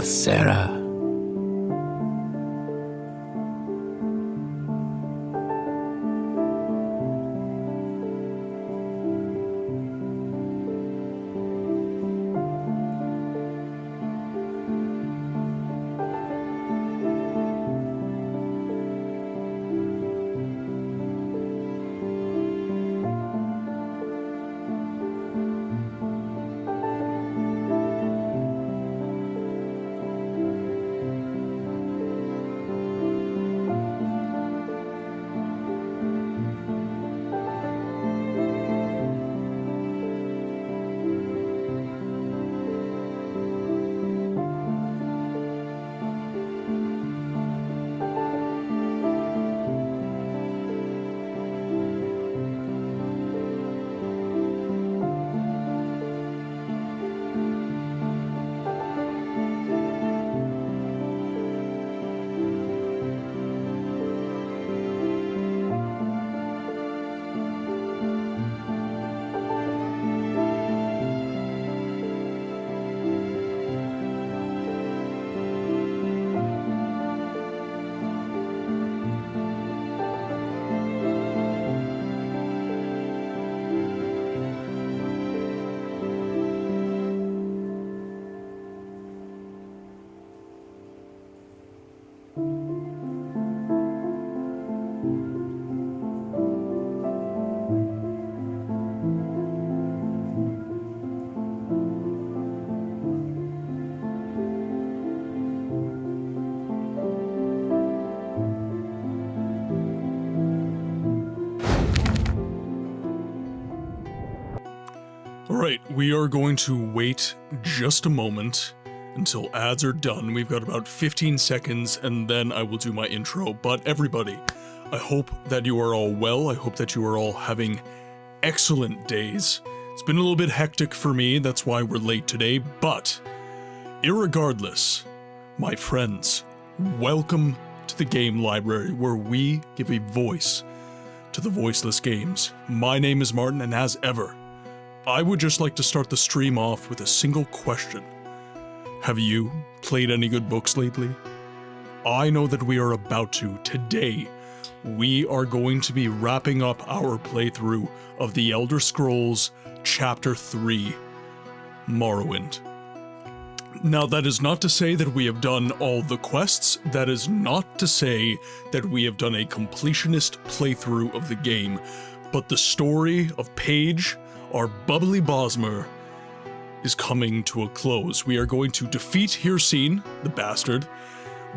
Sarah. Alright, we are going to wait just a moment until ads are done. We've got about 15 seconds and then I will do my intro. But everybody, I hope that you are all well. I hope that you are all having excellent days. It's been a little bit hectic for me, that's why we're late today, but irregardless, my friends, welcome to the game library where we give a voice to the voiceless games. My name is Martin, and as ever, I would just like to start the stream off with a single question. Have you played any good books lately? I know that we are about to. Today, we are going to be wrapping up our playthrough of The Elder Scrolls Chapter 3, Morrowind. Now, that is not to say that we have done all the quests. That is not to say that we have done a completionist playthrough of the game. But the story of Paige, our bubbly Bosmer, is coming to a close. We are going to defeat Hircine, the bastard.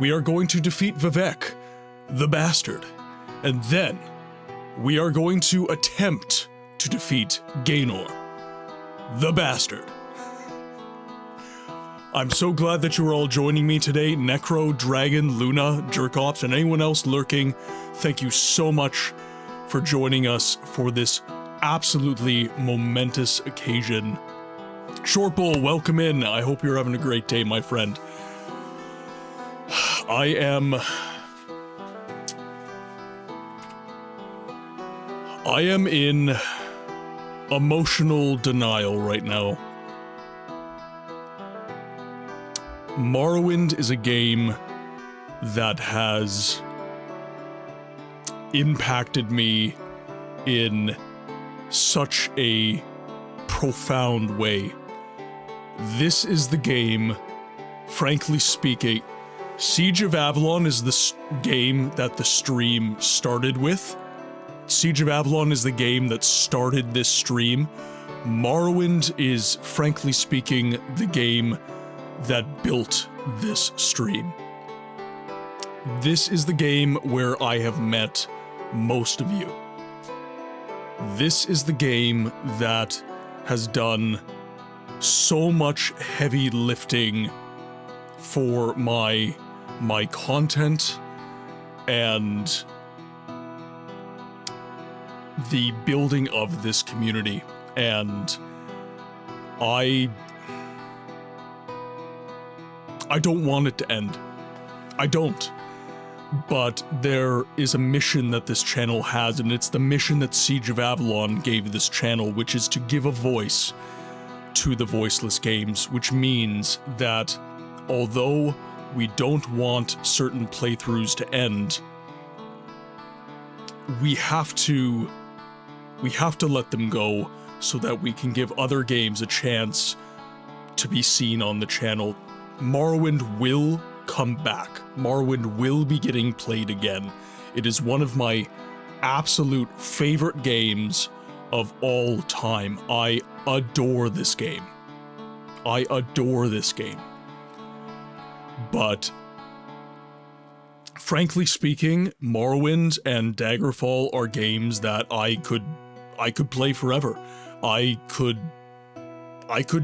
We are going to defeat Vivek, the bastard. And then, we are going to attempt to defeat Gaynor, the bastard. I'm so glad that you are all joining me today. Necro, Dragon, Luna, Jerkops, and anyone else lurking, thank you so much for joining us for this absolutely momentous occasion. Shortbull, welcome in. I hope you're having a great day, my friend. I am in emotional denial right now. Morrowind is a game that has impacted me in such a profound way. This is the game, frankly speaking, Siege of Avalon is the game that the stream started with. Siege of Avalon is the game that started this stream. Morrowind is, frankly speaking, the game that built this stream. This is the game where I have met most of you. This is the game that has done so much heavy lifting for my content and the building of this community, and I don't want it to end. I don't. But there is a mission that this channel has, and it's the mission that Siege of Avalon gave this channel, which is to give a voice to the voiceless games, which means that although we don't want certain playthroughs to end, we have to let them go so that we can give other games a chance to be seen on the channel. Morrowind will come back. Morrowind will be getting played again. It is one of my absolute favorite games of all time. I adore this game. I adore this game. But frankly speaking, Morrowind and Daggerfall are games that I could play forever. I could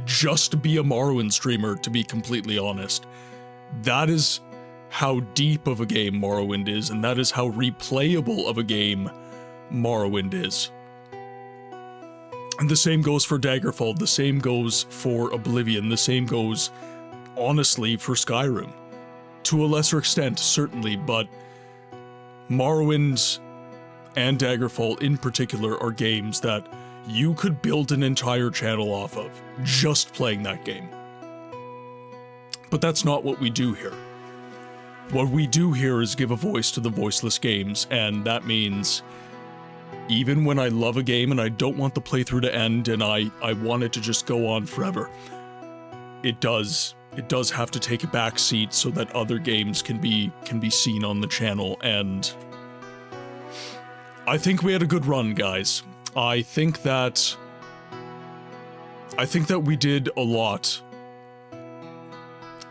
just be a Morrowind streamer, to be completely honest. That is how deep of a game Morrowind is, and that is how replayable of a game Morrowind is. And the same goes for Daggerfall, the same goes for Oblivion, the same goes, honestly, for Skyrim. To a lesser extent, certainly, but Morrowind and Daggerfall in particular are games that you could build an entire channel off of, just playing that game. But that's not what we do here. What we do here is give a voice to the voiceless games, and that means even when I love a game and I don't want the playthrough to end and I want it to just go on forever, it does have to take a back seat so that other games can be seen on the channel, and I think we had a good run, guys. I think that we did a lot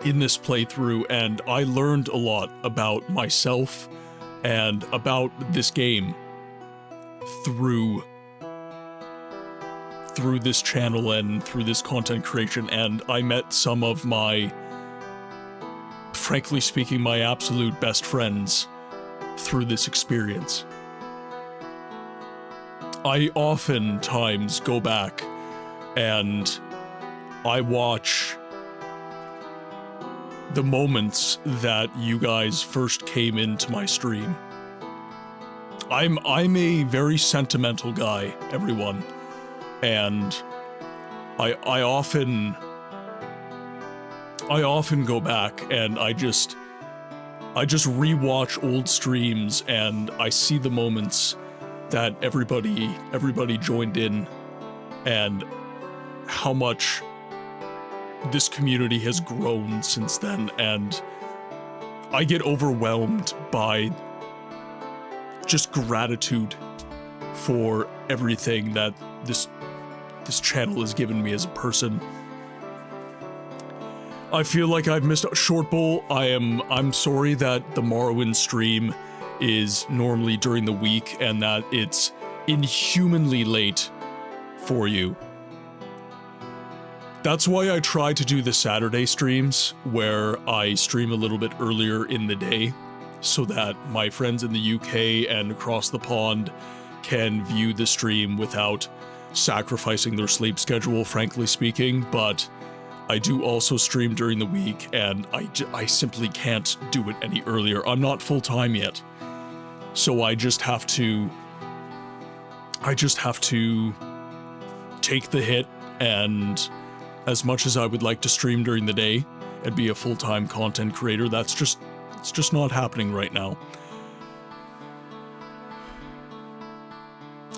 in this playthrough, and I learned a lot about myself and about this game through this channel and through this content creation, and I met some of my, frankly speaking, my absolute best friends through this experience. I oftentimes go back and I watch the moments that you guys first came into my stream. I'm a very sentimental guy, everyone, and I often go back and I just rewatch old streams, and I see the moments that everybody joined in, and how much this community has grown since then, and I get overwhelmed by just gratitude for everything that this channel has given me as a person. I feel like I've missed out. Short Bowl, I'm sorry that the Morrowind stream is normally during the week and that it's inhumanly late for you. That's why I try to do the Saturday streams, where I stream a little bit earlier in the day, so that my friends in the UK and across the pond can view the stream without sacrificing their sleep schedule, frankly speaking. But I do also stream during the week, and I simply can't do it any earlier. I'm not full-time yet, so I just have to take the hit, and as much as I would like to stream during the day and be a full-time content creator, it's just not happening right now.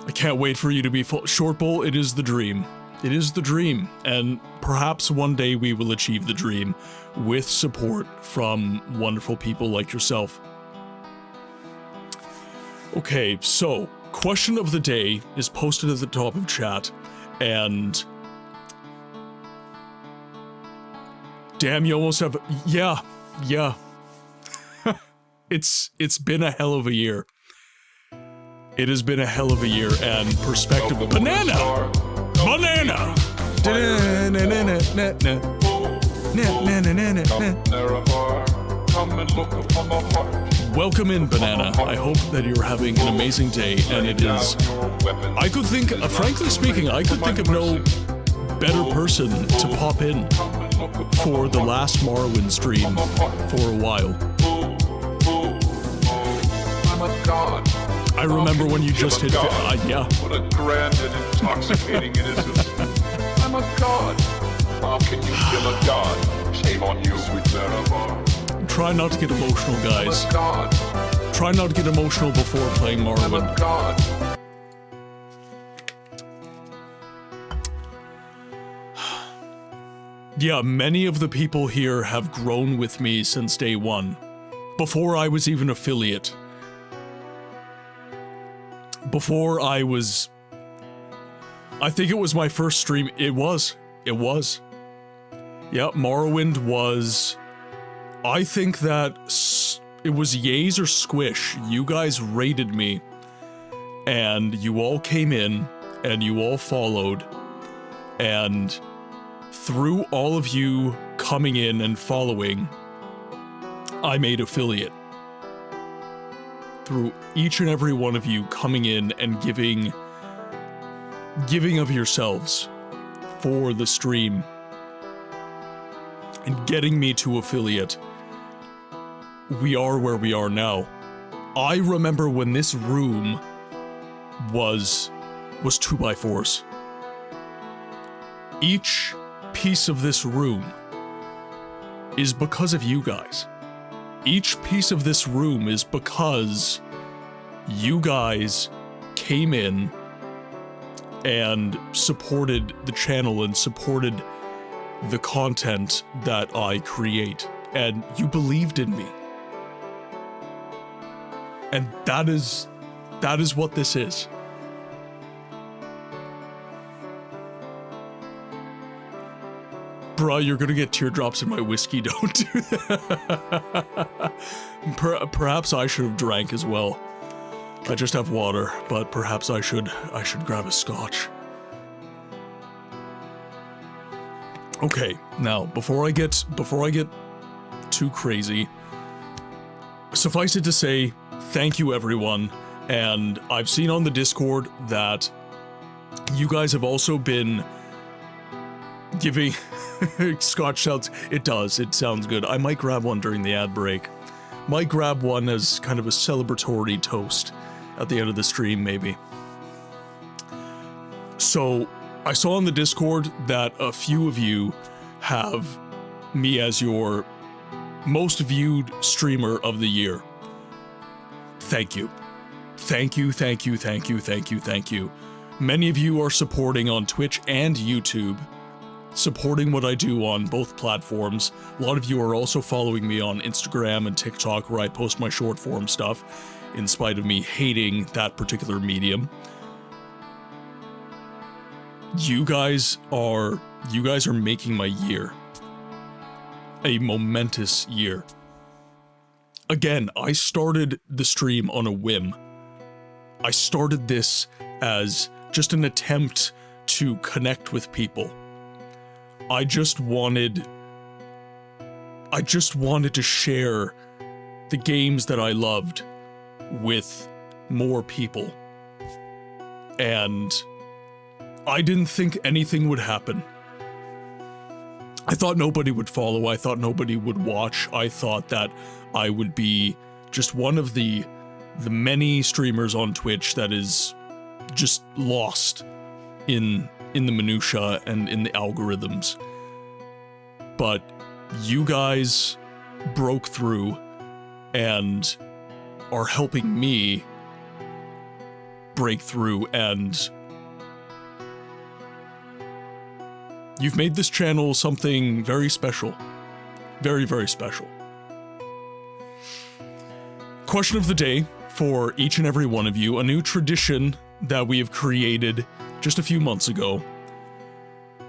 I can't wait for you to be full. Short Bowl, it is the dream. It is the dream, and perhaps one day we will achieve the dream with support from wonderful people like yourself. Okay, so, question of the day is posted at the top of chat, and damn, you almost have, yeah. It's been a hell of a year. It has been a hell of a year, and perspective. Banana! Welcome in, Banana. I hope that you're having an amazing day, and it is... I could think, frankly speaking, I could think of no better person to pop in for the last Morrowind stream for a while. I remember when you just hit... yeah. What a grand and intoxicating innocence. I'm a god. How can you kill a god? Shame on you, sweet Zarabar. Try not to get emotional, guys. Try not to get emotional before playing Morrowind. Yeah, many of the people here have grown with me since day one. Before I was even affiliate. Before I was... I think it was my first stream. It was. Yeah, Morrowind was... I think that it was Yays or Squish. You guys raided me, and you all came in, and you all followed, and through all of you coming in and following, I made affiliate. Through each and every one of you coming in and giving of yourselves for the stream, and getting me to affiliate, we are where we are now. I remember when this room was 2x4s. Each piece of this room is because of you guys. Each piece of this room is because you guys came in and supported the channel and supported the content that I create, and you believed in me. And that is what this is. Bruh, you're gonna get teardrops in my whiskey, don't do that. Perhaps I should have drank as well. I just have water, but perhaps I should grab a scotch. Okay, now before I get too crazy, suffice it to say, thank you everyone, and I've seen on the Discord that you guys have also been giving scotch shouts. It sounds good. I might grab one during the ad break. Might grab one as kind of a celebratory toast at the end of the stream, maybe. So, I saw on the Discord that a few of you have me as your most viewed streamer of the year. Thank you. Thank you, thank you, thank you, thank you, thank you. Many of you are supporting on Twitch and YouTube, supporting what I do on both platforms. A lot of you are also following me on Instagram and TikTok, where I post my short form stuff, in spite of me hating that particular medium. You guys are making my year a momentous year. Again, I started the stream on a whim. I started this as just an attempt to connect with people. I just wanted to share the games that I loved with more people. And I didn't think anything would happen. I thought nobody would follow, I thought nobody would watch, I thought that I would be just one of the many streamers on Twitch that is just lost in the minutia and in the algorithms. But you guys broke through and are helping me break through, and you've made this channel something very special. Very, very special. Question of the day for each and every one of you, a new tradition that we have created just a few months ago.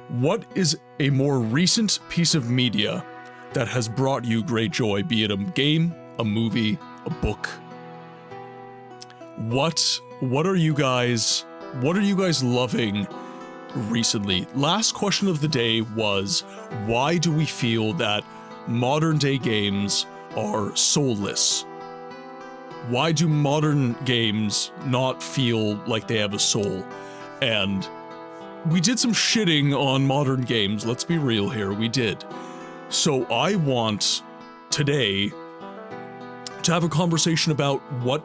What is a more recent piece of media that has brought you great joy, be it a game, a movie, a book? What are you guys loving recently. Last question of the day was, why do we feel that modern day games are soulless? Why do modern games not feel like they have a soul? And we did some shitting on modern games, let's be real here, we did. So I want today to have a conversation about what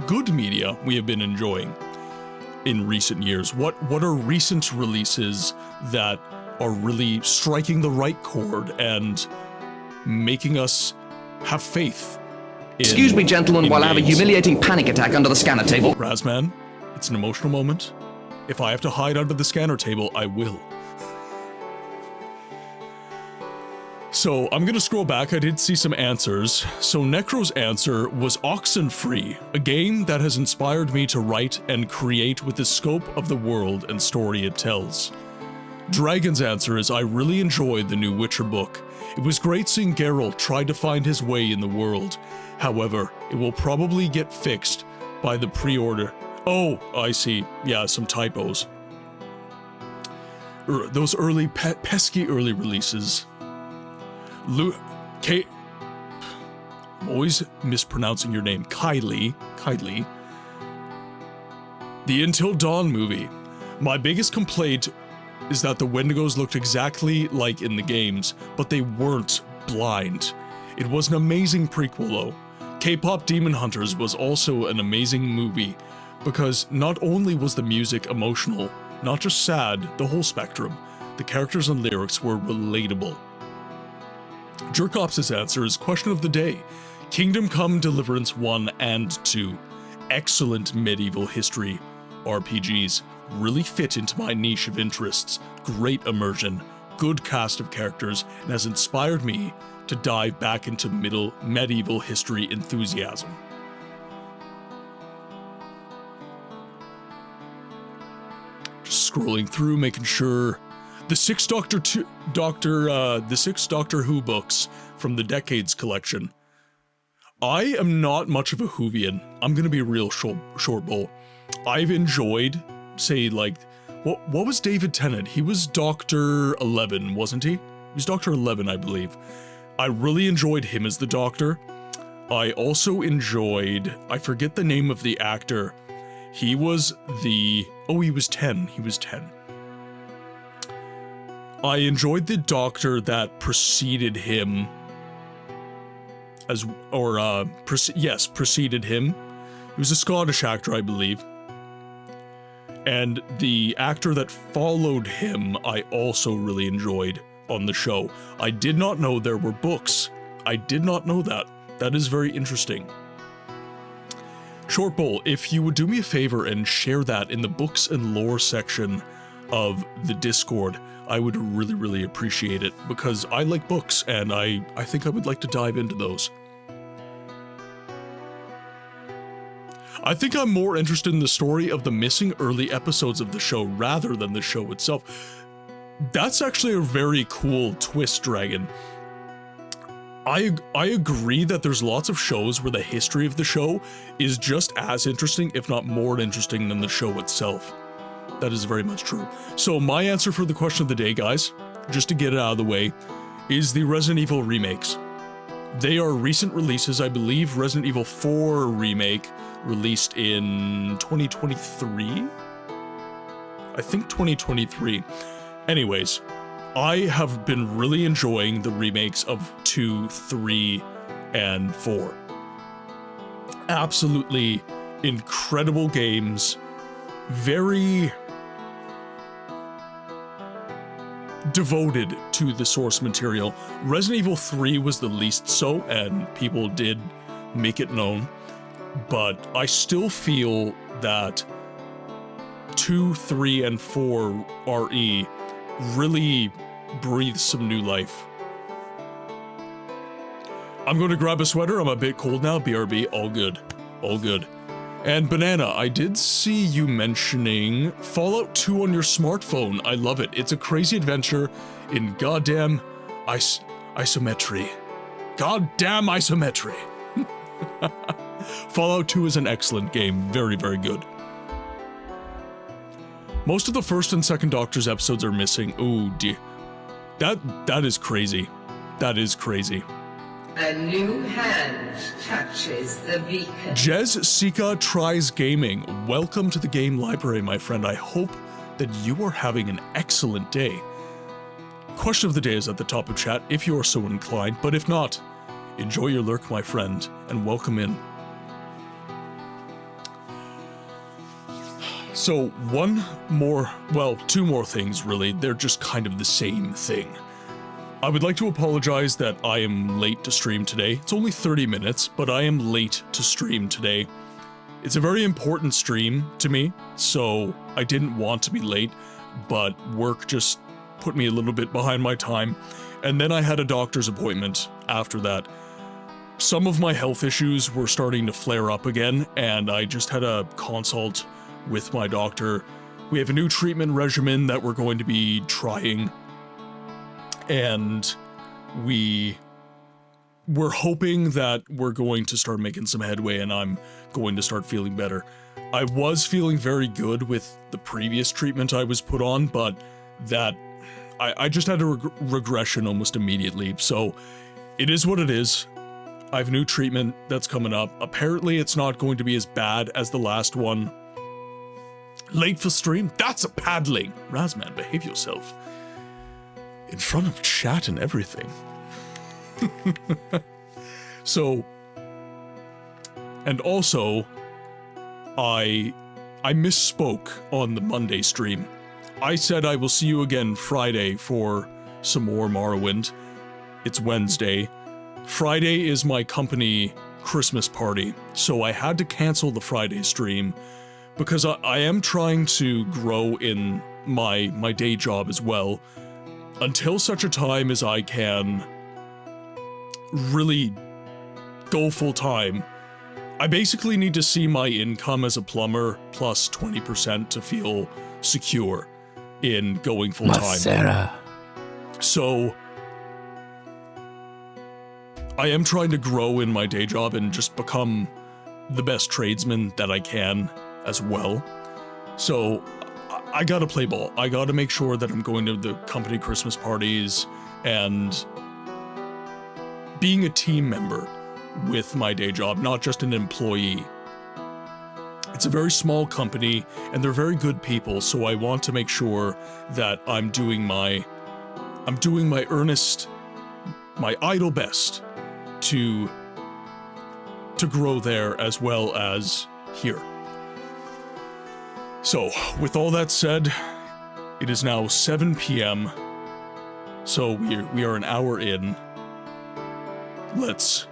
good media we have been enjoying in recent years. What are recent releases that are really striking the right chord and making us have faith in, Excuse me, gentlemen, while I have a games. humiliating panic attack under the scanner table. Razman, it's an emotional moment. If I have to hide under the scanner table, I will. So I'm gonna scroll back, I did see some answers. So Necro's answer was Oxenfree, a game that has inspired me to write and create with the scope of the world and story it tells. Dragon's answer is I really enjoyed the new Witcher book. It was great seeing Geralt try to find his way in the world. However, it will probably get fixed by the pre-order. Oh, I see. Yeah, some typos. Those early pesky early releases. I'm always mispronouncing your name. Kylie. The Until Dawn movie. My biggest complaint is that the Wendigos looked exactly like in the games, but they weren't blind. It was an amazing prequel though. K-pop Demon Hunters was also an amazing movie, because not only was the music emotional, not just sad, the whole spectrum, the characters and lyrics were relatable. Jerkops' answer is question of the day. Kingdom Come Deliverance 1 and 2. Excellent medieval history RPGs. Really fit into my niche of interests. Great immersion. Good cast of characters, and has inspired me to dive back into medieval history enthusiasm. Just scrolling through, making sure. The six Doctor Who books from the Decades collection. I am not much of a Whovian. I'm gonna be a real short bowl. I've enjoyed, say, like, what was David Tennant? He was Dr. 11, wasn't he? He was Dr. 11, I believe. I really enjoyed him as the Doctor. I also enjoyed, I forget the name of the actor. He was 10. He was 10. I enjoyed the Doctor that preceded him preceded him. He was a Scottish actor, I believe. And the actor that followed him, I also really enjoyed on the show. I did not know there were books. I did not know that. That is very interesting. Short Bowl, if you would do me a favor and share that in the books and lore section of the Discord, I would really, really appreciate it, because I like books, and I think I would like to dive into those. I think I'm more interested in the story of the missing early episodes of the show rather than the show itself. That's actually a very cool twist, Dragon. I agree that there's lots of shows where the history of the show is just as interesting, if not more interesting, than the show itself. That is very much true. So my answer for the question of the day, guys, just to get it out of the way, is the Resident Evil remakes. They are recent releases. I believe Resident Evil 4 remake released in 2023? I think 2023. Anyways, I have been really enjoying the remakes of 2, 3, and 4. Absolutely incredible games. Very devoted to the source material. Resident Evil 3 was the least so, and people did make it known, but I still feel that 2, 3, and 4 RE really breathe some new life. I'm going to grab a sweater. I'm a bit cold now. BRB, all good. All good. And Banana, I did see you mentioning Fallout 2 on your smartphone. I love it. It's a crazy adventure in goddamn isometry. Goddamn isometry. Fallout 2 is an excellent game. Very, very good. Most of the first and second Doctor's episodes are missing. Ooh, dear. That is crazy. That is crazy. A new hand touches the beacon. Jez Sika Tries Gaming. Welcome to the game library, my friend. I hope that you are having an excellent day. Question of the day is at the top of chat, if you are so inclined, but if not, enjoy your lurk, my friend, and welcome in. So two more things, really. They're just kind of the same thing. I would like to apologize that I am late to stream today. It's only 30 minutes, but I am late to stream today. It's a very important stream to me, so I didn't want to be late, but work just put me a little bit behind my time, and then I had a doctor's appointment after that. Some of my health issues were starting to flare up again, and I just had a consult with my doctor. We have a new treatment regimen that we're going to be trying, and we're hoping that we're going to start making some headway and I'm going to start feeling better. I was feeling very good with the previous treatment I was put on, but that I just had a regression almost immediately. So it is what it is. I have new treatment that's coming up. Apparently it's not going to be as bad as the last one. Late for stream? That's a paddling. Razman, behave yourself. In front of chat and everything. So, and also, I misspoke on the Monday stream. I said I will see you again Friday for some more Morrowind. It's Wednesday. Friday is my company Christmas party, so I had to cancel the Friday stream because I am trying to grow in my day job as well, until such a time as I can really go full time. I basically need to see my income as a plumber plus 20% to feel secure in going full time. Sarah. So I am trying to grow in my day job and just become the best tradesman that I can as well. So I gotta play ball. I gotta make sure that I'm going to the company Christmas parties and being a team member with my day job, not just an employee. It's a very small company and they're very good people, so I want to make sure that I'm doing my idle best to grow there as well as here. So, with all that said, it is now 7 p.m. So we are an hour in. Let's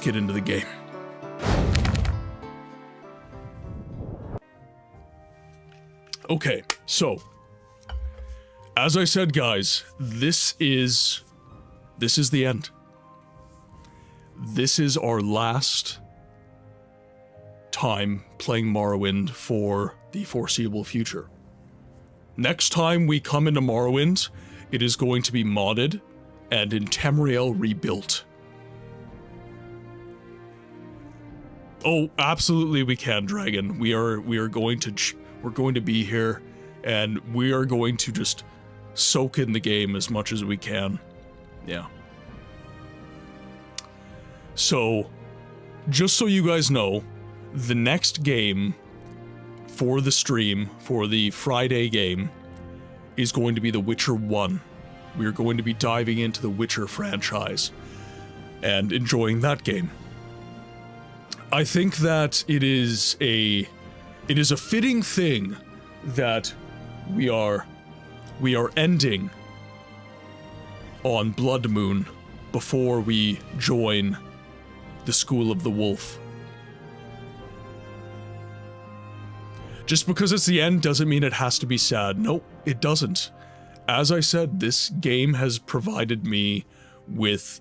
get into the game. Okay, so as I said, guys, this is the end. This is our last time playing Morrowind for the foreseeable future. Next time we come into Morrowind, it is going to be modded and in Tamriel rebuilt. Oh, absolutely we can, Dragon. We're going to be here and we are going to just soak in the game as much as we can. Yeah. So, just so you guys know, the next game for the stream, for the Friday game, is going to be The Witcher 1. We're going to be diving into the Witcher franchise and enjoying that game. I think that it is a fitting thing that we are ending on BLOODMOON before we join the School of the Wolf. Just because it's the end doesn't mean it has to be sad. Nope, it doesn't. As I said, this game has provided me with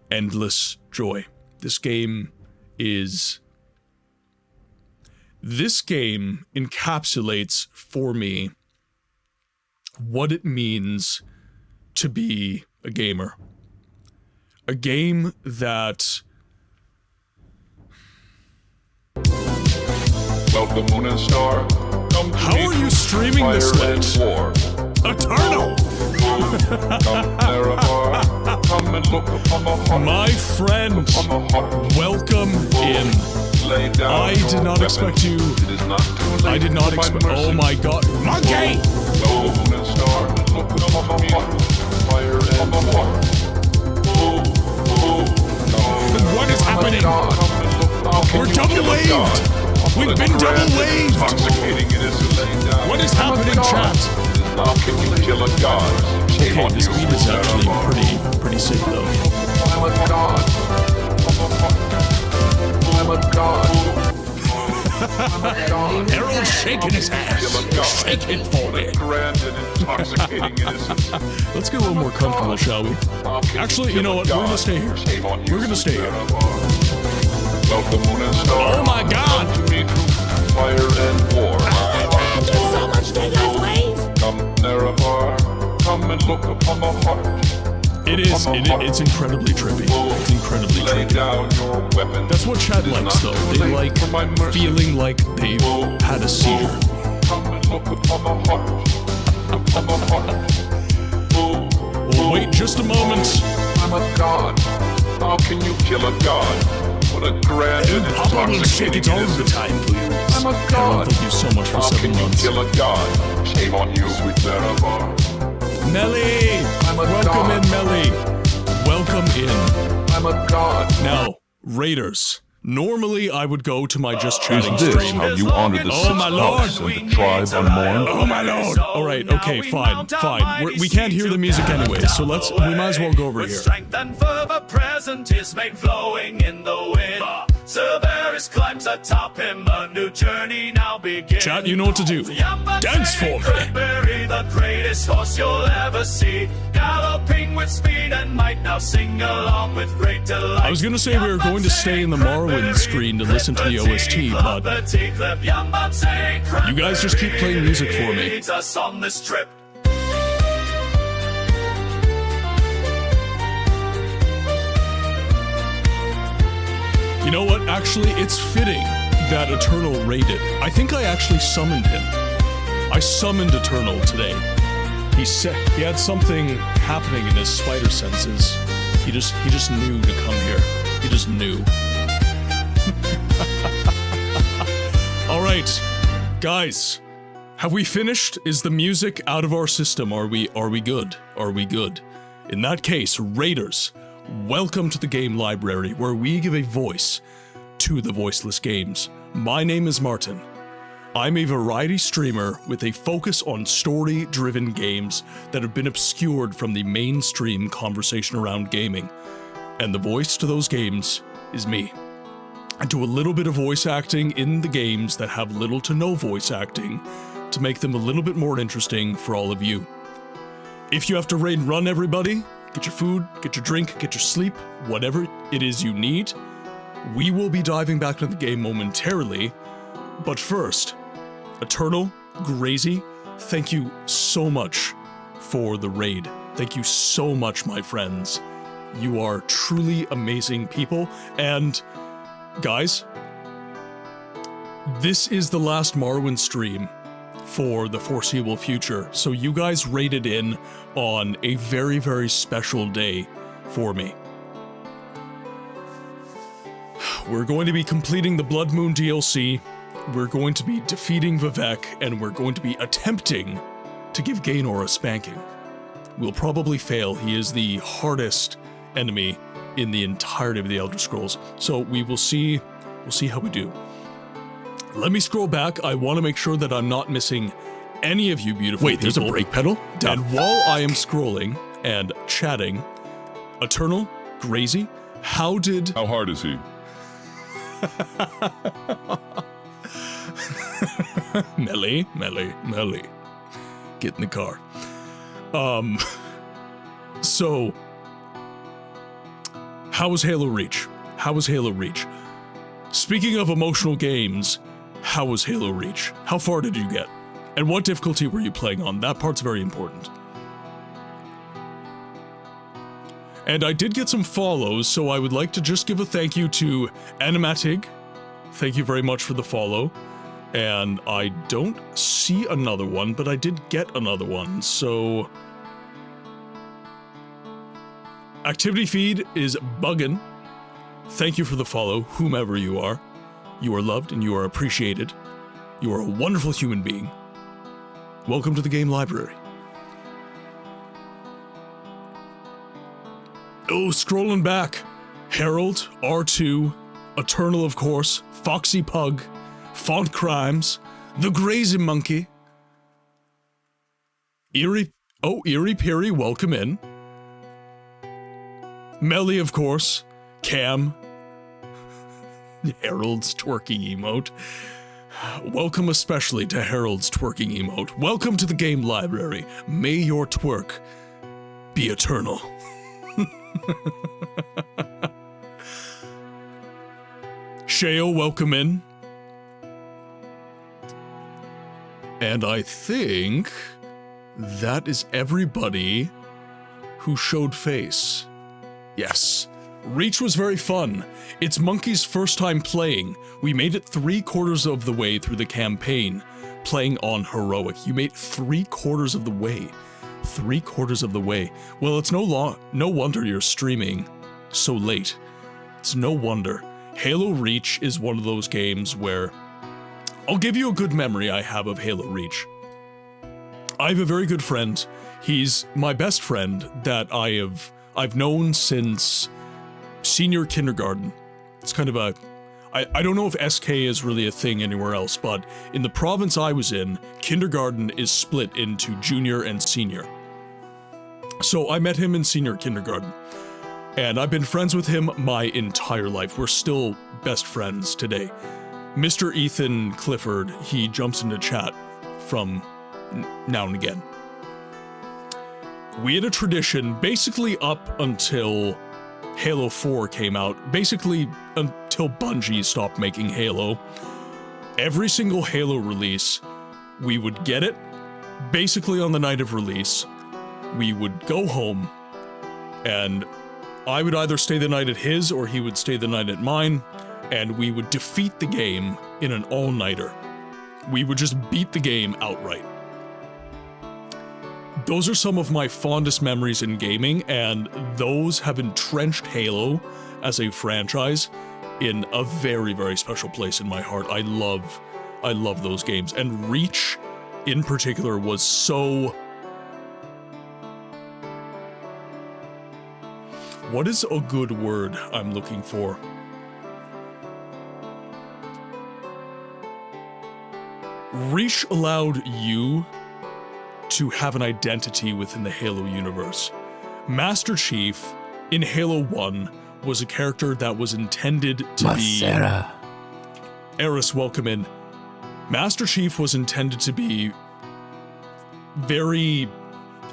endless joy. This game encapsulates for me what it means to be a gamer. A game that... Welcome, Moon and Star. Come to How me are you through streaming fire this and late? war. Eternal! Come, Nerevar, come and look upon the heart. My friend, Upon the heart. welcome in. Lay down I your did not weapon. expect you. It is not too late I did not for my expect. mercy. Oh my god. Monkey! Go, moon and star, and look upon the heart. Fire and war. What is happening? We're double waved! We've been double waved! Intoxicating it is to lay down. What is happening, chat? How can you kill a god? Shame Okay, on this you, beat is actually Nerevar. pretty sick though. I'm a god. I'm a god. Harold's shaking his ass. Shake it for me. Grand and intoxicating innocence. Let's get a little more comfortable, shall we? How can Actually, you kill know a what? We're god? gonna stay here. Shame on you, We're gonna stay here. Nerevar. Welcome, moon and star. Oh my god! Come to me through fire and war. So much daylight wave. Come, Nerevar. Come and look upon the heart. It's incredibly trippy. It's incredibly Lay trippy. down your weapon. That's what Chad It is likes not though. too They late like for my mercy. feeling like they've had a seizure. Come and look upon the heart. Upon the heart. Well, wait just a moment. I'm a god. How can you kill a god? What a grand and Papa will shake intoxicating it all the innocence. time for you. I'm a Harold, god. thank you so much for How 7 can you months. kill a god? Shame on you, sweet Nerevar. Melly! I'm a Welcome god. in, Melly. Welcome in. I'm a god. Now, Raiders. Normally, I would go to my Just Is Chatting this stream. how you honor the Oh, sixth my lord. house and the tribe unmourned? Oh my lord! All right, okay, fine. We can't hear the music anyway, so we might as well go over With here. strength and fervor present is made flowing in the wind. Cerberus climbs atop him, a new journey now begins. Chat, you know what to do. Dance for me. Cranberry, the greatest horse you'll ever see. Galloping with speed and might, now sing along with great delight. I was gonna say we were going to stay in the Morrowind screen to listen to the OST, but you guys just keep playing music for me. Leads us on this trip. You know what? Actually, it's fitting that Eternal raided. I think I actually summoned him. I summoned Eternal today. He said he had something happening in his spider senses. He just knew to come here. He just knew. All right, guys, have we finished? Is the music out of our system? Are we good? Are we good? In that case, Raiders, welcome to the game library, where we give a voice to the voiceless games. My name is Martin. I'm a variety streamer with a focus on story-driven games that have been obscured from the mainstream conversation around gaming. And the voice to those games is me. I do a little bit of voice acting in the games that have little to no voice acting to make them a little bit more interesting for all of you. If you have to raid and run, everybody, get your food, get your drink, get your sleep, whatever it is you need. We will be diving back into the game momentarily, but first, Eternal, Grazy, thank you so much for the raid. Thank you so much, my friends. You are truly amazing people, and guys, this is the last Morrowind stream for the foreseeable future, so you guys raided in on a very, very special day for me. We're going to be completing the BLOODMOON DLC, we're going to be defeating Vivek, and we're going to be attempting to give Gaynor a spanking. We'll probably fail. He is the hardest enemy in the entirety of the Elder Scrolls, so we'll see how we do. Let me scroll back. I want to make sure that I'm not missing any of you beautiful people. Wait, there's a brake pedal? And while I am scrolling and chatting, Eternal, Grazy, how hard is he? Melly. Get in the car. So, how was Halo Reach? Speaking of emotional games, how was Halo Reach? How far did you get? And what difficulty were you playing on? That part's very important. And I did get some follows, so I would like to just give a thank you to Animatig. Thank you very much for the follow. And I don't see another one, but I did get another one, so... Activity feed is bugging. Thank you for the follow, whomever you are. You are loved and you are appreciated. You are a wonderful human being. Welcome to the game library. Oh, scrolling back. Harold, R2, Eternal of course, Foxy Pug, Font Crimes, The Crazy Monkey, Eerie Peary, welcome in. Melly, of course, Cam, Harold's twerking emote. Welcome especially to Harold's twerking emote. Welcome to the game library. May your twerk be eternal. Shayo, welcome in. And I think that is everybody who showed face. Yes. Reach was very fun. It's Monkey's first time playing. We made it 3/4 of the way through the campaign, playing on Heroic. You made 3/4 of the way. 3/4 of the way. Well, it's no wonder you're streaming so late. It's no wonder. Halo Reach is one of those games where... I'll give you a good memory I have of Halo Reach. I have a very good friend. He's my best friend that I've known since senior kindergarten. It's kind of a... I don't know if SK is really a thing anywhere else, but in the province I was in, kindergarten is split into junior and senior. So I met him in senior kindergarten. And I've been friends with him my entire life. We're still best friends today. Mr. Ethan Clifford, he jumps into chat from now and again. We had a tradition basically up until Halo 4 came out, basically until Bungie stopped making Halo. Every single Halo release, we would get it basically on the night of release. We would go home, and I would either stay the night at his or he would stay the night at mine, and we would defeat the game in an all-nighter. We would just beat the game outright. Those are some of my fondest memories in gaming, and those have entrenched Halo as a franchise in a very, very special place in my heart. I love those games, and Reach in particular was so... What is a good word I'm looking for? Reach allowed you to have an identity within the Halo universe. Master Chief in Halo 1 was a character that was intended to Masera. be... Eris, welcome in. Master Chief was intended to be very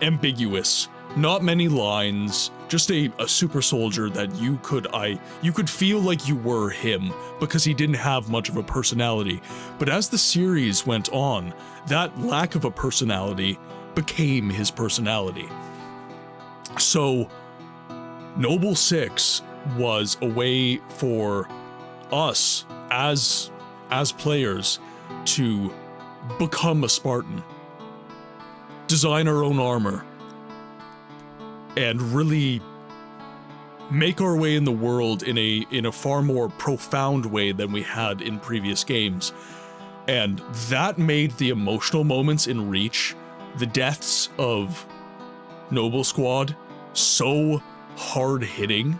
ambiguous. Not many lines, just a super soldier that you could feel like you were him because he didn't have much of a personality. But as the series went on, that lack of a personality became his personality. So, Noble 6 was a way for us as players to become a Spartan, design our own armor, and really make our way in the world in a far more profound way than we had in previous games. And that made the emotional moments in Reach, the deaths of Noble Squad, so hard-hitting.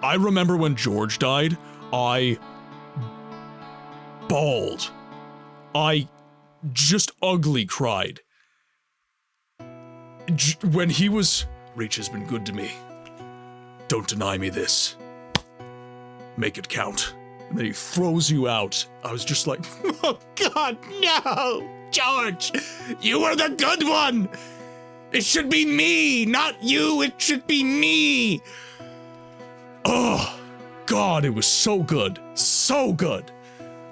I remember when George died, I bawled. I just ugly cried. When he was... Reach has been good to me. Don't deny me this. Make it count. And then he throws you out. I was just like, oh God, no! George, you were the good one! It should be me, not you, it should be me! Oh, God, it was so good. So good.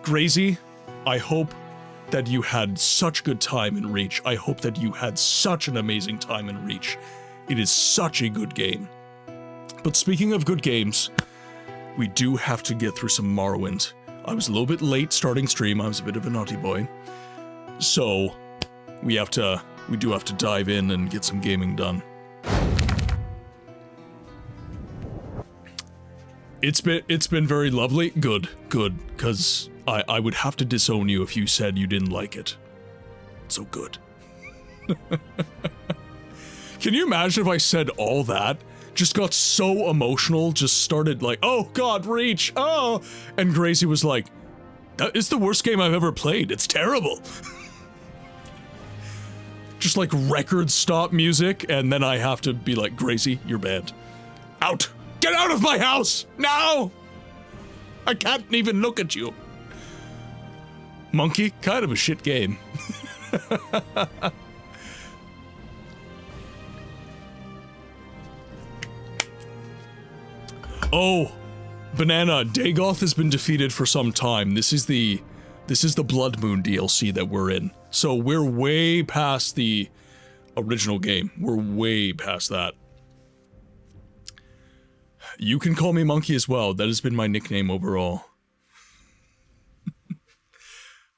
Grazy, I hope that you had such good time in Reach. I hope that you had such an amazing time in Reach. It is such a good game. But speaking of good games, we do have to get through some Morrowind. I was a little bit late starting stream. I was a bit of a naughty boy. So, we do have to dive in and get some gaming done. It's been very lovely. Good, because I would have to disown you if you said you didn't like it. So good. Can you imagine if I said all that? Just got so emotional, just started like, oh god, Reach, oh! And Gracie was like, that is the worst game I've ever played, it's terrible! Just like record stop music, and then I have to be like, Gracie, you're banned. Out! Get out of my house! Now! I can't even look at you. Monkey, kind of a shit game. Oh, Banana, Dagoth has been defeated for some time. This is the BLOODMOON DLC that we're in. So we're way past the original game. We're way past that. You can call me Monkey as well. That has been my nickname overall.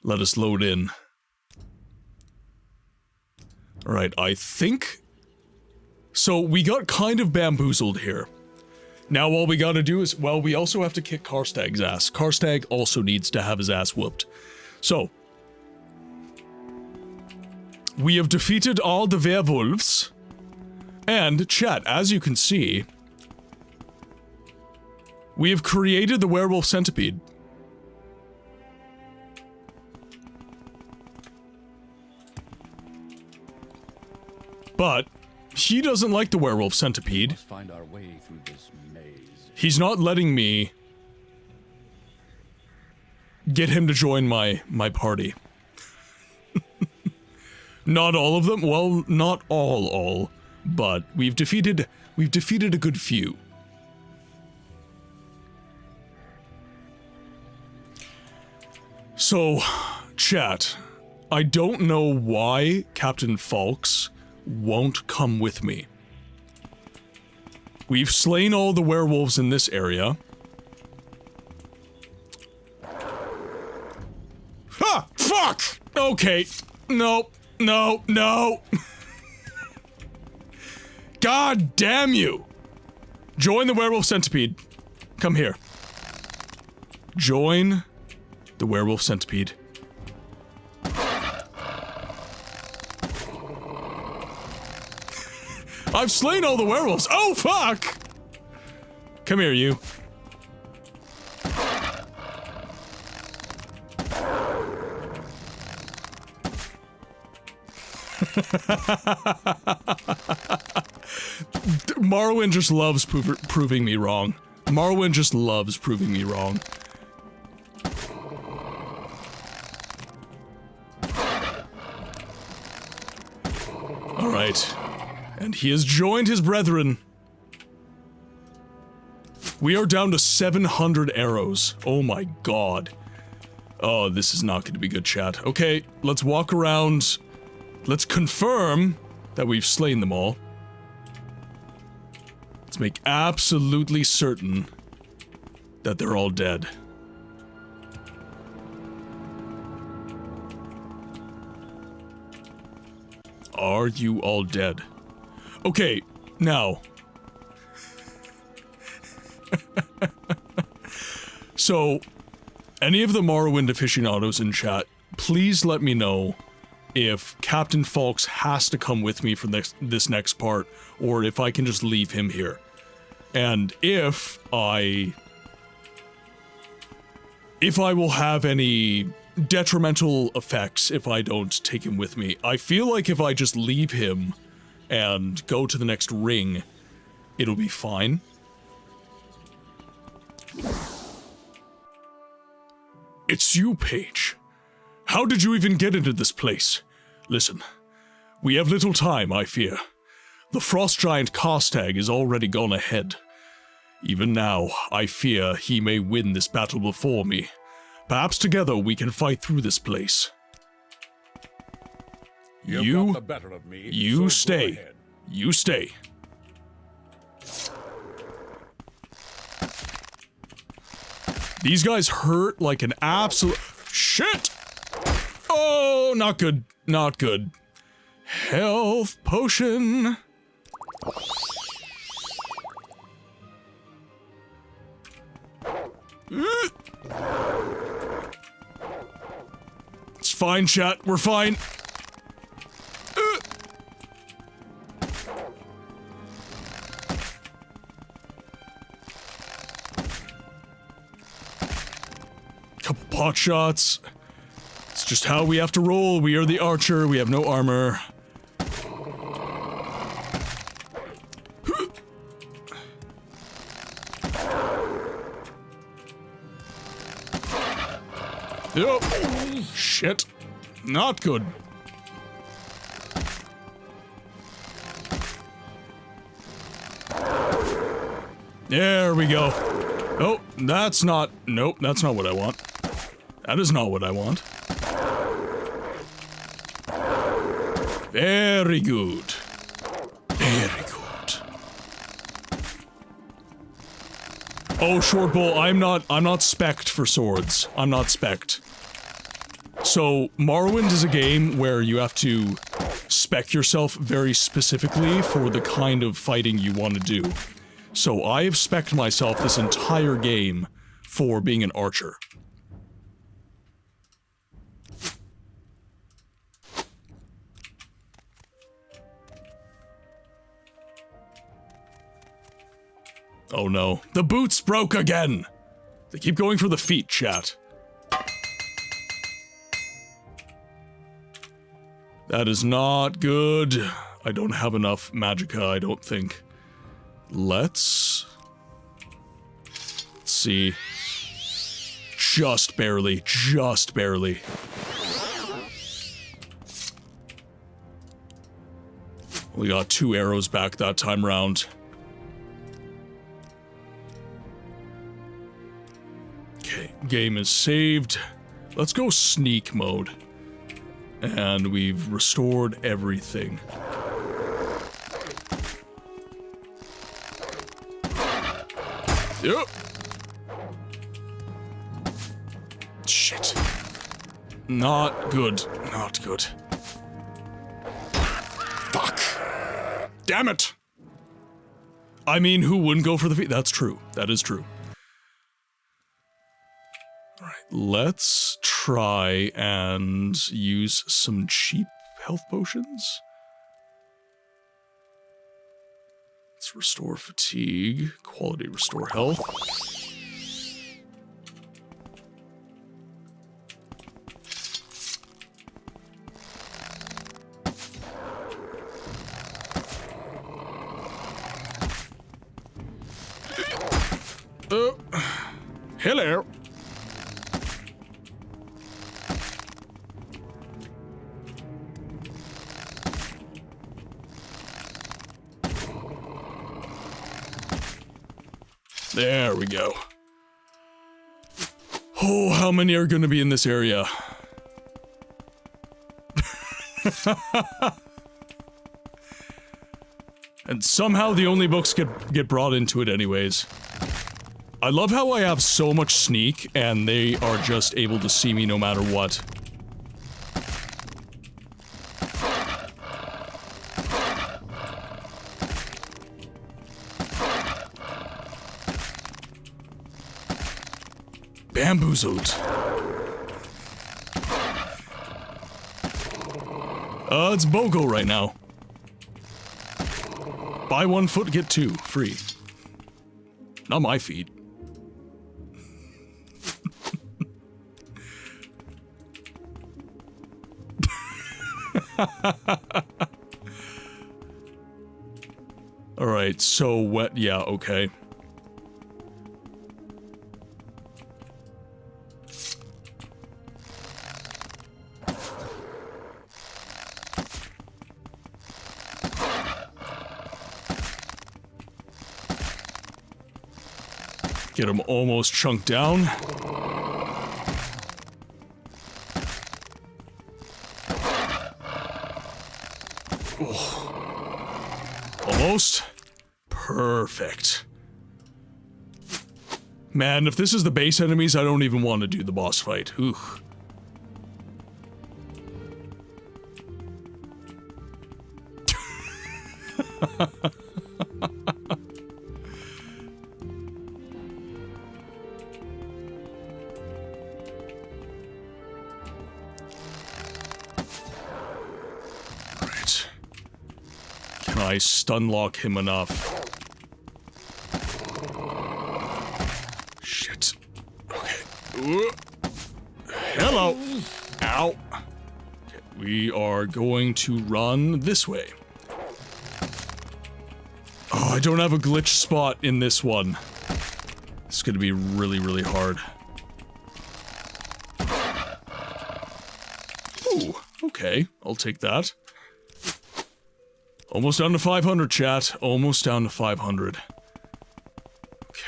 Let us load in. Alright, I think... So we got kind of bamboozled here. Now all we gotta do is, well, we also have to kick Karstag's ass. Karstag also needs to have his ass whooped. So, we have defeated all the werewolves, and chat, as you can see, we have created the werewolf centipede. But he doesn't like the werewolf centipede. Find our way through this maze. He's not letting me get him to join my party. Not all of them. Well, not all, but we've defeated a good few. So, chat, I don't know why Captain Falks won't come with me. We've slain all the werewolves in this area. Ah! Fuck! Okay. No. God damn you! Join the werewolf centipede. Come here. Join the werewolf centipede. I've slain all the werewolves! Oh, fuck! Come here, you. Marwyn just loves proving me wrong. Marwyn just loves proving me wrong. Alright. And he has joined his brethren. We are down to 700 arrows. Oh my god. Oh, this is not going to be good, chat. Okay, let's walk around. Let's confirm that we've slain them all. Let's make absolutely certain that they're all dead. Are you all dead? Okay, now. So, any of the Morrowind aficionados in chat, please let me know if Captain Falks has to come with me for this next part, or if I can just leave him here. And if I will have any detrimental effects if I don't take him with me. I feel like if I just leave him and go to the next ring, it'll be fine. It's you, Paige. How did you even get into this place? Listen, we have little time, I fear. The frost giant Karstag is already gone ahead. Even now, I fear he may win this battle before me. Perhaps together we can fight through this place. You've got the better of me, You so stay. go ahead. You stay. These guys hurt like an absolute... Shit! Oh, not good. Not good. Health potion. It's fine, chat. We're fine. Couple pot shots. It's just how we have to roll. We are the archer. We have no armor. Yep. Shit. Not good. There we go. Oh, that's not... Nope, that's not what I want. That is not what I want. Very good. Very good. Oh, short bow, I'm not spec'd for swords. I'm not spec'd. So, Morrowind is a game where you have to spec yourself very specifically for the kind of fighting you want to do. So I have spec'd myself this entire game for being an archer. Oh no. The boots broke again! They keep going for the feet, chat. That is not good. I don't have enough magicka, I don't think. Let's see. Just barely, just barely. We got 2 arrows back that time round. Okay, game is saved. Let's go sneak mode. And we've restored everything. Yep. Shit. Not good. Not good. Fuck. Damn it! I mean, who wouldn't go for the feet? That's true. That is true. Alright, let's try and use some cheap health potions. Let's restore fatigue, quality restore health. Hello. There we go. Oh, how many are gonna be in this area? And somehow the only books get brought into it anyways. I love how I have so much sneak and they are just able to see me no matter what. Bamboozled. It's BOGO right now. Buy 1 foot, get 2, free. Not my feet. Alright, so what? Yeah, okay. Get him almost chunked down. Oh. Almost. Perfect. Man, if this is the base enemies, I don't even want to do the boss fight. Ooh. Right. Can I stun lock him enough? Shit. Okay. Hello. Ow. Okay, we are going to run this way. Oh, I don't have a glitch spot in this one. It's gonna be really, really hard. Ooh, okay. I'll take that. Almost down to 500, chat. Almost down to 500. Okay.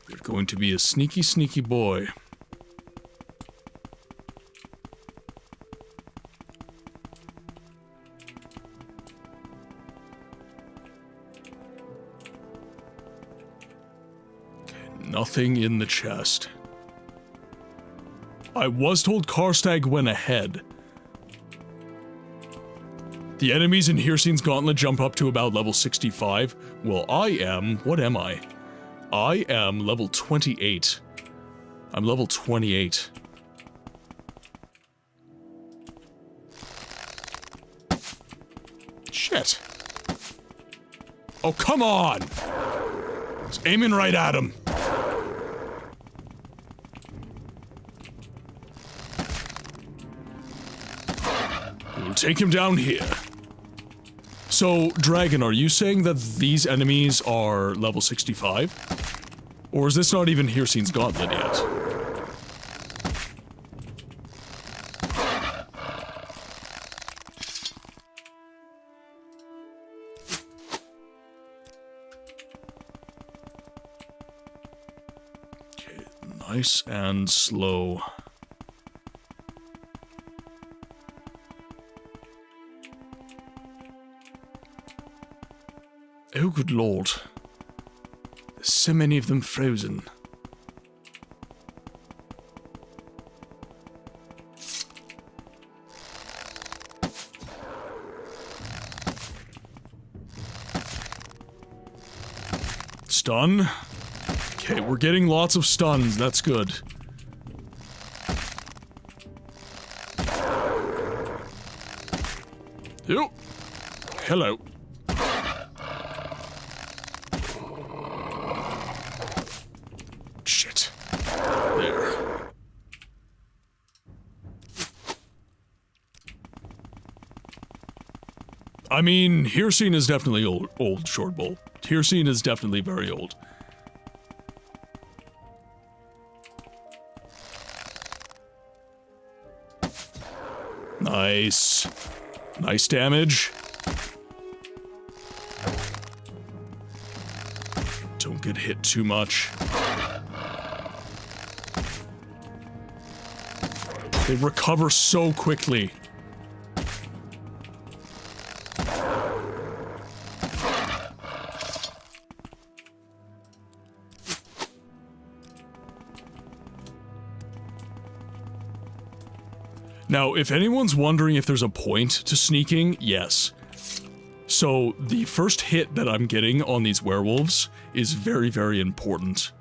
You're going to be a sneaky, sneaky boy. Nothing in the chest. I was told Karstag went ahead. The enemies in Hircine's Gauntlet jump up to about level 65. Well, I am... What am I? I am level 28. I'm level 28. Shit. Oh, come on! I was aiming right at him. We'll take him down here. So, Dragon, are you saying that these enemies are level 65? Or is this not even Hircine's Gauntlet yet? Okay, nice and slow. Oh, good lord. There's so many of them frozen. Stun. Okay, we're getting lots of stuns. That's good. Oh. Hello. Shit. There. I mean, Hircine is definitely old Short Bowl. Hircine is definitely very old. Nice. Nice damage. Don't get hit too much. They recover so quickly. Now, if anyone's wondering if there's a point to sneaking, yes. So, the first hit that I'm getting on these werewolves is very, very important.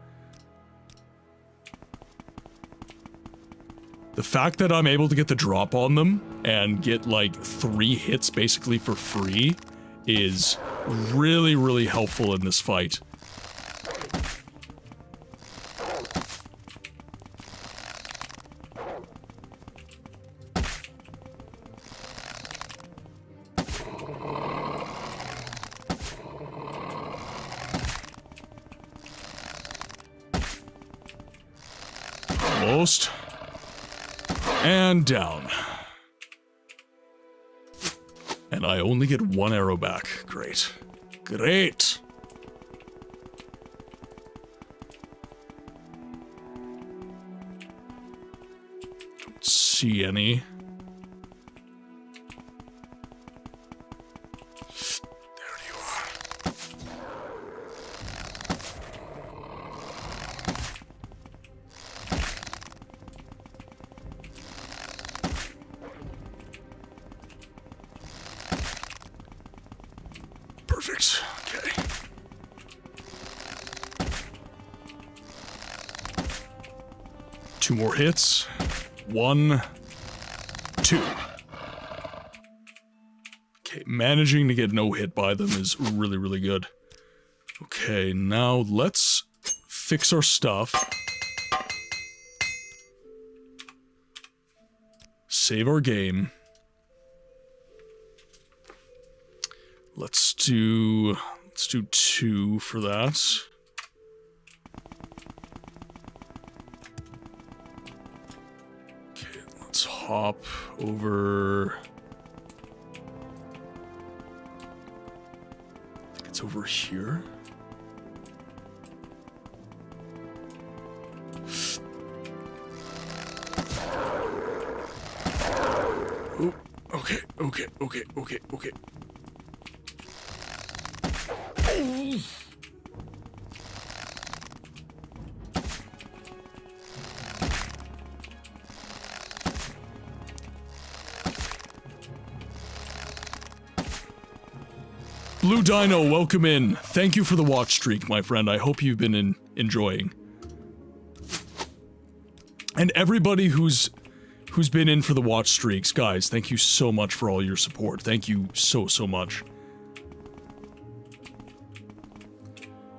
The fact that I'm able to get the drop on them and get like 3 hits basically for free is really, really helpful in this fight. Almost. And down. And I only get 1 arrow back. Great. Great! Don't see any. 2 more hits. 1, 2. Okay, managing to get no hit by them is really, really good. Okay, now let's fix our stuff. Save our game. Let's do 2 for that. Okay, let's hop over. I think it's over here. Oh, okay. Blue Dino, welcome in. Thank you for the watch streak, my friend. I hope you've been enjoying. And everybody who's been in for the watch streaks, guys, thank you so much for all your support. Thank you so much.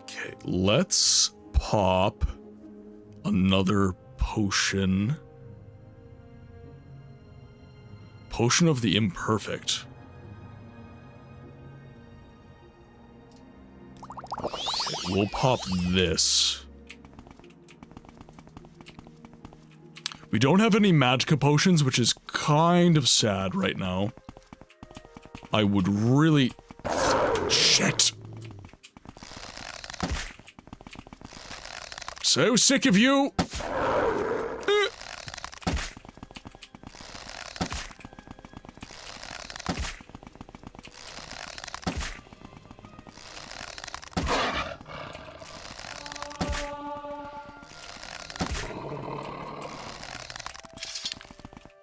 Okay, let's pop another potion. Potion of the Imperfect. Okay, we'll pop this. We don't have any Magicka potions, which is kind of sad right now. I would really... Shit! So sick of you!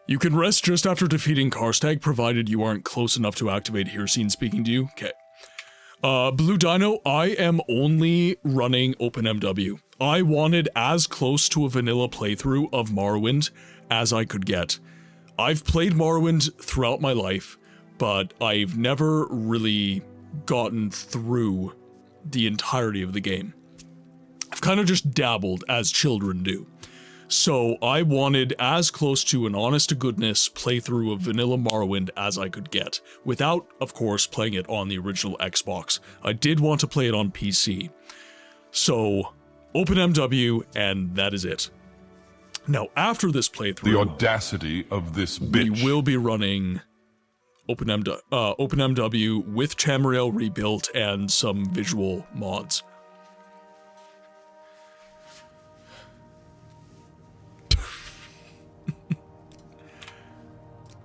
You can rest just after defeating Karstag, provided you aren't close enough to activate Hircine speaking to you. Okay. Blue Dino, I am only running OpenMW. I wanted as close to a vanilla playthrough of Morrowind as I could get. I've played Morrowind throughout my life, but I've never really gotten through the entirety of the game. I've kind of just dabbled, as children do. So I wanted as close to an honest-to-goodness playthrough of vanilla Morrowind as I could get, without, of course, playing it on the original Xbox. I did want to play it on PC. So, OpenMW, and that is it. Now, after this playthrough... The audacity of this bitch. We will be running OpenMW with Tamriel rebuilt and some visual mods.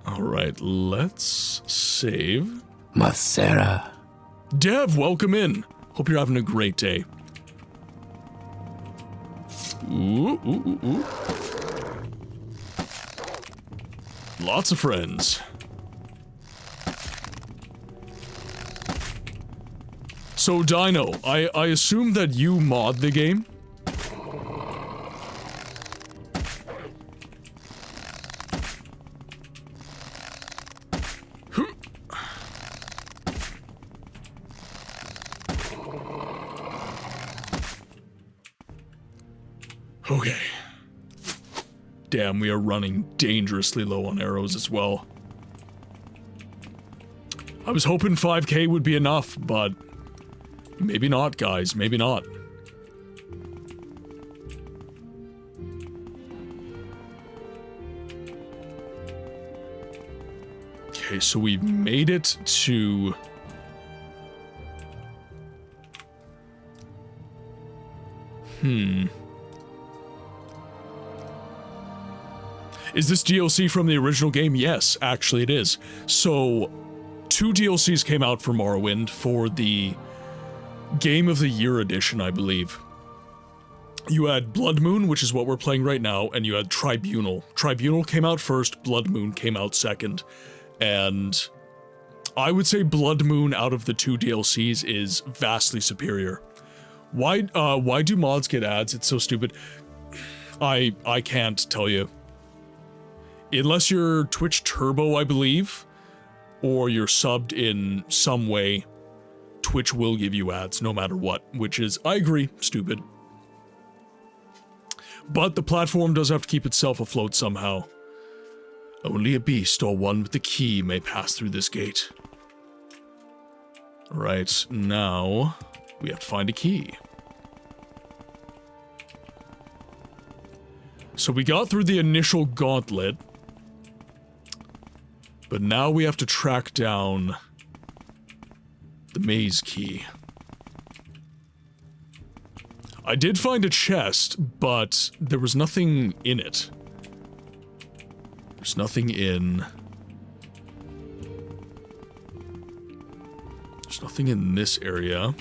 Alright, let's save. Masera. Dev, welcome in. Hope you're having a great day. Ooh. Lots of friends. So, Dino, I assume that you mod the game? Okay. Damn, we are running dangerously low on arrows as well. I was hoping 5k would be enough, but maybe not, guys. Maybe not. Okay, so we've made it to... Is this DLC from the original game? Yes, actually it is. So, 2 DLCs came out for Morrowind for the Game of the Year edition, I believe. You had BLOODMOON, which is what we're playing right now, and you had Tribunal. Tribunal came out first, BLOODMOON came out second, and I would say BLOODMOON out of the 2 DLCs is vastly superior. Why do mods get ads? It's so stupid. I can't tell you. Unless you're Twitch Turbo, I believe, or you're subbed in some way, Twitch will give you ads no matter what, which is, I agree, stupid. But the platform does have to keep itself afloat somehow. Only a beast or one with the key may pass through this gate. Right, now we have to find a key. So we got through the initial gauntlet, but now we have to track down the maze key. I did find a chest, but there was nothing in it. There's nothing in... There's nothing in this area.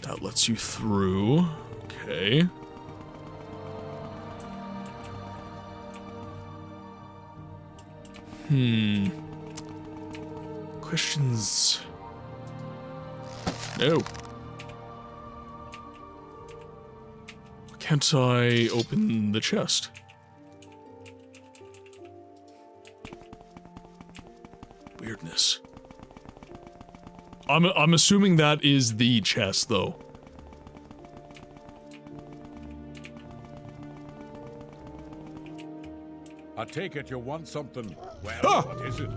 That lets you through. Okay. Questions? No. Can't I open the chest? Weirdness. I'm assuming that is the chest, though. I take it you want something. Well, what is it?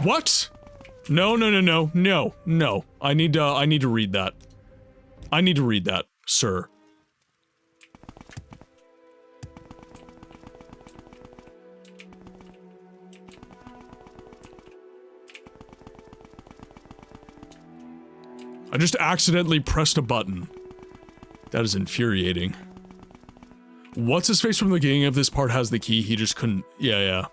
What? No. I need to read that. I need to read that, sir. I just accidentally pressed a button. That is infuriating. What's his face from the beginning of this part has the key, he just couldn't... Yeah.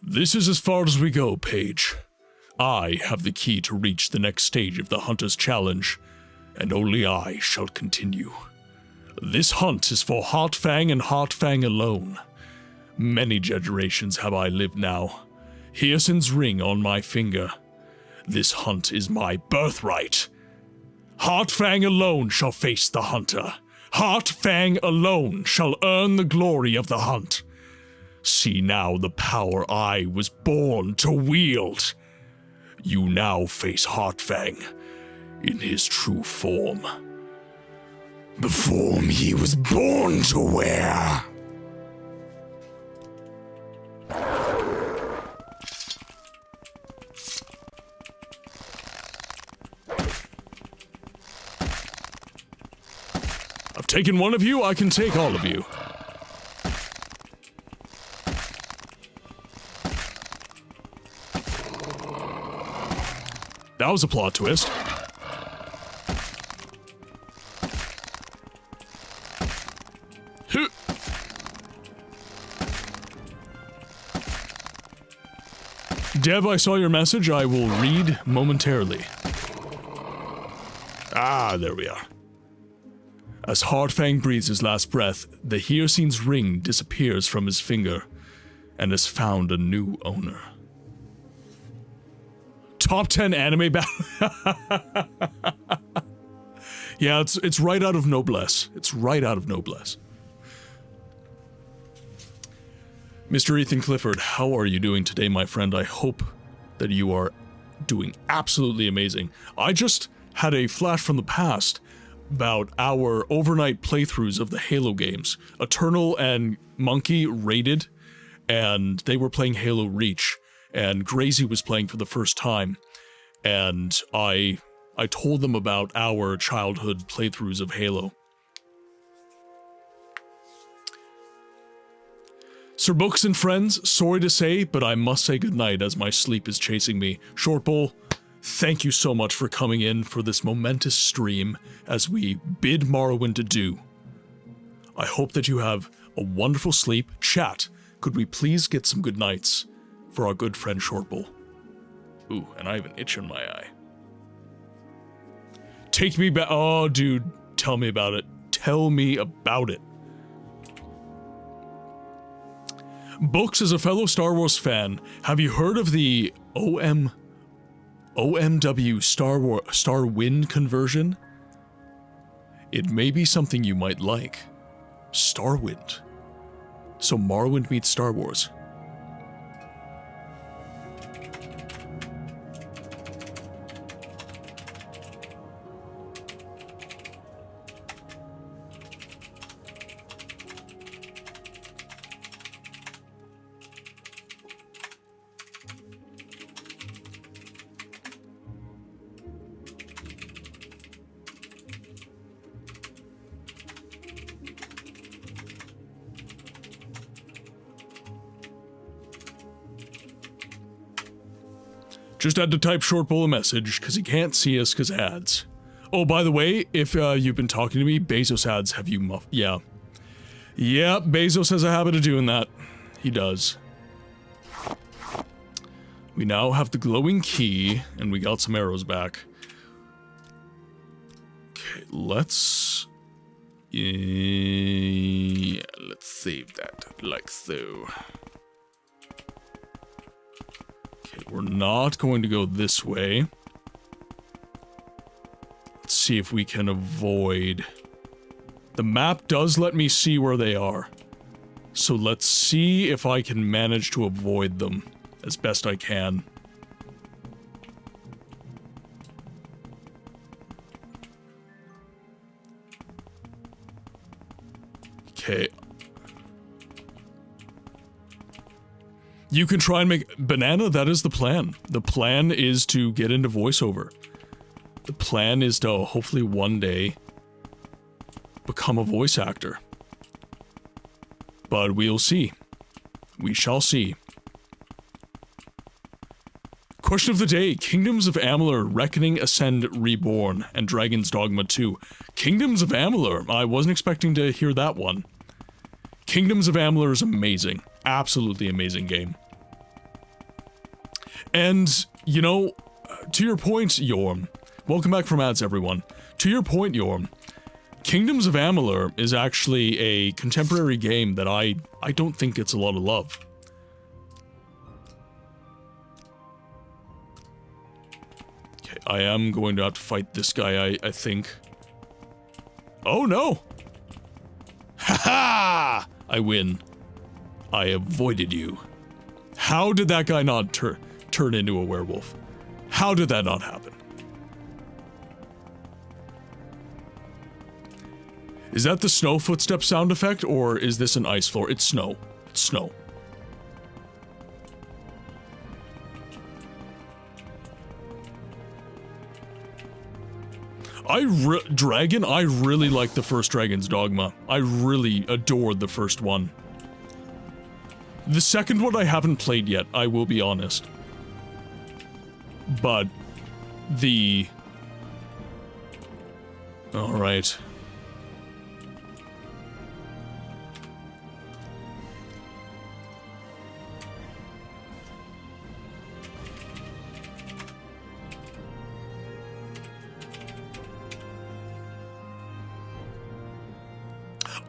This is as far as we go, Paige. I have the key to reach the next stage of the Hunter's Challenge, and only I shall continue. This hunt is for Heartfang and Heartfang alone. Many generations have I lived now. Hyacinth's ring on my finger. This hunt is my birthright. Heartfang alone shall face the Hunter. Heartfang alone shall earn the glory of the hunt. See now the power I was born to wield. You now face Heartfang in his true form. The form he was born to wear. I've taken one of you, I can take all of you. That was a plot twist. Dev, I saw your message. I will read momentarily. Ah, there we are. As Heartfang breathes his last breath, the Hyacinth's ring disappears from his finger and has found a new owner. Top 10 anime battle. Yeah, it's right out of Noblesse. It's right out of Noblesse. Mr. Ethan Clifford, how are you doing today, my friend? I hope that you are doing absolutely amazing. I just had a flash from the past about our overnight playthroughs of the Halo games. Eternal and Monkey raided, and they were playing Halo Reach, and Gracie was playing for the first time, and I told them about our childhood playthroughs of Halo. Sir Books and friends, sorry to say, but I must say goodnight as my sleep is chasing me. Short Bowl, thank you so much for coming in for this momentous stream as we bid Morrowind adieu. I hope that you have a wonderful sleep. Chat, could we please get some good nights for our good friend Shortbull? Ooh, and I have an itch in my eye. Take me back. Oh, dude, tell me about it. Tell me about it. Books, as a fellow Star Wars fan, have you heard of the OMW Star Wind conversion? It may be something you might like. Starwind. So Morrowind meets Star Wars. Just had to type Shortbull a message, because he can't see us because ads. Oh, by the way, if you've been talking to me, Bezos ads have you yeah. Yeah, Bezos has a habit of doing that. He does. We now have the glowing key, and we got some arrows back. Okay, let's... Yeah, let's save that, like so. Okay, we're not going to go this way. Let's see if we can avoid... The map does let me see where they are. So let's see if I can manage to avoid them as best I can. Okay. You can try and make... Banana, that is the plan. The plan is to get into voiceover. The plan is to hopefully one day become a voice actor. But we'll see. We shall see. Question of the day. Kingdoms of Amalur, Reckoning, Ascend, Reborn, and Dragon's Dogma 2. Kingdoms of Amalur. I wasn't expecting to hear that one. Kingdoms of Amalur is amazing. Absolutely amazing game. And, you know, to your point, Yorm. Welcome back from ads, everyone. To your point, Yorm. Kingdoms of Amalur is actually a contemporary game that I don't think gets a lot of love. Okay, I am going to have to fight this guy, I think. Oh no! Ha-ha! I win. I avoided you. How did that guy not turn into a werewolf? How did that not happen? Is that the snow footstep sound effect, or is this an ice floor? It's snow. It's snow. Dragon, I really like the first Dragon's Dogma. I really adored the first one. The second one I haven't played yet, I will be honest. But the... Alright.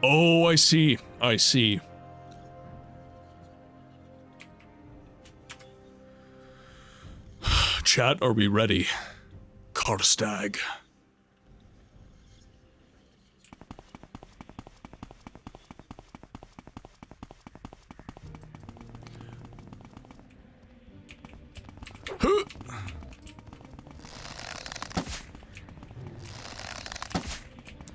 Oh, I see. I see. Chat, are we ready? Karstag. Huh.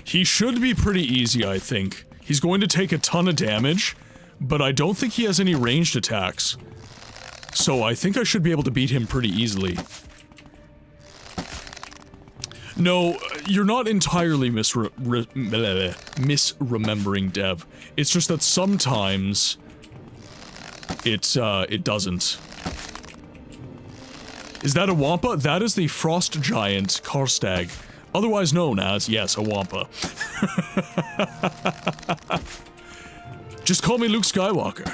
He should be pretty easy, I think. He's going to take a ton of damage, but I don't think he has any ranged attacks. So I think I should be able to beat him pretty easily. No, you're not entirely misremembering, Dev. It's just that sometimes it doesn't. Is that a Wampa? That is the frost giant Karstag, otherwise known as, yes, a Wampa. Just call me Luke Skywalker.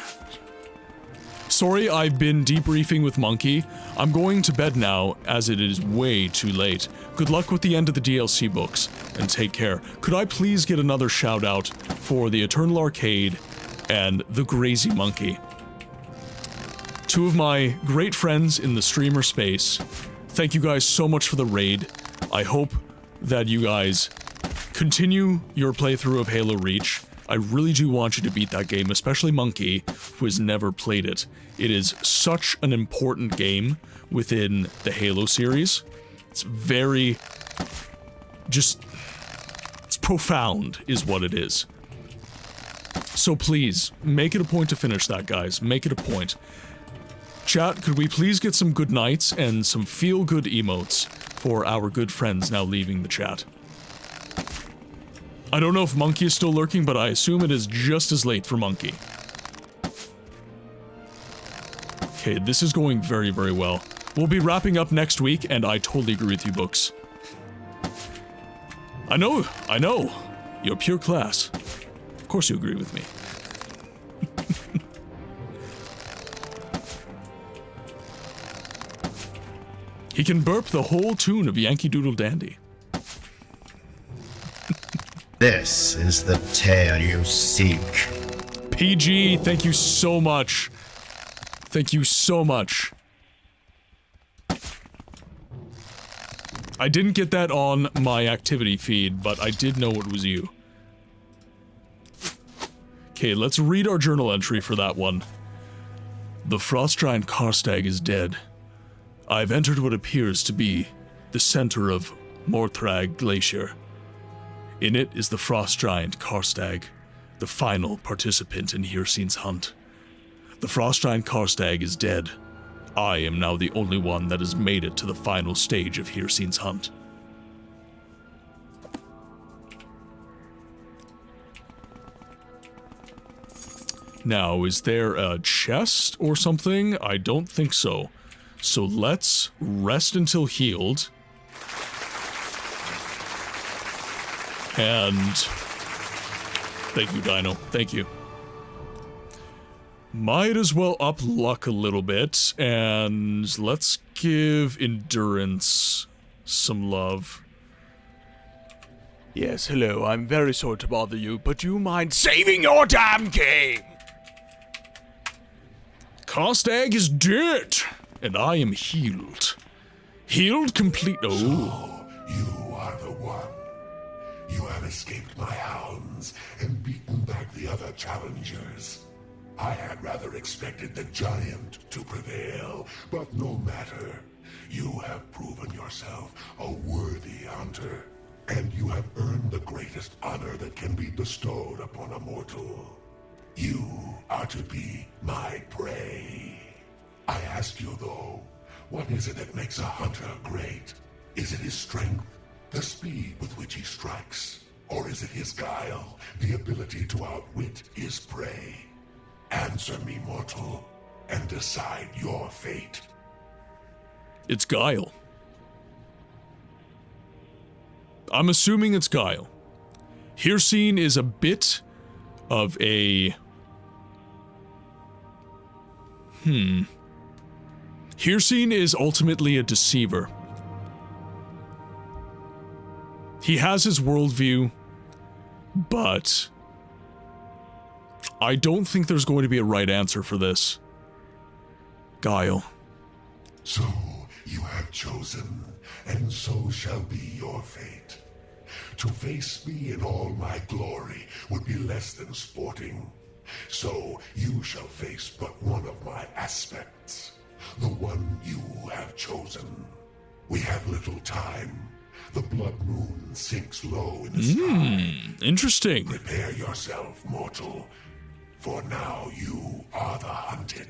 Sorry, I've been debriefing with Monkey. I'm going to bed now, as it is way too late. Good luck with the end of the DLC books, and take care. Could I please get another shout out for the Eternal Arcade and the Grazy Monkey? Two of my great friends in the streamer space. Thank you guys so much for the raid. I hope that you guys continue your playthrough of Halo Reach. I really do want you to beat that game, especially Monkey, who has never played it. It is such an important game within the Halo series. It's very... it's profound, is what it is. So please, make it a point to finish that, guys. Make it a point. Chat, could we please get some good nights and some feel-good emotes for our good friends now leaving the chat? I don't know if Monkey is still lurking, but I assume it is just as late for Monkey. Okay, this is going very, very well. We'll be wrapping up next week, and I totally agree with you, Books. I know. You're pure class. Of course you agree with me. He can burp the whole tune of Yankee Doodle Dandy. This is the tale you seek. PG, thank you so much. Thank you so much. I didn't get that on my activity feed, but I did know it was you. Okay, let's read our journal entry for that one. The frost giant Karstag is dead. I've entered what appears to be the center of Morthrag Glacier. In it is the frost giant Karstag, the final participant in Hircine's hunt. The frost giant Karstag is dead. I am now the only one that has made it to the final stage of Hircine's hunt. Now, is there a chest or something? I don't think so. So let's rest until healed. And thank you, Dino. Thank you. Might as well up luck a little bit, and let's give endurance some love. Yes, hello, I'm very sorry to bother you, but do you mind saving your damn game? Karstag is dead, and I am healed. Healed complete. Oh. So, you are the one. You have escaped my hounds and beaten back the other challengers. I had rather expected the giant to prevail, but no matter. You have proven yourself a worthy hunter, and you have earned the greatest honor that can be bestowed upon a mortal. You are to be my prey. I ask you though, what is it that makes a hunter great? Is it his strength, the speed with which he strikes? Or is it his guile, the ability to outwit his prey? Answer me, mortal, and decide your fate. It's guile. I'm assuming it's guile. Hircine is a bit of a... Hircine is ultimately a deceiver. He has his worldview, but I don't think there's going to be a right answer for this. Guile. So you have chosen, and so shall be your fate. To face me in all my glory would be less than sporting. So you shall face but one of my aspects, the one you have chosen. We have little time. The blood moon sinks low in the sky. Interesting. Prepare yourself, mortal, for now you are the hunted.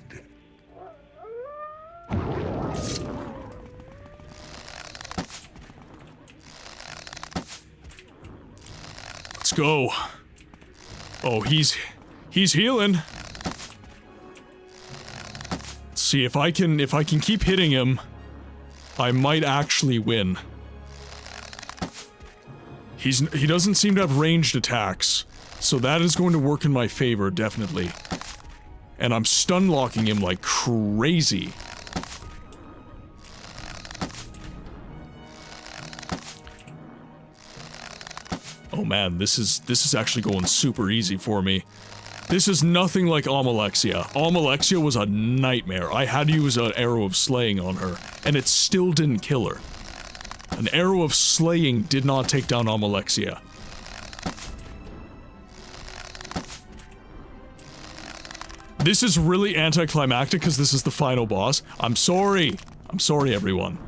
Let's go. Oh, he's healing. Let's see if I can keep hitting him, I might actually win. He doesn't seem to have ranged attacks, so that is going to work in my favor, definitely. And I'm stun locking him like crazy. Oh man, this is actually going super easy for me. This is nothing like Almalexia. Almalexia was a nightmare. I had to use an arrow of slaying on her, and it still didn't kill her. An arrow of slaying did not take down Almalexia. This is really anticlimactic because this is the final boss. I'm sorry. I'm sorry, everyone.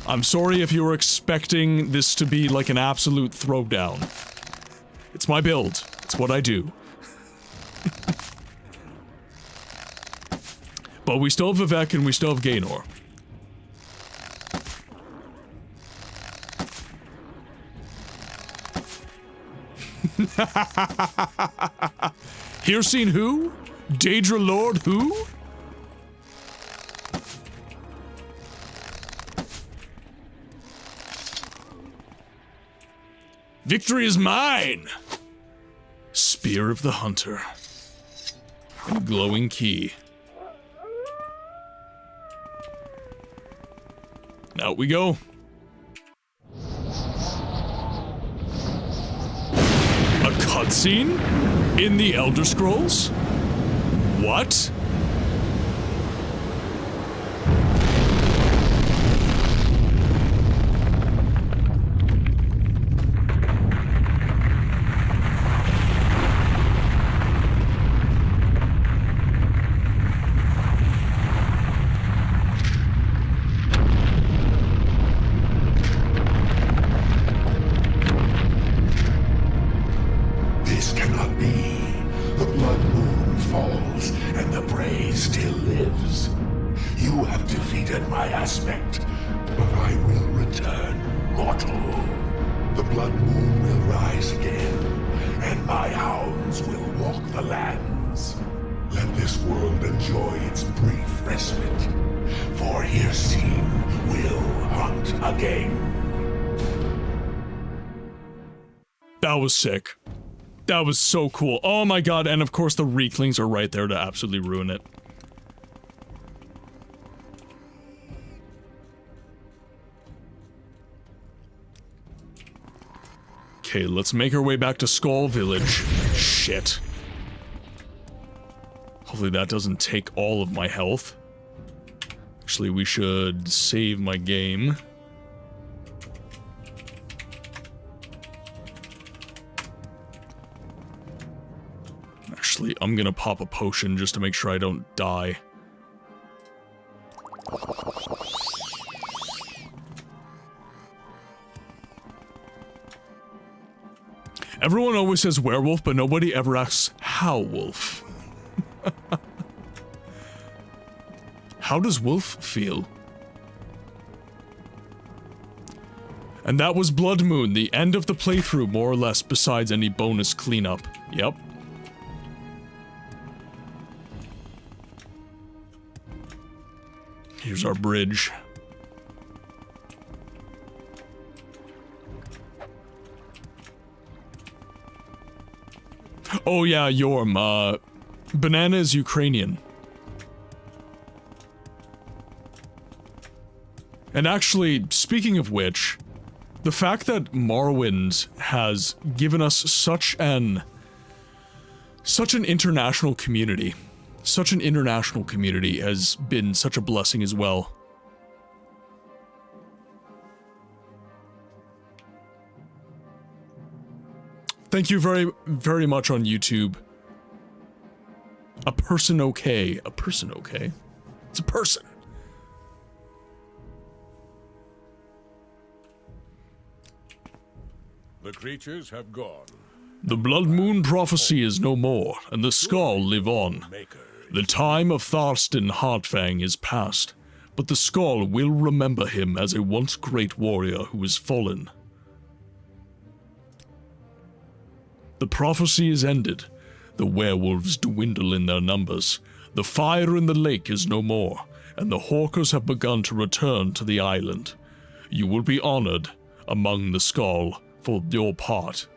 I'm sorry if you were expecting this to be like an absolute throwdown. It's my build. It's what I do. But we still have Vivek and we still have Gaynor. Here seen who? Daedra Lord who? Victory is mine! Spear of the Hunter. And glowing key. Out we go. A cutscene? In the Elder Scrolls? What? This cannot be. The blood moon falls, and the prey still lives. You have defeated my aspect, but I will return mortal. The blood moon will rise again, and my hounds will walk the lands. Let this world enjoy its brief respite, for Hircine will hunt again. That was sick. That was so cool. Oh my god, and of course the Reeklings are right there to absolutely ruin it. Okay, let's make our way back to Skull Village. Shit. Hopefully that doesn't take all of my health. Actually, we should save my game. Actually, I'm gonna pop a potion just to make sure I don't die. Everyone always says werewolf, but nobody ever asks how wolf. How does wolf feel? And that was Blood Moon, the end of the playthrough, more or less, besides any bonus cleanup. Yep. Here's our bridge. Oh yeah, Yorm, Banana is Ukrainian. And actually, speaking of which, the fact that Morrowind has given us such an international community, has been such a blessing as well. Thank you very, very much on YouTube. A person okay. A person okay? It's a person. The creatures have gone. The Blood Moon prophecy is no more, and the Skull live on. The time of Tharstan Heartfang is past, but the Skull will remember him as a once great warrior who is fallen. The prophecy is ended. The werewolves dwindle in their numbers. The fire in the lake is no more, and the hawkers have begun to return to the island. You will be honored among the Skull for your part.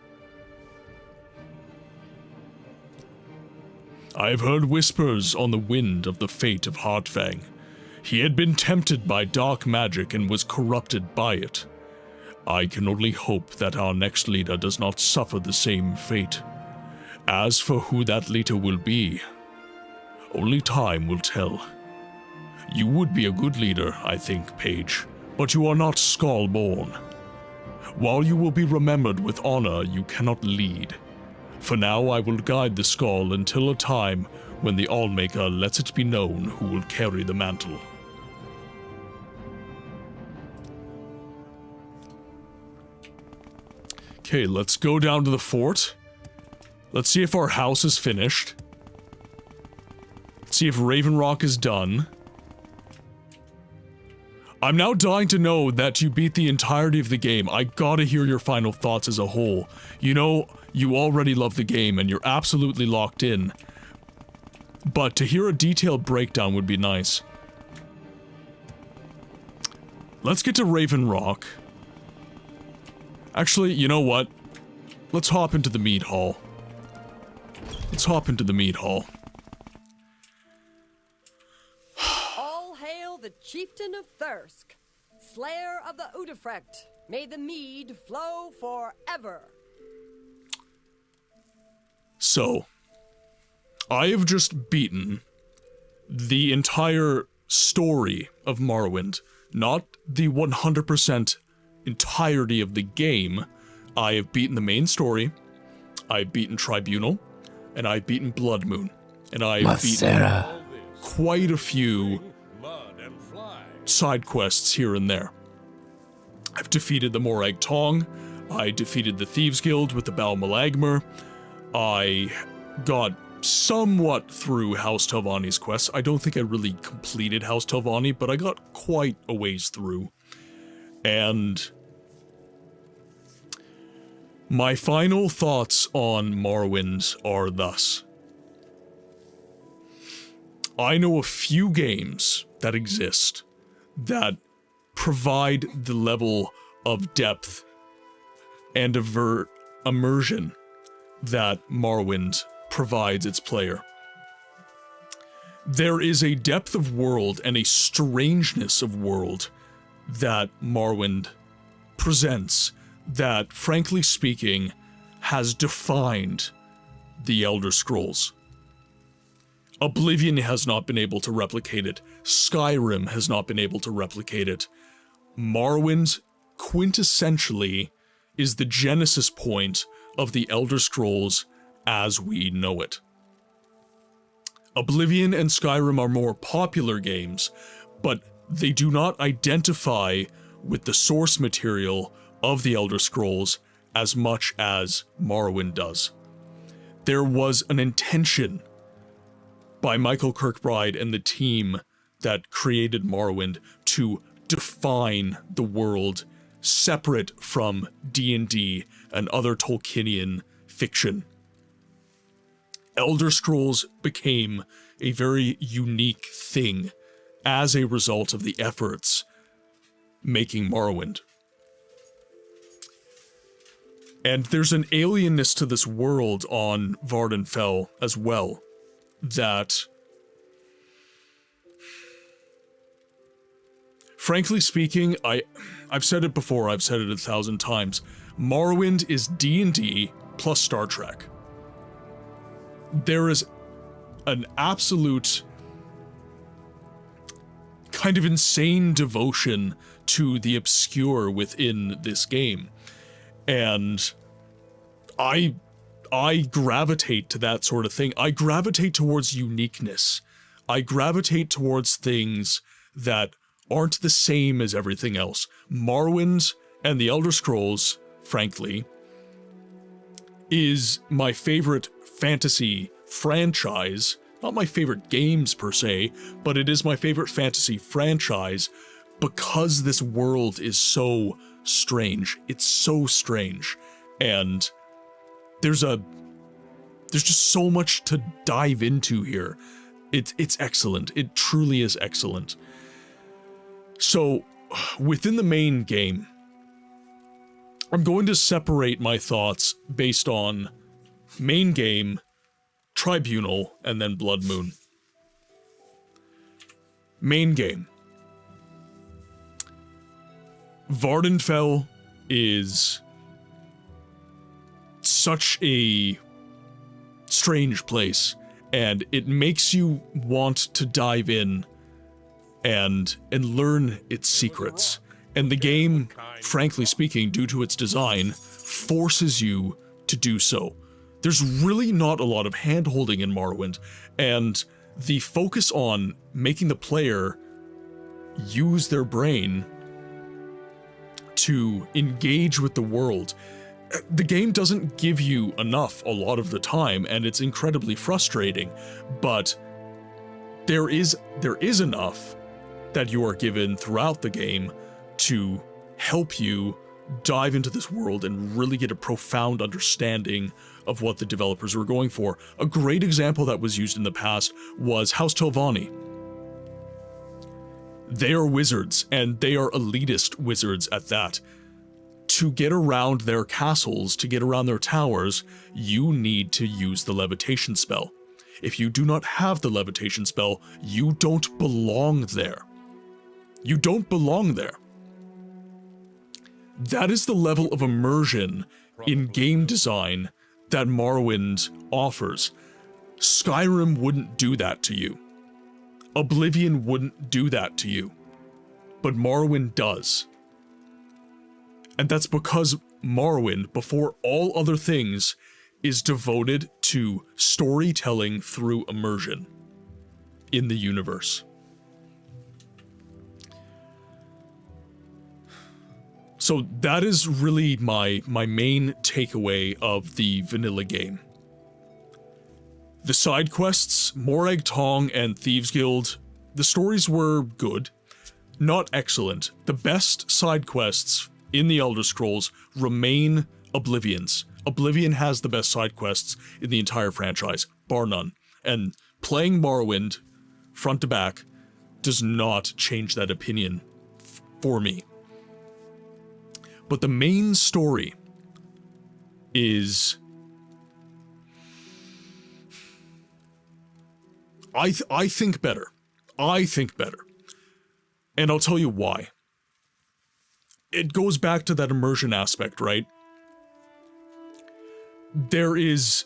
I have heard whispers on the wind of the fate of Heartfang. He had been tempted by dark magic and was corrupted by it. I can only hope that our next leader does not suffer the same fate. As for who that leader will be, only time will tell. You would be a good leader, I think, Paige, but you are not Skull-born. While you will be remembered with honor, you cannot lead. For now, I will guide the Skull until a time when the Allmaker lets it be known who will carry the mantle. Okay, let's go down to the fort. Let's see if our house is finished. Let's see if Raven Rock is done. I'm now dying to know that you beat the entirety of the game. I gotta hear your final thoughts as a whole. You know, you already love the game and you're absolutely locked in. But to hear a detailed breakdown would be nice. Let's get to Raven Rock. Actually, you know what? Let's hop into the mead hall. Let's hop into the mead hall. All hail the chieftain of Thirsk, slayer of the Udafrecht. May the mead flow forever. So, I have just beaten the entire story of Morrowind, not the 100% entirety of the game. I have beaten the main story, I've beaten Tribunal, and I've beaten BLOODMOON, and I've beaten quite a few side quests here and there. I've defeated the Morag Tong, I defeated the Thieves Guild with the Bal Malagmer, I got somewhat through House Telvanni's quests. I don't think I really completed House Telvanni, but I got quite a ways through. And my final thoughts on Morrowind are thus. I know a few games that exist that provide the level of depth and immersion that Morrowind provides its player. There is a depth of world and a strangeness of world that Morrowind presents that, frankly speaking, has defined the Elder Scrolls. Oblivion has not been able to replicate it. Skyrim has not been able to replicate it. Morrowind, quintessentially, is the genesis point of the Elder Scrolls as we know it. Oblivion and Skyrim are more popular games, but they do not identify with the source material of the Elder Scrolls as much as Morrowind does. There was an intention by Michael Kirkbride and the team that created Morrowind to define the world separate from D&D and other Tolkienian fiction. Elder Scrolls became a very unique thing as a result of the efforts making Morrowind. And there's an alienness to this world on Vardenfell as well that, frankly speaking, I've said it before, I've said it 1,000 times, Morrowind is D&D plus Star Trek. There is an absolute kind of insane devotion to the obscure within this game. And I gravitate to that sort of thing. I gravitate towards uniqueness. I gravitate towards things that aren't the same as everything else. Morrowind and the Elder Scrolls, frankly, is my favorite fantasy franchise. Not my favorite games per se, but it is my favorite fantasy franchise because this world is so strange. It's so strange. And there's just so much to dive into here. It's excellent. It truly is excellent. So, within the main game, I'm going to separate my thoughts based on main game, Tribunal, and then Blood Moon. Main game. Vardenfell is such a strange place, and it makes you want to dive in and learn its secrets. And the game, frankly speaking, due to its design, forces you to do so. There's really not a lot of hand-holding in Morrowind, and the focus on making the player use their brain to engage with the world. The game doesn't give you enough a lot of the time, and it's incredibly frustrating, but there is enough that you are given throughout the game to help you dive into this world and really get a profound understanding of what the developers were going for. A great example that was used in the past was House Telvanni. They are wizards, and they are elitist wizards at that. To get around their castles, to get around their towers, you need to use the levitation spell. If you do not have the levitation spell, you don't belong there. You don't belong there. That is the level of immersion in game design that Morrowind offers. Skyrim wouldn't do that to you. Oblivion wouldn't do that to you. But Morrowind does. And that's because Morrowind, before all other things, is devoted to storytelling through immersion in the universe. So that is really my main takeaway of the vanilla game. The side quests, Morag Tong and Thieves Guild, the stories were good, not excellent. The best side quests in the Elder Scrolls remain Oblivion's. Oblivion has the best side quests in the entire franchise, bar none. And playing Morrowind front to back does not change that opinion for me. But the main story is... I think better. I think better. And I'll tell you why. It goes back to that immersion aspect, right? There's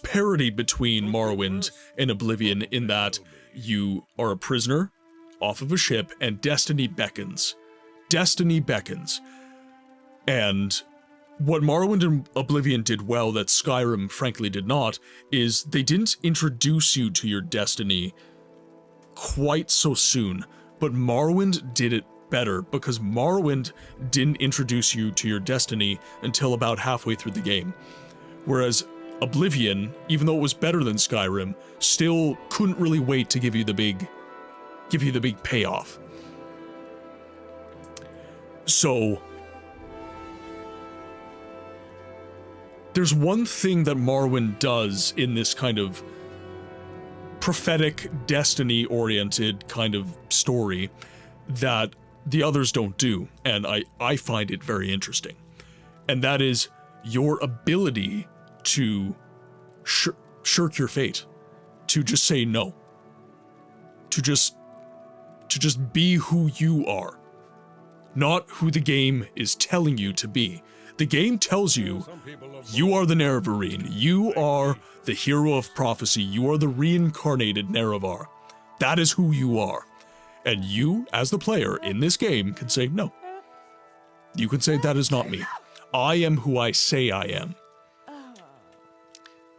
parity between Morrowind and Oblivion in that you are a prisoner off of a ship and destiny beckons. Destiny beckons. And what Morrowind and Oblivion did well that Skyrim frankly did not is they didn't introduce you to your destiny quite so soon, but Morrowind did it better because Morrowind didn't introduce you to your destiny until about halfway through the game. Whereas Oblivion, even though it was better than Skyrim, still couldn't really wait to give you the big payoff. So there's one thing that Morrowind does in this kind of prophetic, destiny-oriented kind of story that the others don't do, and I find it very interesting. And that is your ability to shirk your fate, to just say no, to just be who you are, not who the game is telling you to be. The game tells you, you are the Nerevarine, you are the hero of prophecy, you are the reincarnated Nerevar. That is who you are. And you, as the player in this game, can say no. You can say, that is not me. I am who I say I am.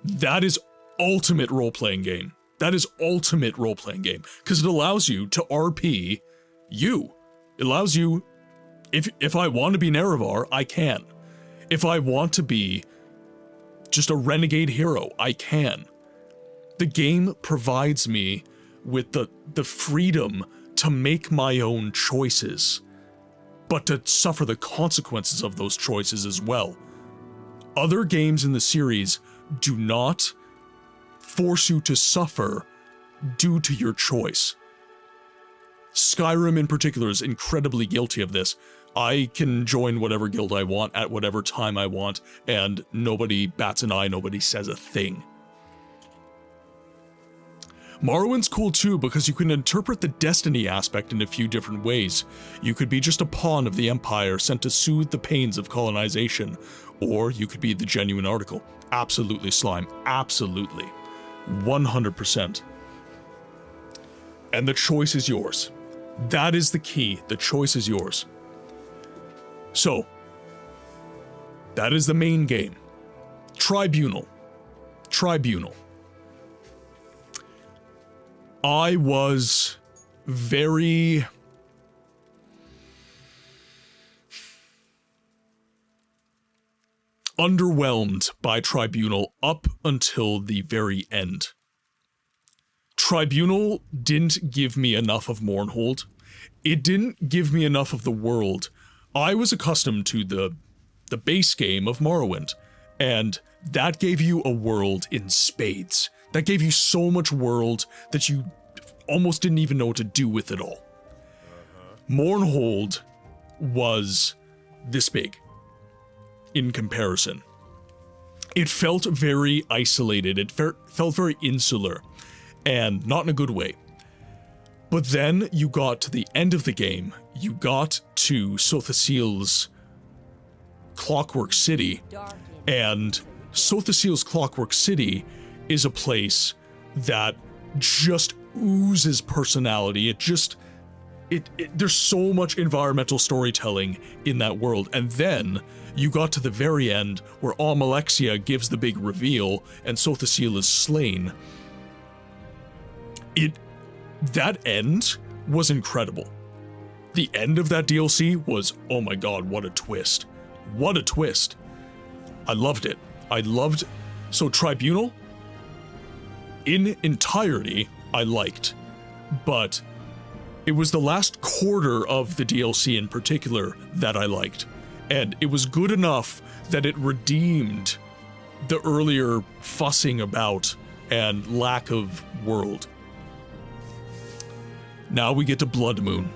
That is ultimate role-playing game. That is ultimate role-playing game. Because it allows you to RP you. It allows you, if I want to be Nerevar, I can. If I want to be just a renegade hero, I can. The game provides me with the freedom to make my own choices, but to suffer the consequences of those choices as well. Other games in the series do not force you to suffer due to your choice. Skyrim in particular is incredibly guilty of this. I can join whatever guild I want at whatever time I want, and nobody bats an eye, nobody says a thing. Morrowind's cool too because you can interpret the destiny aspect in a few different ways. You could be just a pawn of the Empire sent to soothe the pains of colonization, or you could be the genuine article. Absolutely, Slime. Absolutely. 100%. And the choice is yours. That is the key. The choice is yours. So, that is the main game. Tribunal. Tribunal. I was very underwhelmed by Tribunal up until the very end. Tribunal didn't give me enough of Mournhold. It didn't give me enough of the world. I was accustomed to the base game of Morrowind, and that gave you a world in spades. That gave you so much world that you almost didn't even know what to do with it all. Mournhold was this big in comparison. It felt very isolated. It felt very insular, and not in a good way. But then you got to the end of the game. You got to Sothasiel's Clockwork City, and Sothasiel's Clockwork City is a place that just oozes personality. There's so much environmental storytelling in that world. And then you got to the very end where Almalexia gives the big reveal and Sothasiel is slain. That end was incredible. The end of that DLC was, oh my god, what a twist. What a twist. I loved it. So Tribunal, in entirety, I liked, but it was the last quarter of the DLC in particular that I liked, and it was good enough that it redeemed the earlier fussing about and lack of world. Now we get to BLOODMOON.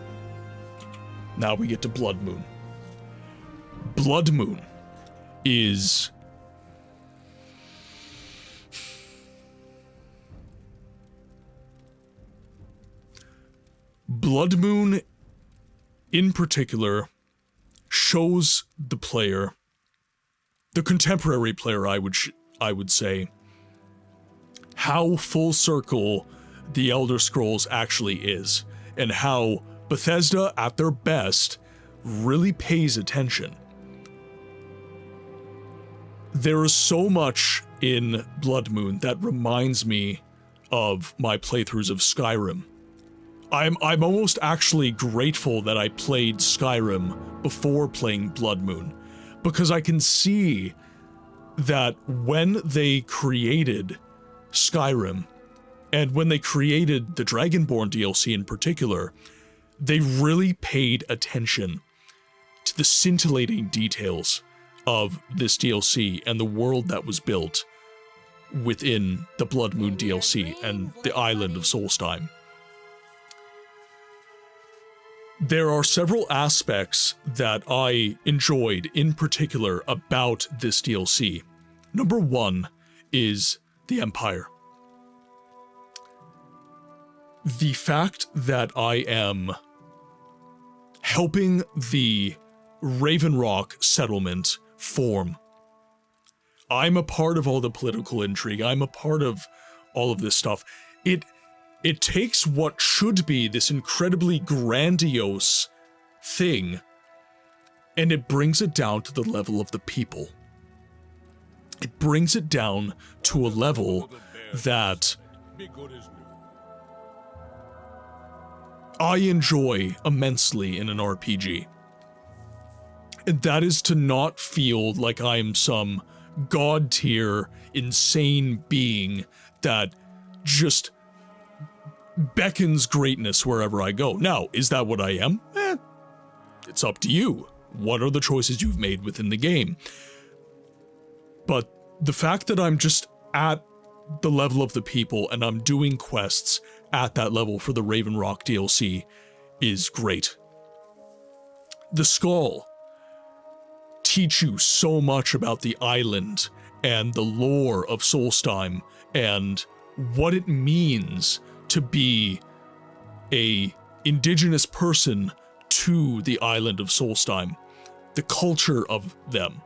BLOODMOON is BLOODMOON in particular shows the player, the contemporary player I would say, how full circle the Elder Scrolls actually is, and how Bethesda at their best really pays attention. There is so much in BLOODMOON that reminds me of my playthroughs of Skyrim. I'm almost actually grateful that I played Skyrim before playing BLOODMOON, because I can see that when they created Skyrim, and when they created the Dragonborn DLC in particular, they really paid attention to the scintillating details of this DLC and the world that was built within the BLOODMOON DLC and the island of Solstheim. There are several aspects that I enjoyed in particular about this DLC. Number one is the Empire. The fact that I am helping the Raven Rock settlement form. I'm a part of all the political intrigue. I'm a part of all of this stuff. It takes what should be this incredibly grandiose thing, and it brings it down to the level of the people. It brings it down to a level that I enjoy immensely in an RPG. And that is to not feel like I am some god-tier, insane being that just beckons greatness wherever I go. Now, is that what I am? It's up to you. What are the choices you've made within the game? But the fact that I'm just at the level of the people and I'm doing quests at that level for the Raven Rock DLC is great. The skull teach you so much about the island and the lore of Solstheim and what it means to be a indigenous person to the island of Solstheim, the culture of them,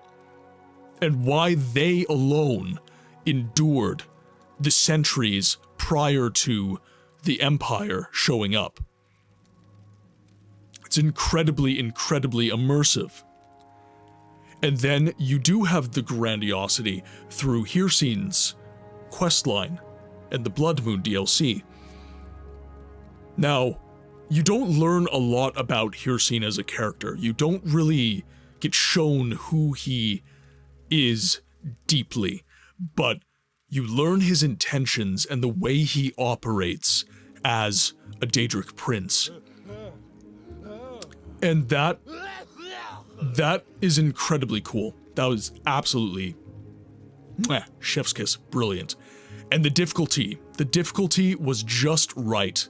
and why they alone endured the centuries prior to the Empire showing up. It's incredibly, incredibly immersive. And then you do have the grandiosity through Hircine's questline and the BLOODMOON DLC. Now, you don't learn a lot about Hircine as a character. You don't really get shown who he is deeply, but you learn his intentions and the way he operates as a Daedric prince. And that is incredibly cool. That was absolutely chef's kiss, brilliant. And the difficulty was just right.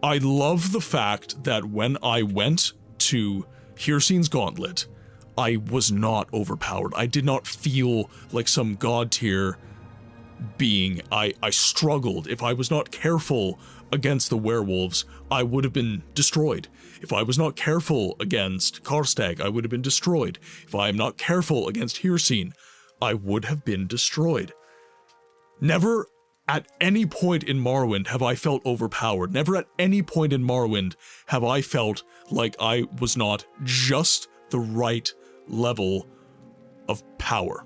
I love the fact that when I went to Hircine's Gauntlet, I was not overpowered. I did not feel like some god tier being. I struggled. If I was not careful against the werewolves, I would have been destroyed. If I was not careful against Karstag, I would have been destroyed. If I am not careful against Hircine, I would have been destroyed. Never at any point in Morrowind have I felt overpowered. Never at any point in Morrowind have I felt like I was not just the right level of power.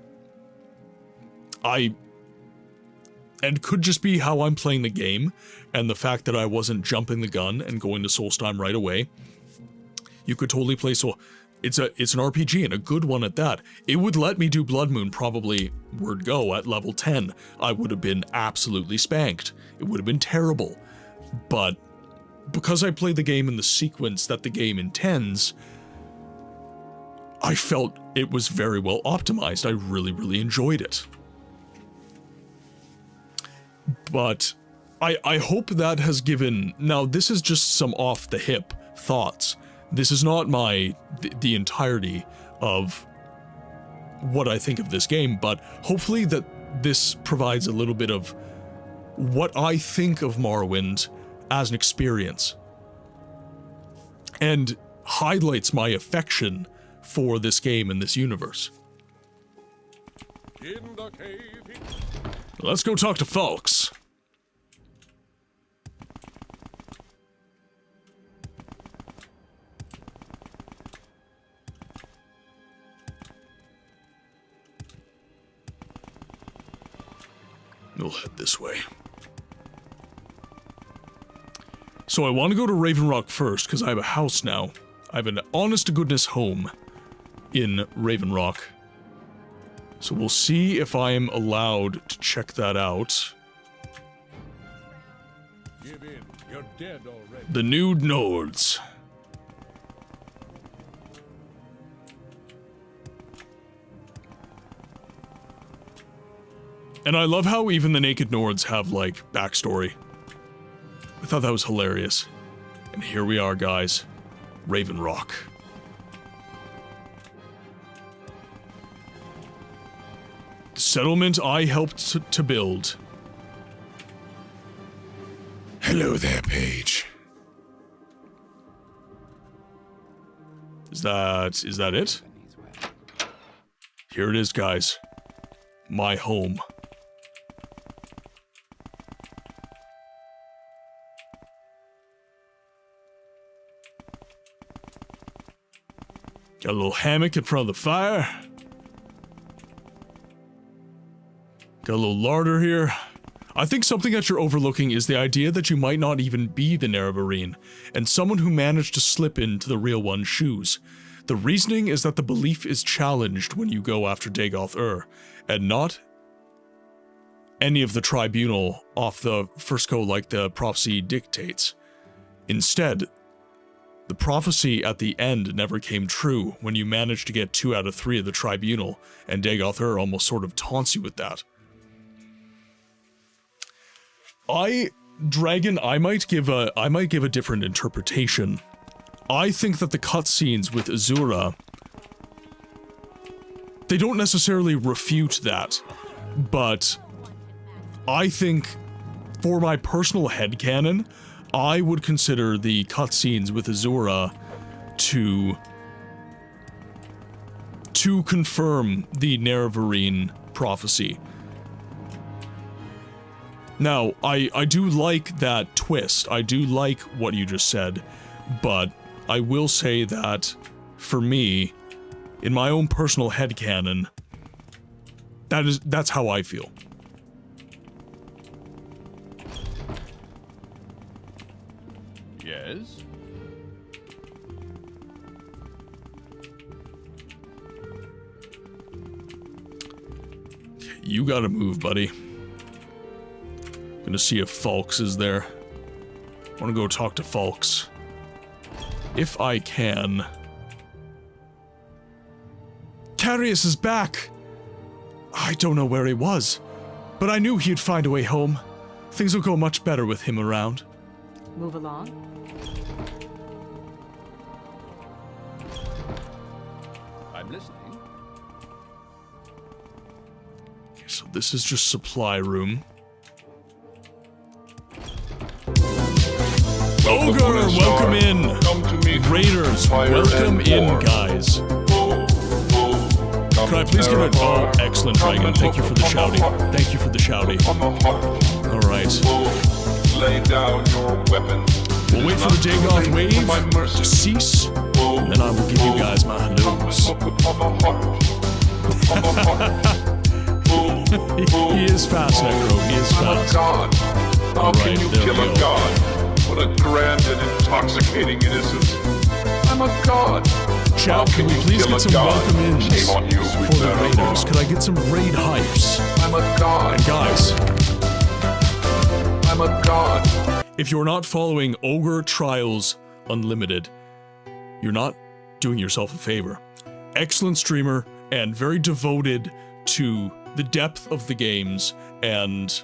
And could just be how I'm playing the game, and the fact that I wasn't jumping the gun and going to Solstheim right away. You could totally play it's an RPG, and a good one at that. It would let me do BLOODMOON probably word go at level 10. I would have been absolutely spanked. It would have been terrible. But because I played the game in the sequence that the game intends, I felt it was very well optimized. I really, really enjoyed it. But I hope that has given... Now, this is just some off-the-hip thoughts. This is not the entirety of what I think of this game, but hopefully that this provides a little bit of what I think of Morrowind as an experience, and highlights my affection for this game and this universe. Let's go talk to folks. We'll head this way. So I want to go to Raven Rock first, because I have a house now. I have an honest-to-goodness home in Raven Rock. So we'll see if I am allowed to check that out. Give in. You're dead already. The Nude Nords. And I love how even the Naked Nords have, like, backstory. I thought that was hilarious. And here we are, guys. Raven Rock. The settlement I helped to build. Hello there, Paige. Is that it? Here it is, guys. My home. Got a little hammock in front of the fire. Got a little larder here. I think something that you're overlooking is the idea that you might not even be the Nerevarine, and someone who managed to slip into the real one's shoes. The reasoning is that the belief is challenged when you go after Dagoth-Ur, and not any of the tribunal off the first go like the prophecy dictates. Instead, the prophecy at the end never came true when you managed to get 2 out of 3 of the tribunal, and Dagoth-Ur almost sort of taunts you with that. I Dragon, I might give a different interpretation. I think that the cutscenes with Azura, they don't necessarily refute that, but I think, for my personal headcanon, I would consider the cutscenes with Azura to confirm the Nerevarine prophecy. Now, I do like that twist. I do like what you just said, but I will say that, for me, in my own personal headcanon, that's how I feel. Yes? You gotta move, buddy. Gonna see if Falks is there. Wanna go talk to Falks. If I can. Carius is back! I don't know where he was, but I knew he'd find a way home. Things will go much better with him around. Move along. I'm listening. Okay, so this is just supply room. Ogre, welcome in! Raiders, welcome in, guys. Could I please get a... Oh, excellent, Dragon. Thank you for the shouty. Thank you for the shouty. Alright. Lay down your weapons. We'll wait for the Dagoth wave to cease, and then I will give you guys my hellos. He is fast, Necro. He is fast. How can you kill a god? What a grand and intoxicating innocence. I'm a god. Chat, can we please get some welcome-ins for the Raiders? Could I get some raid hypes? I'm a god. And guys, I'm a god. if you're not following Ogre Trials Unlimited, you're not doing yourself a favor. Excellent streamer and very devoted to the depth of the games, and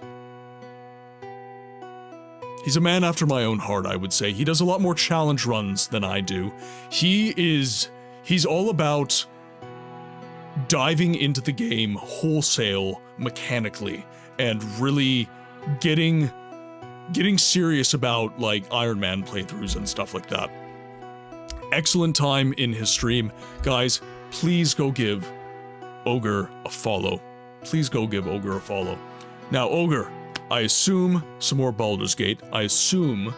he's a man after my own heart, I would say. He does a lot more challenge runs than I do. He's all about diving into the game wholesale mechanically and really getting serious about, like, Iron Man playthroughs and stuff like that. Excellent time in his stream. Guys, please go give Ogre a follow. Please go give Ogre a follow. Now, Ogre, I assume some more Baldur's Gate. I assume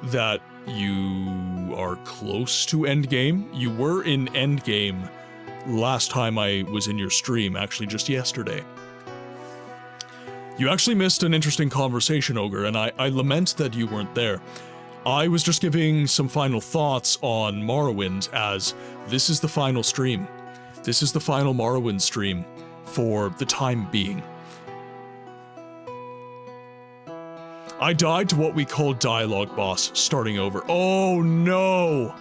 that you are close to endgame. You were in endgame last time I was in your stream, actually just yesterday. You actually missed an interesting conversation, Ogre, and I lament that you weren't there. I was just giving some final thoughts on Morrowind, as this is the final stream. This is the final Morrowind stream for the time being. I died to what we call dialogue boss, starting over. Oh no!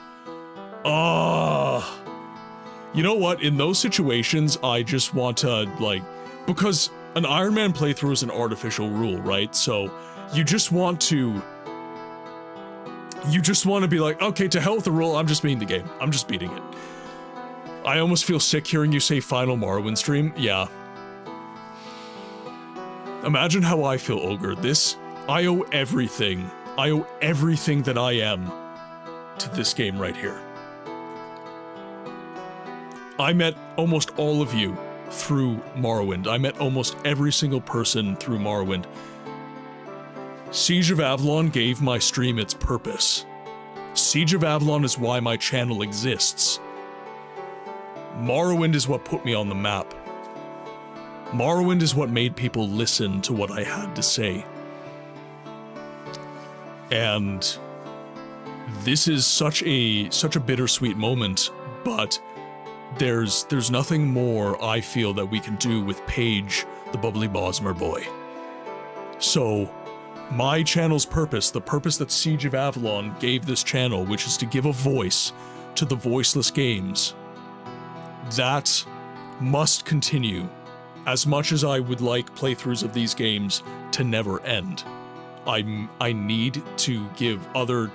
You know what? In those situations, I just want to, like, because an Iron Man playthrough is an artificial rule, right? So you just want to be like, okay, to hell with the rule, I'm just beating the game. I'm just beating it. I almost feel sick hearing you say final Morrowind stream. Yeah. Imagine how I feel, Ogre. I owe everything. I owe everything that I am to this game right here. I met almost all of you through Morrowind. I met almost every single person through Morrowind. Siege of Avalon gave my stream its purpose. Siege of Avalon is why my channel exists. Morrowind is what put me on the map. Morrowind is what made people listen to what I had to say. And this is such a bittersweet moment, but there's nothing more I feel that we can do with Paige, the bubbly Bosmer boy. So, my channel's purpose, the purpose that Siege of Avalon gave this channel, which is to give a voice to the voiceless games, that must continue, as much as I would like playthroughs of these games to never end. I need to give other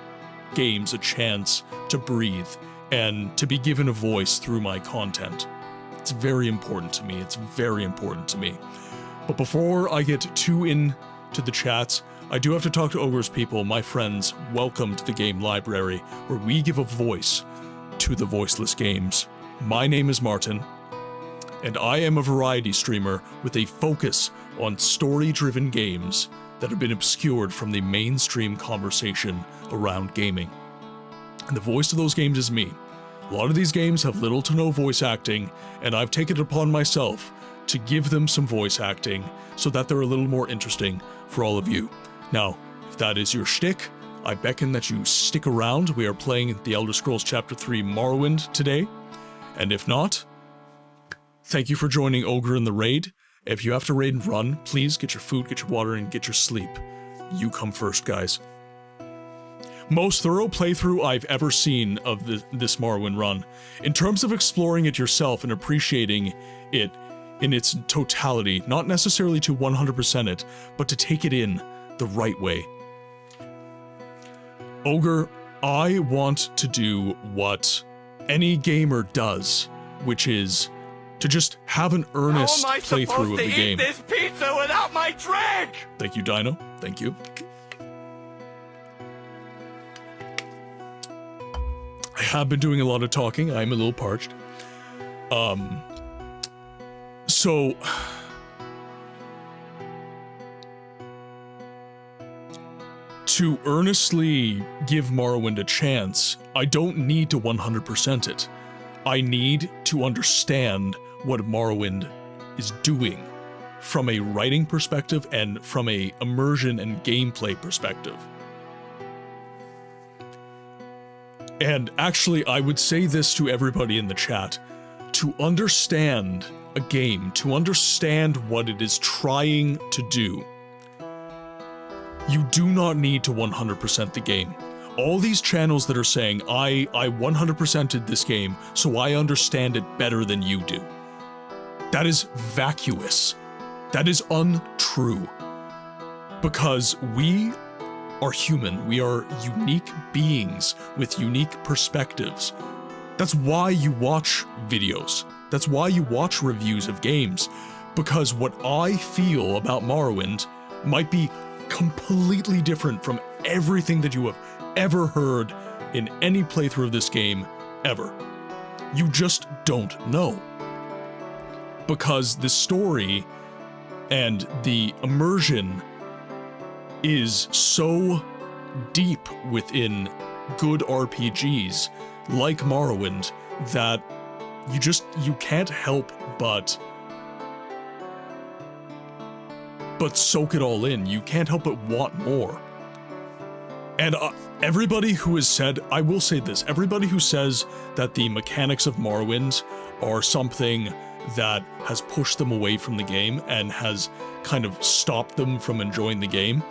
games a chance to breathe and to be given a voice through my content. It's very important to me. It's very important to me. But before I get too into the chats, I do have to talk to Ogre's people, my friends. Welcome to the game library, where we give a voice to the voiceless games. My name is Martin, and I am a variety streamer with a focus on story-driven games that have been obscured from the mainstream conversation around gaming. And the voice of those games is me. A lot of these games have little to no voice acting, and I've taken it upon myself to give them some voice acting so that they're a little more interesting for all of you. Now, if that is your shtick, I beckon that you stick around. We are playing The Elder Scrolls Chapter 3 Morrowind today, and if not, thank you for joining Ogre in the raid. If you have to raid and run, please get your food, get your water, and get your sleep. You come first, guys. Most thorough playthrough I've ever seen of this Morrowind run. In terms of exploring it yourself and appreciating it in its totality, not necessarily to 100% it, but to take it in the right way. Ogre, I want to do what any gamer does, which is to just have an earnest playthrough of the game. How am I supposed to eat this pizza without my drink? Thank you, Dino. Thank you. I have been doing a lot of talking. I'm a little parched. So to earnestly give Morrowind a chance, I don't need to 100% it. I need to understand what Morrowind is doing from a writing perspective and from a immersion and gameplay perspective. And actually, I would say this to everybody in the chat. To understand a game, to understand what it is trying to do, you do not need to 100% the game. All these channels that are saying, I 100%ed this game, so I understand it better than you do. That is vacuous. That is untrue. Because we are human. We are unique beings with unique perspectives. That's why you watch videos. That's why you watch reviews of games. Because what I feel about Morrowind might be completely different from everything that you have ever heard in any playthrough of this game ever. You just don't know. Because the story and the immersion is so deep within good RPGs like Morrowind that you can't help but soak it all in. You can't help but want more. And everybody who has said, I will say this, everybody who says that the mechanics of Morrowind are something that has pushed them away from the game and has kind of stopped them from enjoying the game,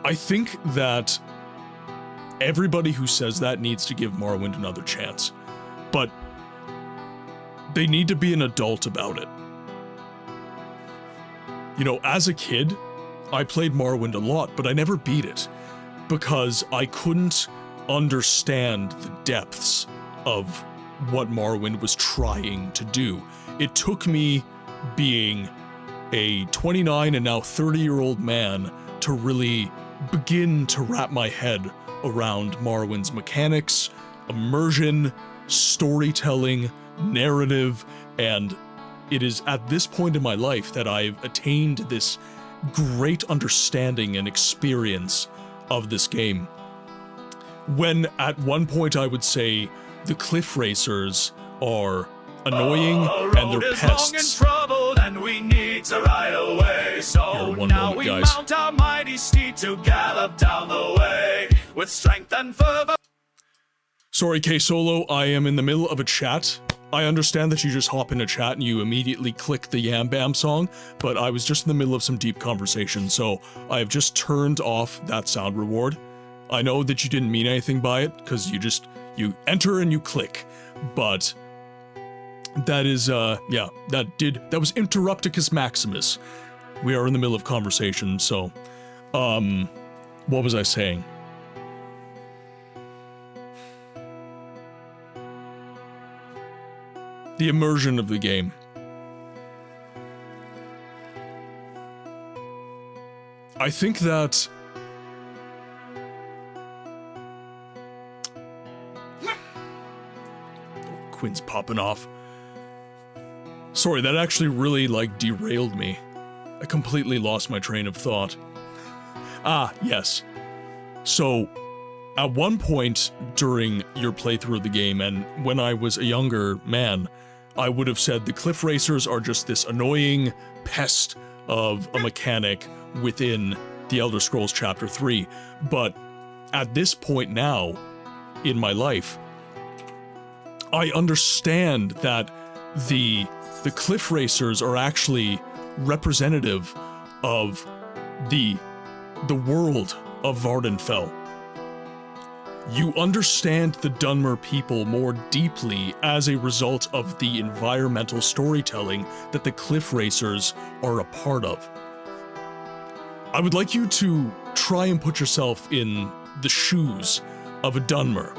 I think that everybody who says that needs to give Morrowind another chance. But they need to be an adult about it. You know, as a kid, I played Morrowind a lot, but I never beat it because I couldn't understand the depths of what Morrowind was trying to do. It took me being a 29 and now 30-year-old man to really begin to wrap my head around Morrowind's mechanics, immersion, storytelling, narrative, and it is at this point in my life that I've attained this great understanding and experience of this game. When at one point I would say the cliff racers are annoying and they're pests. Troubled and we need to ride away. So now we mount our mighty steed to gallop down the way with strength and fervor. Sorry, K-Solo, I am in the middle of a chat. I understand that you just hop in a chat and you immediately click the Yam Bam song, but I was just in the middle of some deep conversation, so I have just turned off that sound reward. I know that you didn't mean anything by it, because you enter and you click, but That is, yeah, that was Interrupticus Maximus. We are in the middle of conversation, so, what was I saying? The immersion of the game. I think that Quinn's popping off. Sorry, that actually really, like, derailed me. I completely lost my train of thought. Ah, yes. So, at one point during your playthrough of the game, and when I was a younger man, I would have said the cliff racers are just this annoying pest of a mechanic within The Elder Scrolls Chapter 3. But at this point now in my life, I understand that the cliff racers are actually representative of the world of Vardenfell. You understand the Dunmer people more deeply as a result of the environmental storytelling that the cliff racers are a part of. I would like you to try and put yourself in the shoes of a Dunmer,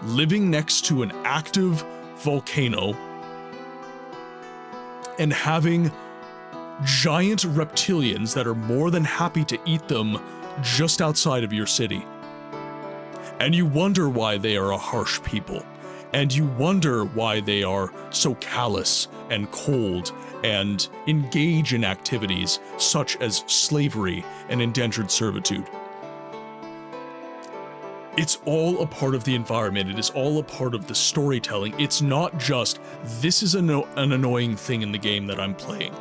living next to an active volcano and having giant reptilians that are more than happy to eat them just outside of your city. And you wonder why they are a harsh people, and you wonder why they are so callous and cold and engage in activities such as slavery and indentured servitude. It's all a part of the environment. It is all a part of the storytelling. It's not just, this is an annoying thing in the game that I'm playing.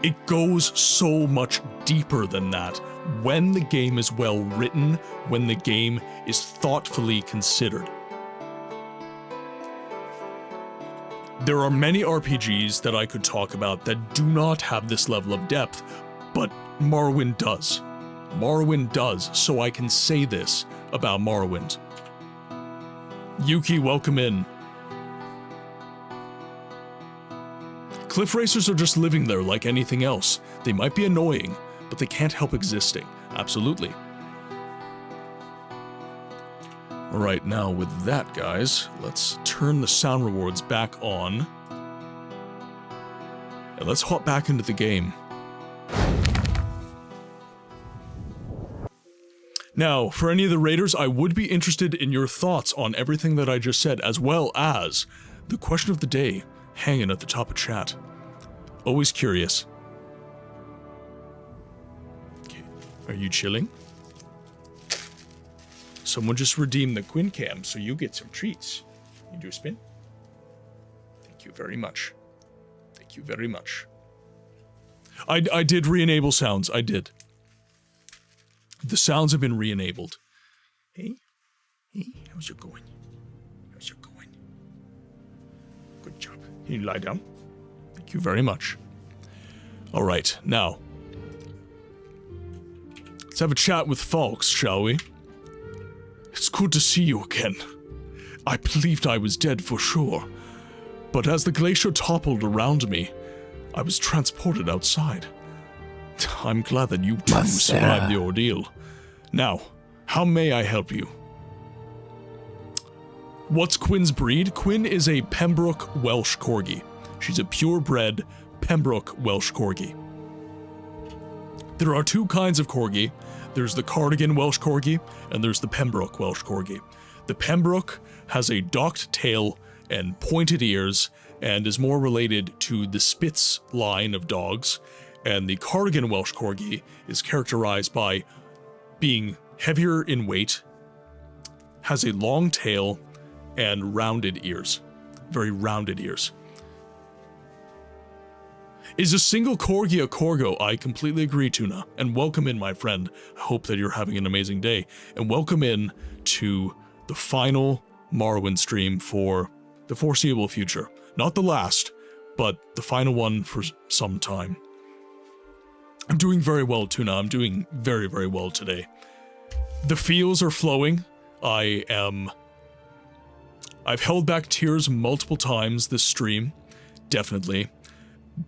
It goes so much deeper than that when the game is well written, when the game is thoughtfully considered. There are many RPGs that I could talk about that do not have this level of depth, but Morrowind does. Morrowind does, so I can say this about Morrowind. Yuki, welcome in. Cliff racers are just living there like anything else. They might be annoying, but they can't help existing. Absolutely. Alright, now with that, guys, let's turn the sound rewards back on. And let's hop back into the game. Now, for any of the raiders, I would be interested in your thoughts on everything that I just said, as well as the question of the day hanging at the top of chat. Always curious. Okay, are you chilling? Someone just redeemed the Quinn cam, so you get some treats. You do a spin? Thank you very much. Thank you very much. I did re-enable sounds, I did. The sounds have been re-enabled. Hey? Hey, how's it going? How's it going? Good job. Can you lie down? Thank you very much. Alright, now. Let's have a chat with Falks, shall we? It's good to see you again. I believed I was dead for sure, but as the glacier toppled around me, I was transported outside. I'm glad that you too survived the ordeal. Now, how may I help you? What's Quinn's breed? Quinn is a Pembroke Welsh Corgi. She's a purebred Pembroke Welsh Corgi. There are two kinds of Corgi. There's the Cardigan Welsh Corgi, and there's the Pembroke Welsh Corgi. The Pembroke has a docked tail and pointed ears, and is more related to the Spitz line of dogs, and the Cardigan Welsh Corgi is characterized by being heavier in weight, has a long tail, and rounded ears. Very rounded ears. Is a single Corgi a Corgo? I completely agree, Tuna. And welcome in, my friend. I hope that you're having an amazing day. And welcome in to the final Morrowind stream for the foreseeable future. Not the last, but the final one for some time. I'm doing very well, Tuna. I'm doing very, very well today. The feels are flowing. I am I've held back tears multiple times this stream, definitely,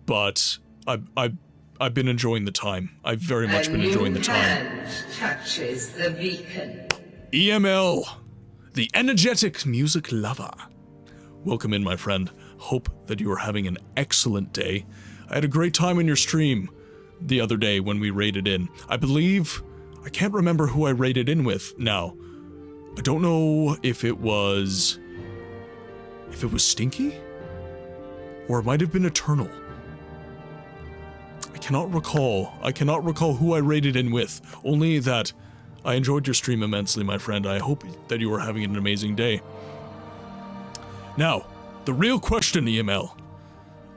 but I've been enjoying the time. I've very much been enjoying the time. A new hand touches the beacon. EML, the energetic music lover. Welcome in, my friend. Hope that you are having an excellent day. I had a great time in your stream the other day when we raided in. I believe, I can't remember who I raided in with now. I don't know if it was Stinky? Or it might have been Eternal. I cannot recall who I raided in with. Only that I enjoyed your stream immensely, my friend. I hope that you are having an amazing day. Now, the real question, EML.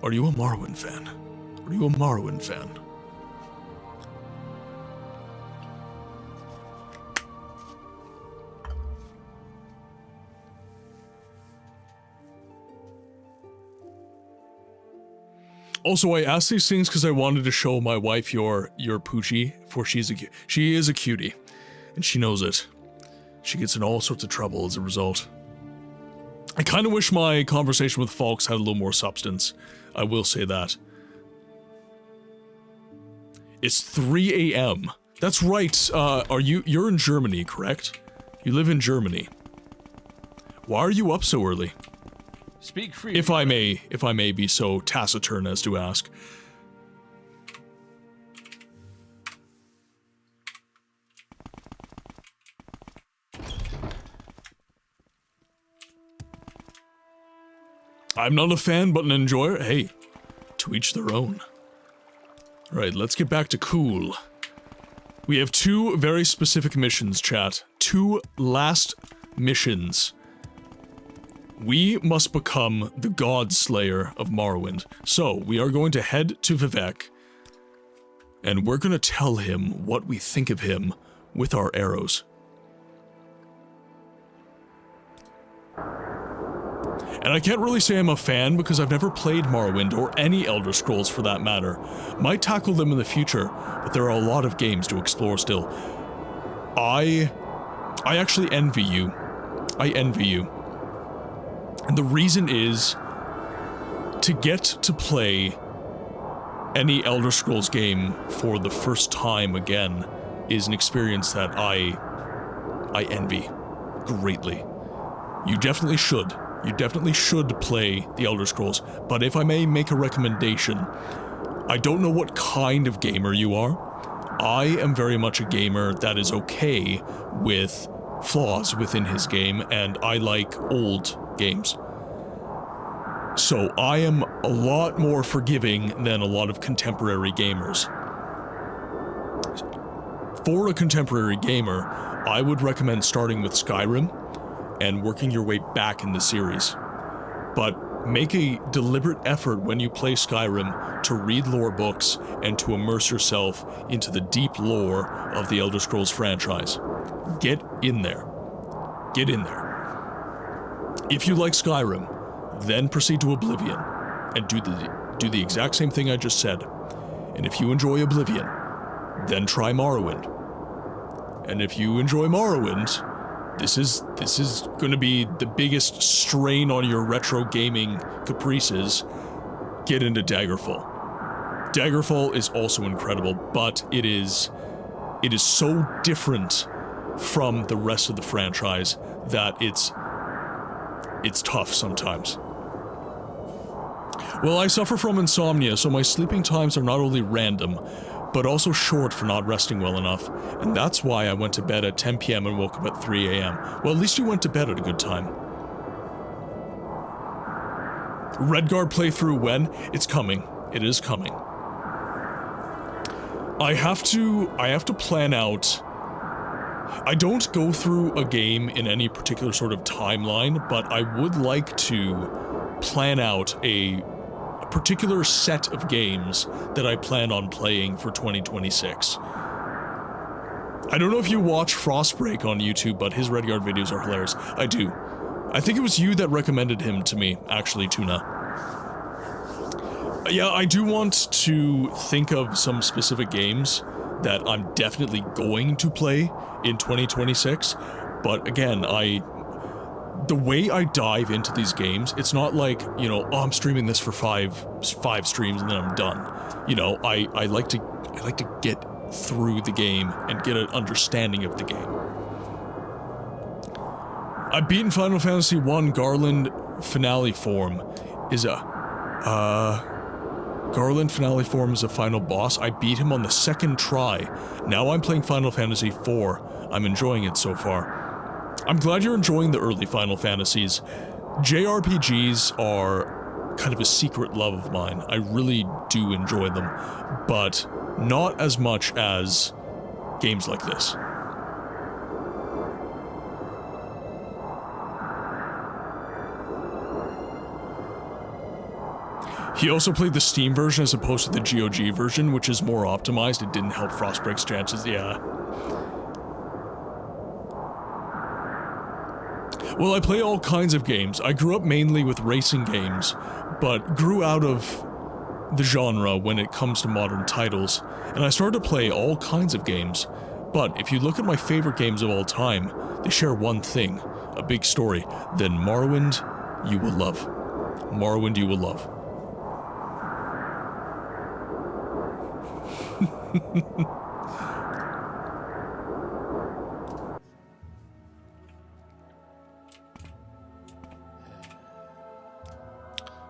Are you a Morrowind fan? Are you a Morrowind fan? Also, I asked these things because I wanted to show my wife your Poochie, for she is a cutie, and she knows it. She gets in all sorts of trouble as a result. I kind of wish my conversation with Falks had a little more substance. I will say that. It's 3 a.m. That's right. You're in Germany, correct? You live in Germany. Why are you up so early? Speak freely. If I may be so taciturn as to ask. I'm not a fan, but an enjoyer. Hey, to each their own. Alright, let's get back to cool. We have 2 very specific missions, chat. 2 last missions. We must become the God Slayer of Morrowind. So, we are going to head to Vivek, and we're gonna tell him what we think of him with our arrows. And I can't really say I'm a fan because I've never played Morrowind or any Elder Scrolls for that matter. Might tackle them in the future, but there are a lot of games to explore still. I actually envy you. I envy you. And the reason is, to get to play any Elder Scrolls game for the first time again is an experience that I envy greatly. You definitely should. You definitely should play the Elder Scrolls, but if I may make a recommendation, I don't know what kind of gamer you are. I am very much a gamer that is okay with flaws within his game, and I like old games. So I am a lot more forgiving than a lot of contemporary gamers. For a contemporary gamer, I would recommend starting with Skyrim and working your way back in the series. But make a deliberate effort when you play Skyrim to read lore books and to immerse yourself into the deep lore of the Elder Scrolls franchise. Get in there. Get in there. If you like Skyrim, then proceed to Oblivion and do the exact same thing I just said. And if you enjoy Oblivion, then try Morrowind. And if you enjoy Morrowind, this is gonna be the biggest strain on your retro gaming caprices. Get into Daggerfall. Daggerfall is also incredible, but it is so different from the rest of the franchise that it's tough sometimes. Well, I suffer from insomnia, so my sleeping times are not only random, but also short for not resting well enough, and that's why I went to bed at 10 PM and woke up at 3 AM. Well, at least you went to bed at a good time. Redguard playthrough when? It's coming. It is coming. I have to plan out. I don't go through a game in any particular sort of timeline, but I would like to plan out a particular set of games that I plan on playing for 2026. I don't know if you watch Frostbreak on YouTube, but his Redguard videos are hilarious. I do. I think it was you that recommended him to me, actually, Tuna. Yeah, I do want to think of some specific games that I'm definitely going to play in 2026, but again, the way I dive into these games, it's not like, you know, oh, I'm streaming this for five streams and then I'm done. You know, I like to get through the game and get an understanding of the game. I've beaten Final Fantasy 1 Garland Finale form is a final boss. I beat him on the second try. Now I'm playing Final Fantasy 4. I'm enjoying it so far. I'm glad you're enjoying the early Final Fantasies. JRPGs are kind of a secret love of mine. I really do enjoy them, but not as much as games like this. He also played the Steam version as opposed to the GOG version, which is more optimized. It didn't help Frostbreak's chances, yeah. Well, I play all kinds of games. I grew up mainly with racing games, but grew out of the genre when it comes to modern titles, and I started to play all kinds of games. But if you look at my favorite games of all time, they share one thing, a big story. Then Morrowind, you will love. Morrowind, you will love.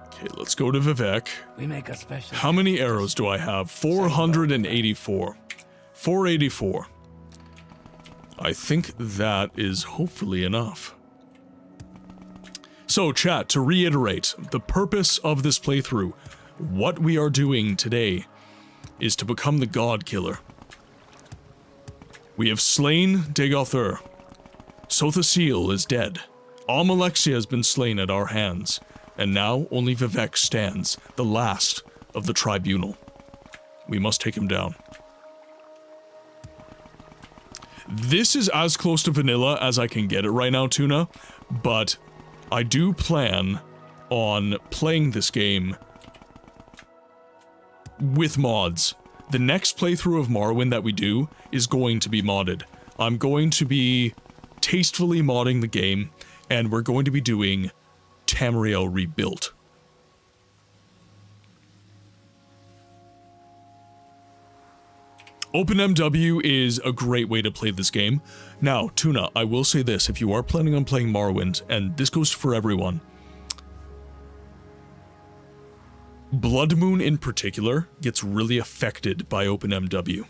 Okay, let's go to Vivek. We make a special. How many arrows do I have? 484. 484. I think that is hopefully enough. So, chat, to reiterate, the purpose of this playthrough, what we are doing today, is to become the God Killer. We have slain Dagothr. Sothasil is dead. Almalexia has been slain at our hands. And now only Vivek stands, the last of the tribunal. We must take him down. This is as close to vanilla as I can get it right now, Tuna, but I do plan on playing this game with mods. The next playthrough of Morrowind that we do is going to be modded. I'm going to be tastefully modding the game, and we're going to be doing Tamriel Rebuilt. OpenMW is a great way to play this game. Now, Tuna, I will say this, if you are planning on playing Morrowind, and this goes for everyone, BLOODMOON in particular gets really affected by OpenMW.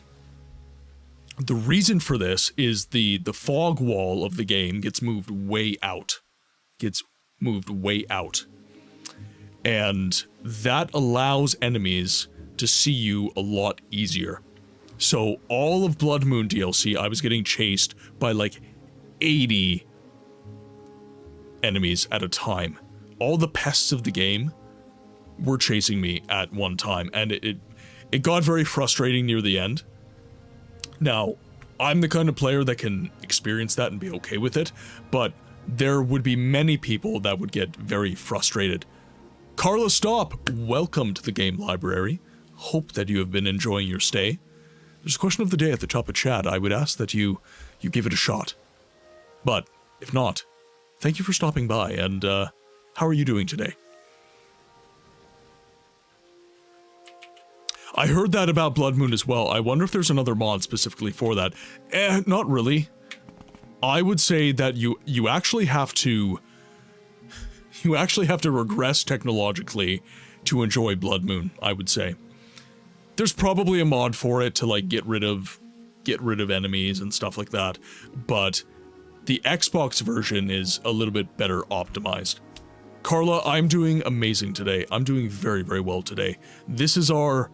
The reason for this is the fog wall of the game gets moved way out. And that allows enemies to see you a lot easier. So all of BLOODMOON DLC, I was getting chased by like 80 enemies at a time. All the pests of the game were chasing me at one time, and it got very frustrating near the end. Now, I'm the kind of player that can experience that and be okay with it, but there would be many people that would get very frustrated. Carla, stop! Welcome to the game library. Hope that you have been enjoying your stay. There's a question of the day at the top of chat. I would ask that you give it a shot. But, if not, thank you for stopping by, and how are you doing today? I heard that about BLOODMOON as well. I wonder if there's another mod specifically for that. Not really. I would say that you actually have to regress technologically to enjoy BLOODMOON, I would say. There's probably a mod for it to like get rid of enemies and stuff like that, but the Xbox version is a little bit better optimized. Carla, I'm doing amazing today. I'm doing very, very well today. This is our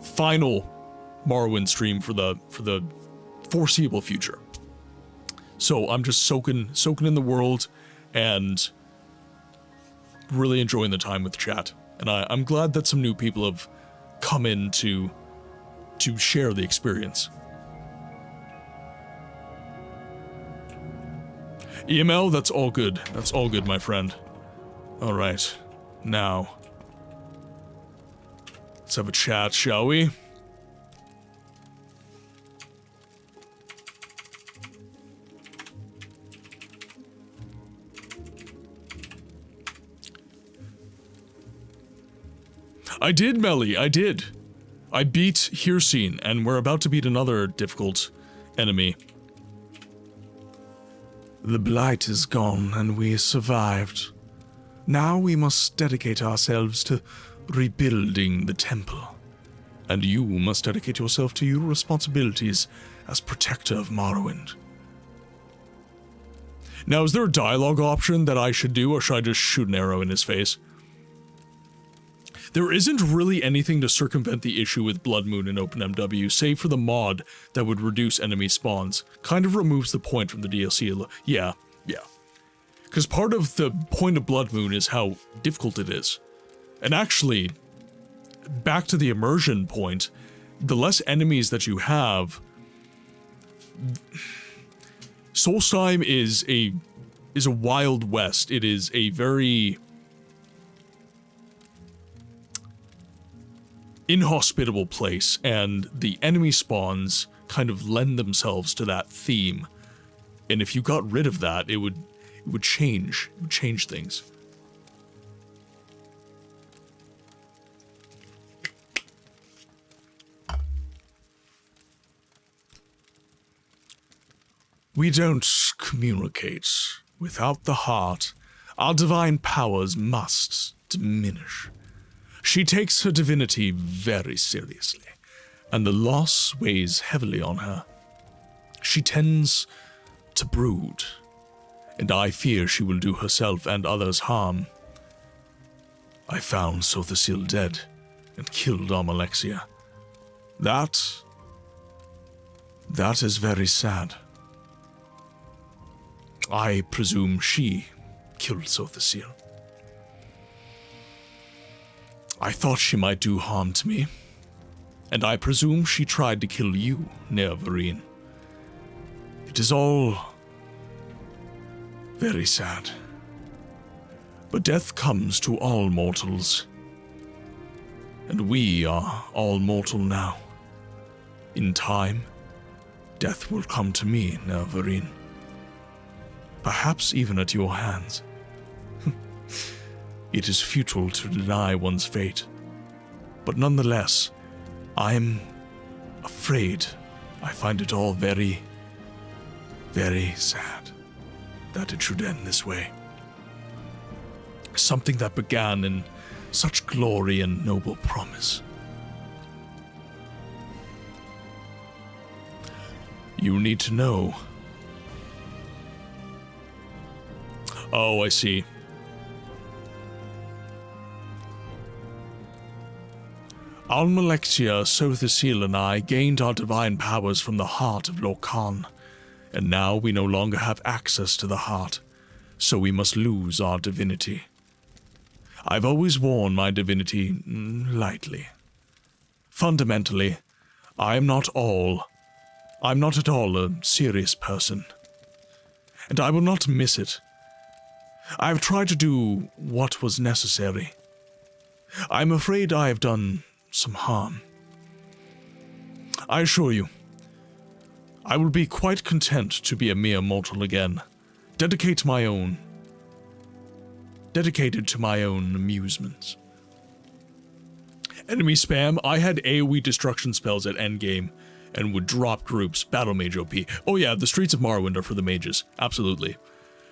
final Morrowind stream for the foreseeable future. So I'm just soaking in the world and really enjoying the time with chat. And I'm glad that some new people have come in to share the experience. EML, that's all good. That's all good, my friend. All right. Now, let's have a chat, shall we? I did, Melly, I did. I beat Hirsine, and we're about to beat another difficult enemy. The blight is gone, and we survived. Now we must dedicate ourselves to rebuilding the temple. And you must dedicate yourself to your responsibilities as protector of Morrowind. Now, is there a dialogue option that I should do, or should I just shoot an arrow in his face? There isn't really anything to circumvent the issue with BLOODMOON in OpenMW, save for the mod that would reduce enemy spawns. Kind of removes the point from the DLC. Yeah. Because part of the point of BLOODMOON is how difficult it is. And actually, back to the immersion point, the less enemies that you have, Solstheim is a Wild West. It is a very inhospitable place, and the enemy spawns kind of lend themselves to that theme. And if you got rid of that, it would change things. We don't communicate. Without the heart, our divine powers must diminish. She takes her divinity very seriously, and the loss weighs heavily on her. She tends to brood, and I fear she will do herself and others harm. I found Sothasil dead and killed Almalexia. That is very sad. I presume she killed Sothasil. I thought she might do harm to me, and I presume she tried to kill you, Neoverine. It is all very sad. But death comes to all mortals, and we are all mortal now. In time, death will come to me, Neoverine. Perhaps even at your hands. It is futile to deny one's fate, but nonetheless, I'm afraid. I find it all very, very sad that it should end this way. Something that began in such glory and noble promise. You need to know. Oh, I see. Almalexia, Sothasil, and I gained our divine powers from the heart of Lorcan, and now we no longer have access to the heart, so we must lose our divinity. I've always worn my divinity lightly. Fundamentally, I'm not at all a serious person, and I will not miss it. I've tried to do what was necessary. I'm afraid I have done some harm. I assure you, I will be quite content to be a mere mortal again, dedicated to my own amusements. Enemy spam, I had AoE destruction spells at endgame and would drop groups, battle mage OP. Oh yeah, the streets of Morrowind are for the mages, absolutely.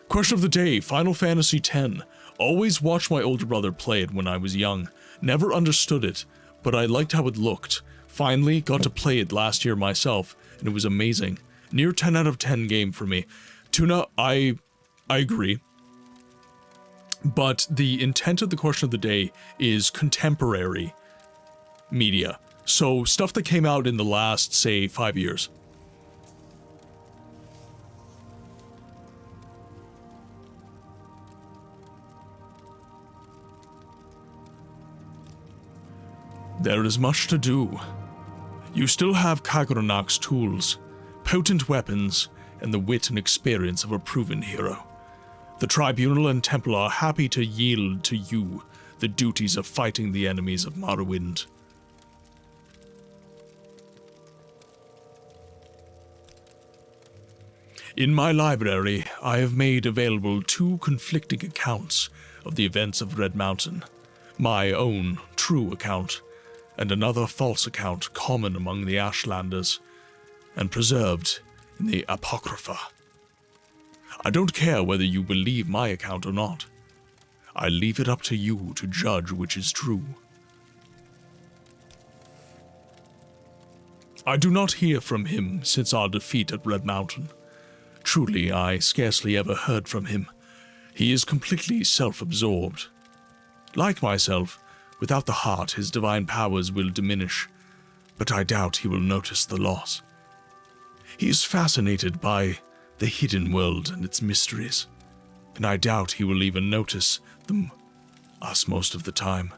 Question of the day, Final Fantasy X. Always watched my older brother play it when I was young. Never understood it, but I liked how it looked. Finally got to play it last year myself, and it was amazing. Near 10 out of 10 game for me. Tuna, I agree. But the intent of the question of the day is contemporary media. So stuff that came out in the last, say, 5 years. There is much to do. You still have Kagronak's tools, potent weapons, and the wit and experience of a proven hero. The Tribunal and Temple are happy to yield to you the duties of fighting the enemies of Morrowind. In my library, I have made available 2 conflicting accounts of the events of Red Mountain. My own true account, and another false account common among the Ashlanders, and preserved in the Apocrypha. I don't care whether you believe my account or not. I leave it up to you to judge which is true. I do not hear from him since our defeat at Red Mountain. Truly, I scarcely ever heard from him. He is completely self-absorbed. Like myself, without the heart, his divine powers will diminish, but I doubt he will notice the loss. He is fascinated by the hidden world and its mysteries, and I doubt he will even notice us most of the time.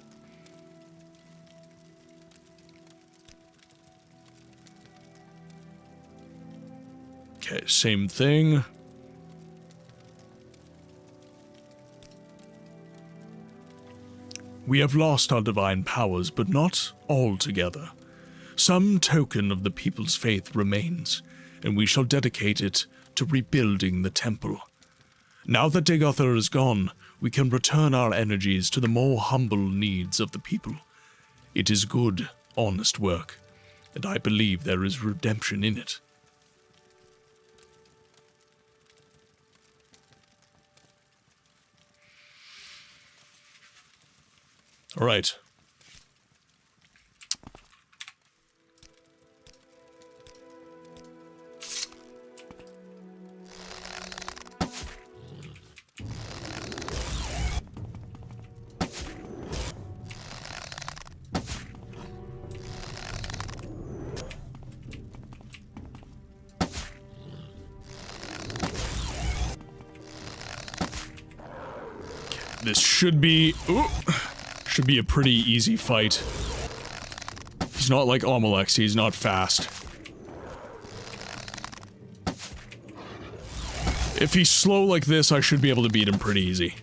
Okay, same thing. We have lost our divine powers, but not altogether. Some token of the people's faith remains, and we shall dedicate it to rebuilding the temple. Now that Dagother is gone, we can return our energies to the more humble needs of the people. It is good, honest work, and I believe there is redemption in it. All right. This should be a pretty easy fight. He's not like Amalexi, he's not fast. If he's slow like this, I should be able to beat him pretty easy.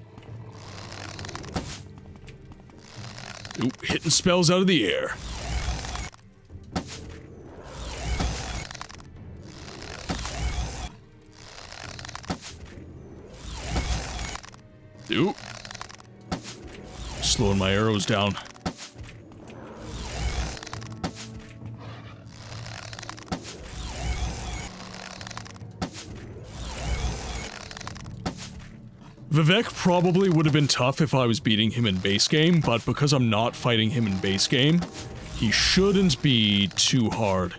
Ooh, hitting spells out of the air. Ooh. Slowing my arrows down. Vivek probably would have been tough if I was beating him in base game, but because I'm not fighting him in base game, he shouldn't be too hard.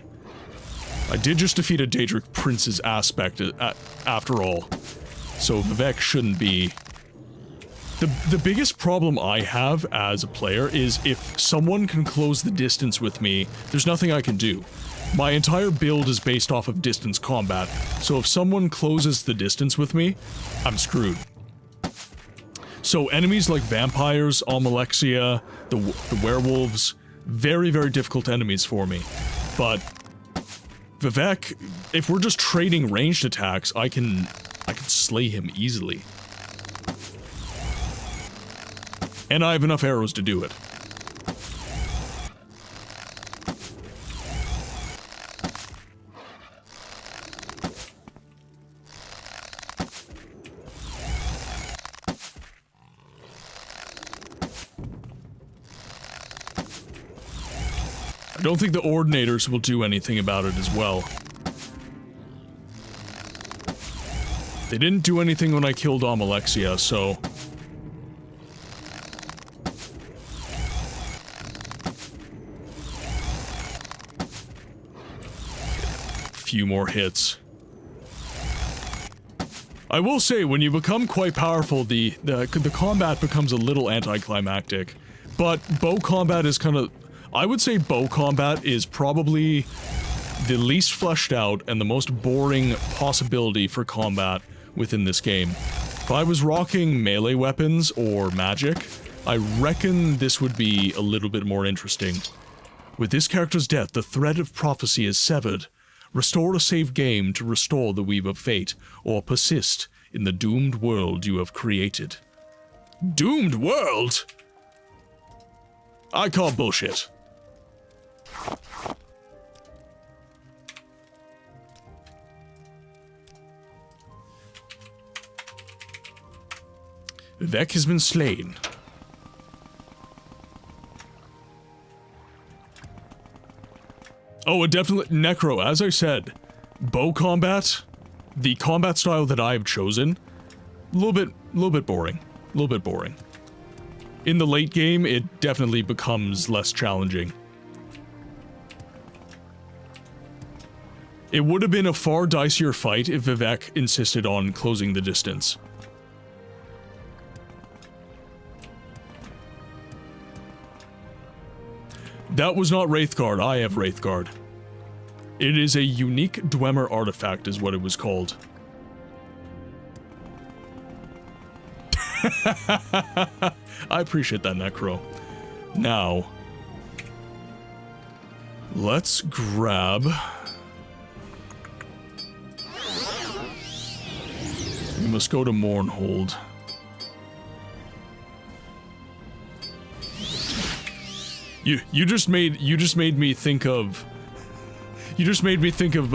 I did just defeat a Daedric Prince's aspect after all, so Vivek shouldn't be... The biggest problem I have as a player is if someone can close the distance with me, there's nothing I can do. My entire build is based off of distance combat, so if someone closes the distance with me, I'm screwed. So enemies like vampires, Almalexia, the werewolves, very, very difficult enemies for me. But Vivek, if we're just trading ranged attacks, I can slay him easily. And I have enough arrows to do it. I don't think the Ordinators will do anything about it as well. They didn't do anything when I killed Amalexia, so... Few more hits. I will say, when you become quite powerful, the combat becomes a little anticlimactic. But bow combat is kind of... I would say bow combat is probably the least fleshed out and the most boring possibility for combat within this game. If I was rocking melee weapons or magic, I reckon this would be a little bit more interesting. With this character's death, the thread of prophecy is severed. Restore a save game to restore the Weave of Fate, or persist in the doomed world you have created. Doomed world? I call bullshit. Vivek has been slain. Oh, it definitely... Necro, as I said, bow combat, the combat style that I've chosen, a little bit boring. A little bit boring. In the late game, it definitely becomes less challenging. It would have been a far dicier fight if Vivek insisted on closing the distance. That was not Wraithguard, I have Wraithguard. It is a unique Dwemer artifact is what it was called. I appreciate that, Necro. Now, let's grab... We must go to Mournhold. You just made me think of... You just made me think of,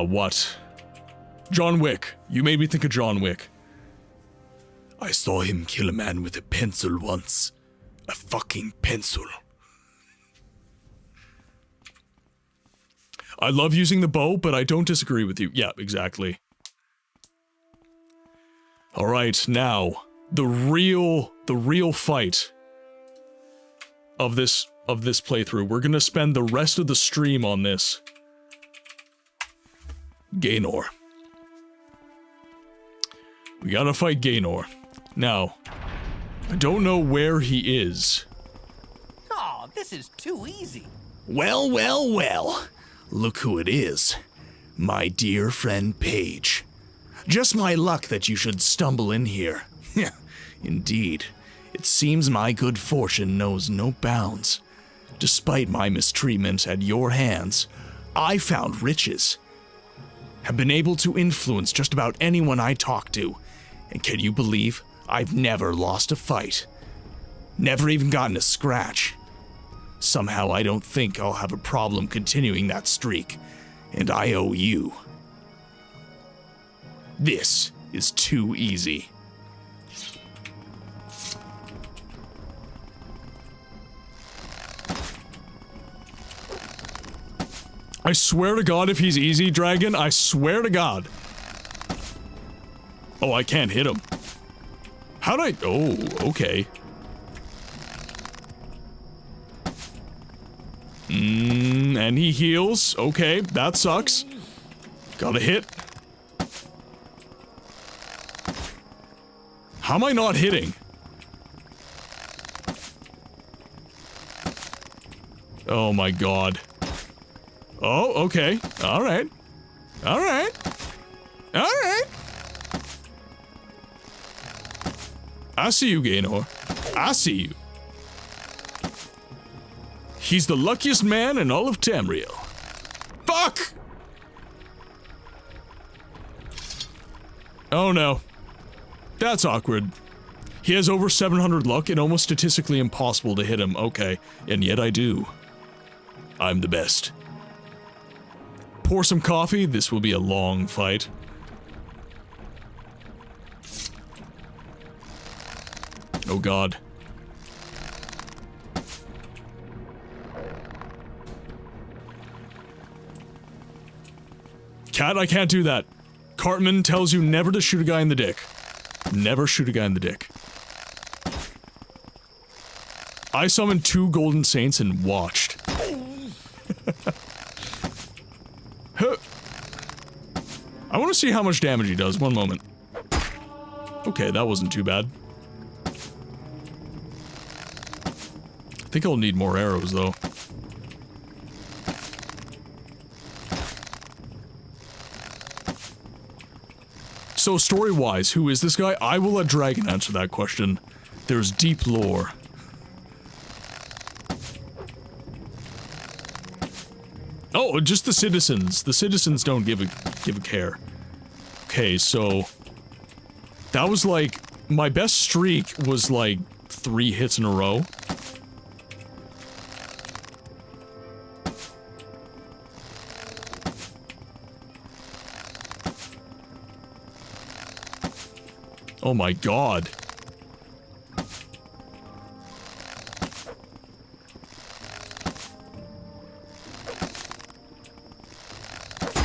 what? John Wick. You made me think of John Wick. I saw him kill a man with a pencil once. A fucking pencil. I love using the bow, but I don't disagree with you. Yeah, exactly. Alright, now, the real fight of this playthrough. We're gonna spend the rest of the stream on this. Gaynor. We gotta fight Gaynor. Now, I don't know where he is. Oh, this is too easy. Well, well, well. Look who it is. My dear friend Paige. Just my luck that you should stumble in here. Indeed. It seems my good fortune knows no bounds. Despite my mistreatment at your hands, I found riches. Have been able to influence just about anyone I talk to. And can you believe I've never lost a fight? Never even gotten a scratch. Somehow I don't think I'll have a problem continuing that streak. And I owe you. This is too easy. I swear to God if he's easy, Dragon, I swear to God. Oh, I can't hit him. How'd I... Oh, okay. And he heals. Okay, that sucks. Got a hit. How am I not hitting? Oh my God. Oh, okay. Alright. Alright. Alright. I see you, Gaynor. I see you. He's the luckiest man in all of Tamriel. Fuck! Oh no. That's awkward. He has over 700 luck and almost statistically impossible to hit him. Okay. And yet I do. I'm the best. Pour some coffee. This will be a long fight. Oh God. Cat, I can't do that. Cartman tells you never to shoot a guy in the dick. Never shoot a guy in the dick. I summoned 2 golden saints and watched. I want to see how much damage he does. One moment. Okay, that wasn't too bad. I think I'll need more arrows, though. So, story-wise, who is this guy? I will let Dragon answer that question. There's deep lore. Oh, just the citizens. The citizens don't give a care. Okay, so... That was like... My best streak was like 3 hits in a row. Oh my God.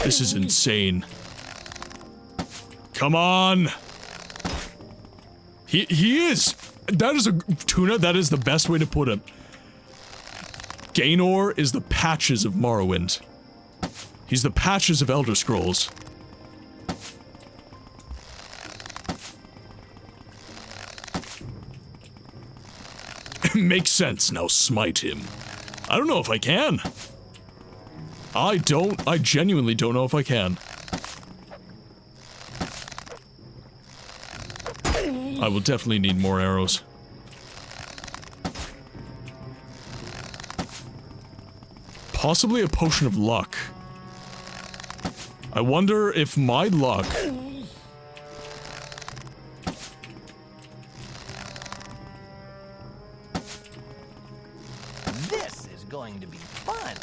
This is insane. Come on! He is! That is a... Tuna, that is the best way to put him. Gaynor is the Patches of Morrowind. He's the Patches of Elder Scrolls. Makes sense, now smite him. I don't know if I can. I genuinely don't know if I can. I will definitely need more arrows. Possibly a potion of luck. I wonder if my luck... This is going to be fun.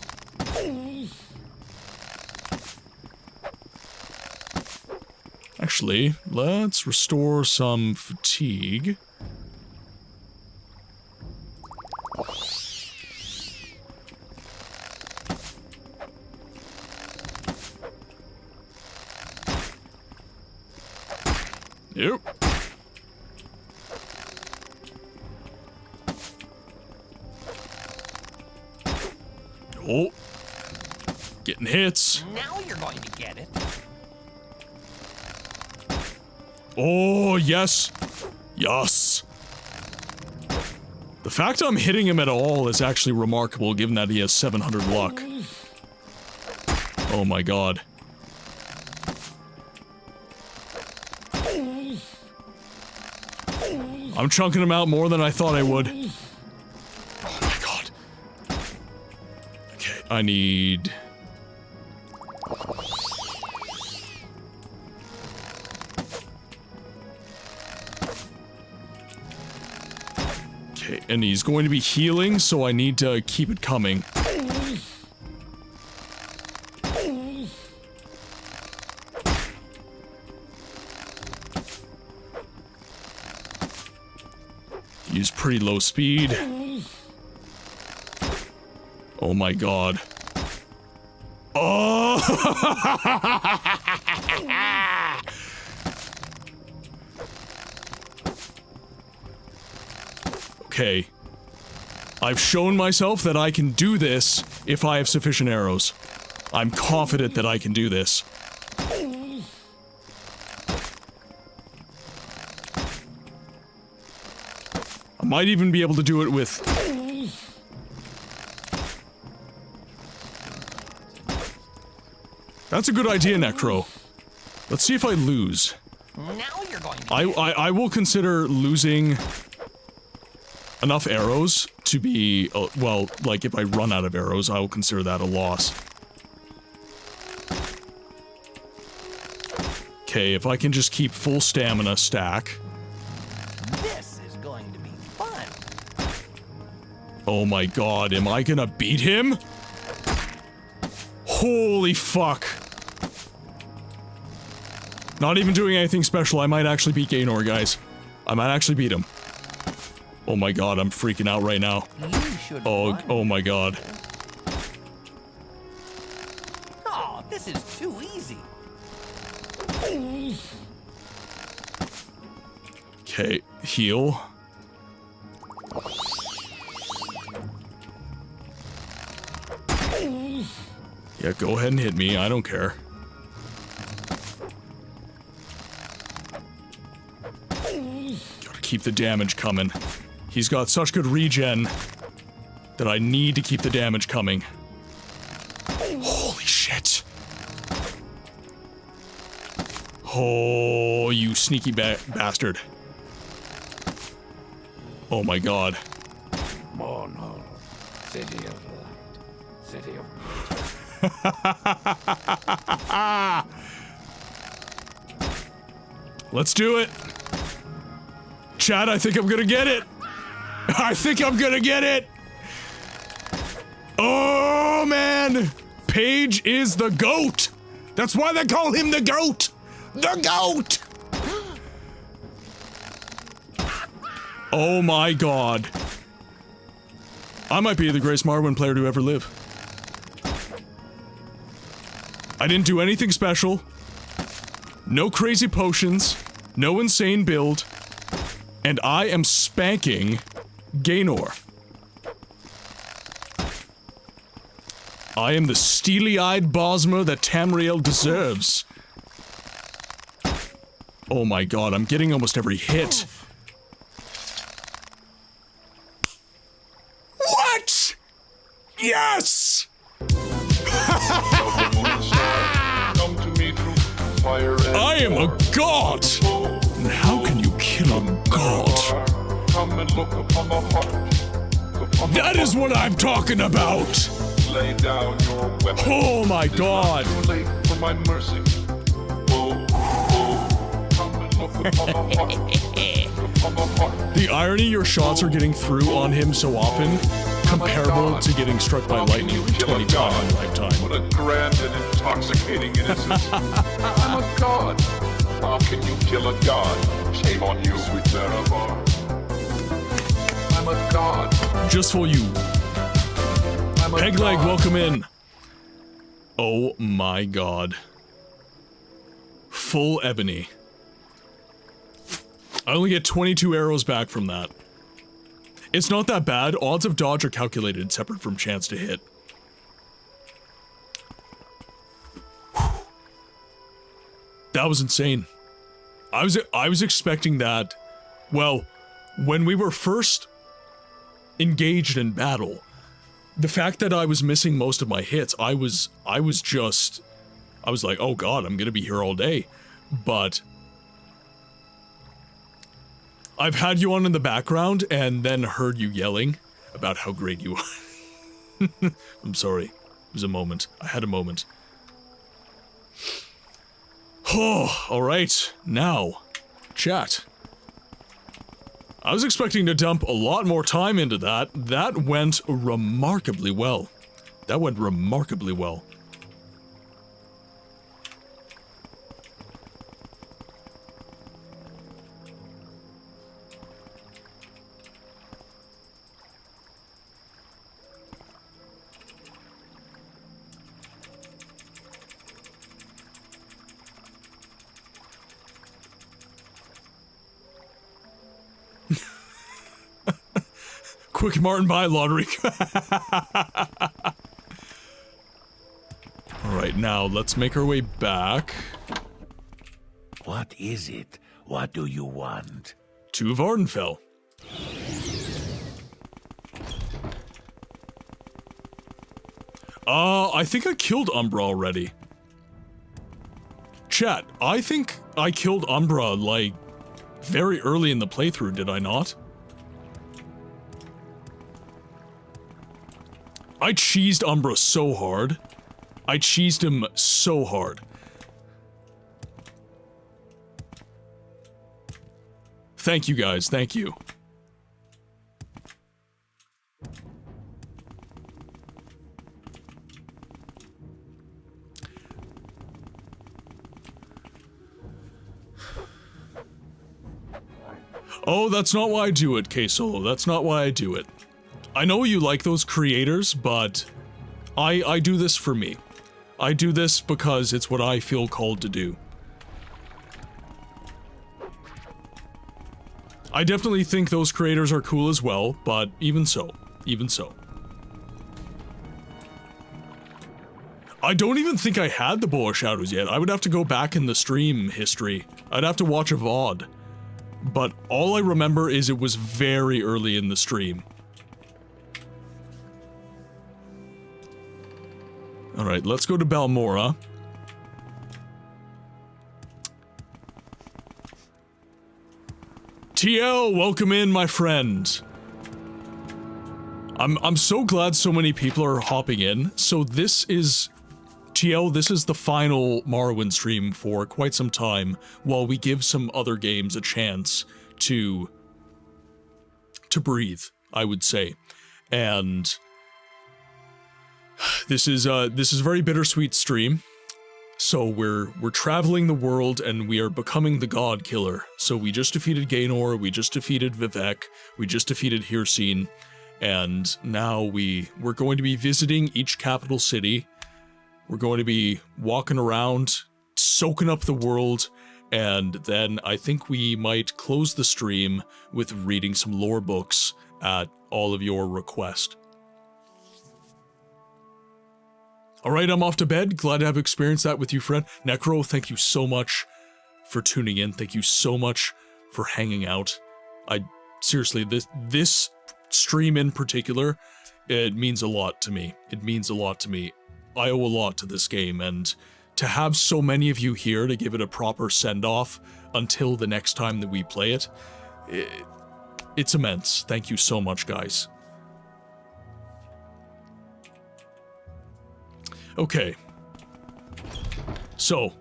Actually, let's restore some fatigue. Yep. Oh. Getting hits. Now you're going to get it. Oh, yes. Yes. The fact I'm hitting him at all is actually remarkable, given that he has 700 luck. Oh my god. I'm chunking him out more than I thought I would. Oh my god. Okay, I need... Okay, and he's going to be healing, so I need to keep it coming. Use pretty low speed. Oh my god. Oh! Okay. I've shown myself that I can do this if I have sufficient arrows. I'm confident that I can do this. I might even be able to do it with... That's a good idea, Necro. Let's see if I lose. Now you're going to I will consider losing enough arrows to be, well, like if I run out of arrows, I will consider that a loss. Okay, if I can just keep full stamina stack. This is going to be fun. Oh my god, am I gonna beat him? Holy fuck. Not even doing anything special, I might actually beat Gaynor, guys. I might actually beat him. Oh my god, I'm freaking out right now. Oh my god. Oh, this is too easy. Okay, heal. Yeah, go ahead and hit me, I don't care. Gotta keep the damage coming. He's got such good regen that I need to keep the damage coming. Holy shit. Oh, you sneaky bastard. Oh my god. Mournhold, city of light, city of Let's do it. Chad, I think I'm gonna get it. I think I'm gonna get it. Oh man, Paige is the GOAT. That's why they call him the GOAT. The GOAT. Oh my god. I might be the greatest Morrowind player to ever live. I didn't do anything special. No crazy potions. No insane build. And I am spanking Gaynor. I am the steely-eyed Bosmer that Tamriel deserves. Oh my god, I'm getting almost every hit. What? Yes! I am a god! And how can you kill a god? That is what I'm talking about! Lay down your weapon. Oh my god! Too late for my mercy. Come and look upon the heart. The irony your shots are getting through on him so often, comparable to getting struck by lightning 20 times in a lifetime. What a grand and intoxicating innocence. I'm a god. How can you kill a god? Shame on you, sweet Zerabar. I'm a god. Just for you. Pegleg, welcome in. Oh my god. Full ebony. I only get 22 arrows back from that. It's not that bad. Odds of dodge are calculated separate from chance to hit. That was insane. I was expecting that. Well, when we were first engaged in battle, the fact that I was missing most of my hits, I was like, oh god, I'm gonna be here all day. But I've had you on in the background and then heard you yelling about how great you are. I'm sorry. It was a moment. I had a moment. Oh, alright. Now, chat. I was expecting to dump a lot more time into that. That went remarkably well. That went remarkably well. Quick Martin buy lottery. Alright, now let's make our way back. What is it? What do you want? To Vardenfell. I think I killed Umbra already. Chat, I think I killed Umbra, like, very early in the playthrough, did I not? I cheesed Umbra so hard. I cheesed him so hard. Thank you guys, thank you. Oh, that's not why I do it, K-Solo. That's not why I do it. I know you like those creators, but I do this for me. I do this because it's what I feel called to do. I definitely think those creators are cool as well, but even so, even so. I don't even think I had the Bow of Shadows yet. I would have to go back in the stream history. I'd have to watch a VOD. But all I remember is it was very early in the stream. Alright, let's go to Balmora. TL, welcome in, my friend. I'm so glad so many people are hopping in. So this is... TL, this is the final Morrowind stream for quite some time, while we give some other games a chance to breathe, I would say. And this is a very bittersweet stream. So we're traveling the world and we are becoming the God Killer. So we just defeated Gaynor, we just defeated Vivek, we just defeated Hircine, and now we're going to be visiting each capital city We're going to be walking around, soaking up the world, and then I think we might close the stream with reading some lore books at all of your request. Alright, I'm off to bed. Glad to have experienced that with you, friend. Necro, thank you so much for tuning in. Thank you so much for hanging out. Seriously, this stream in particular, it means a lot to me. It means a lot to me. I owe a lot to this game, and to have so many of you here to give it a proper send-off until the next time that we play it, it's immense. Thank you so much, guys. Okay. So.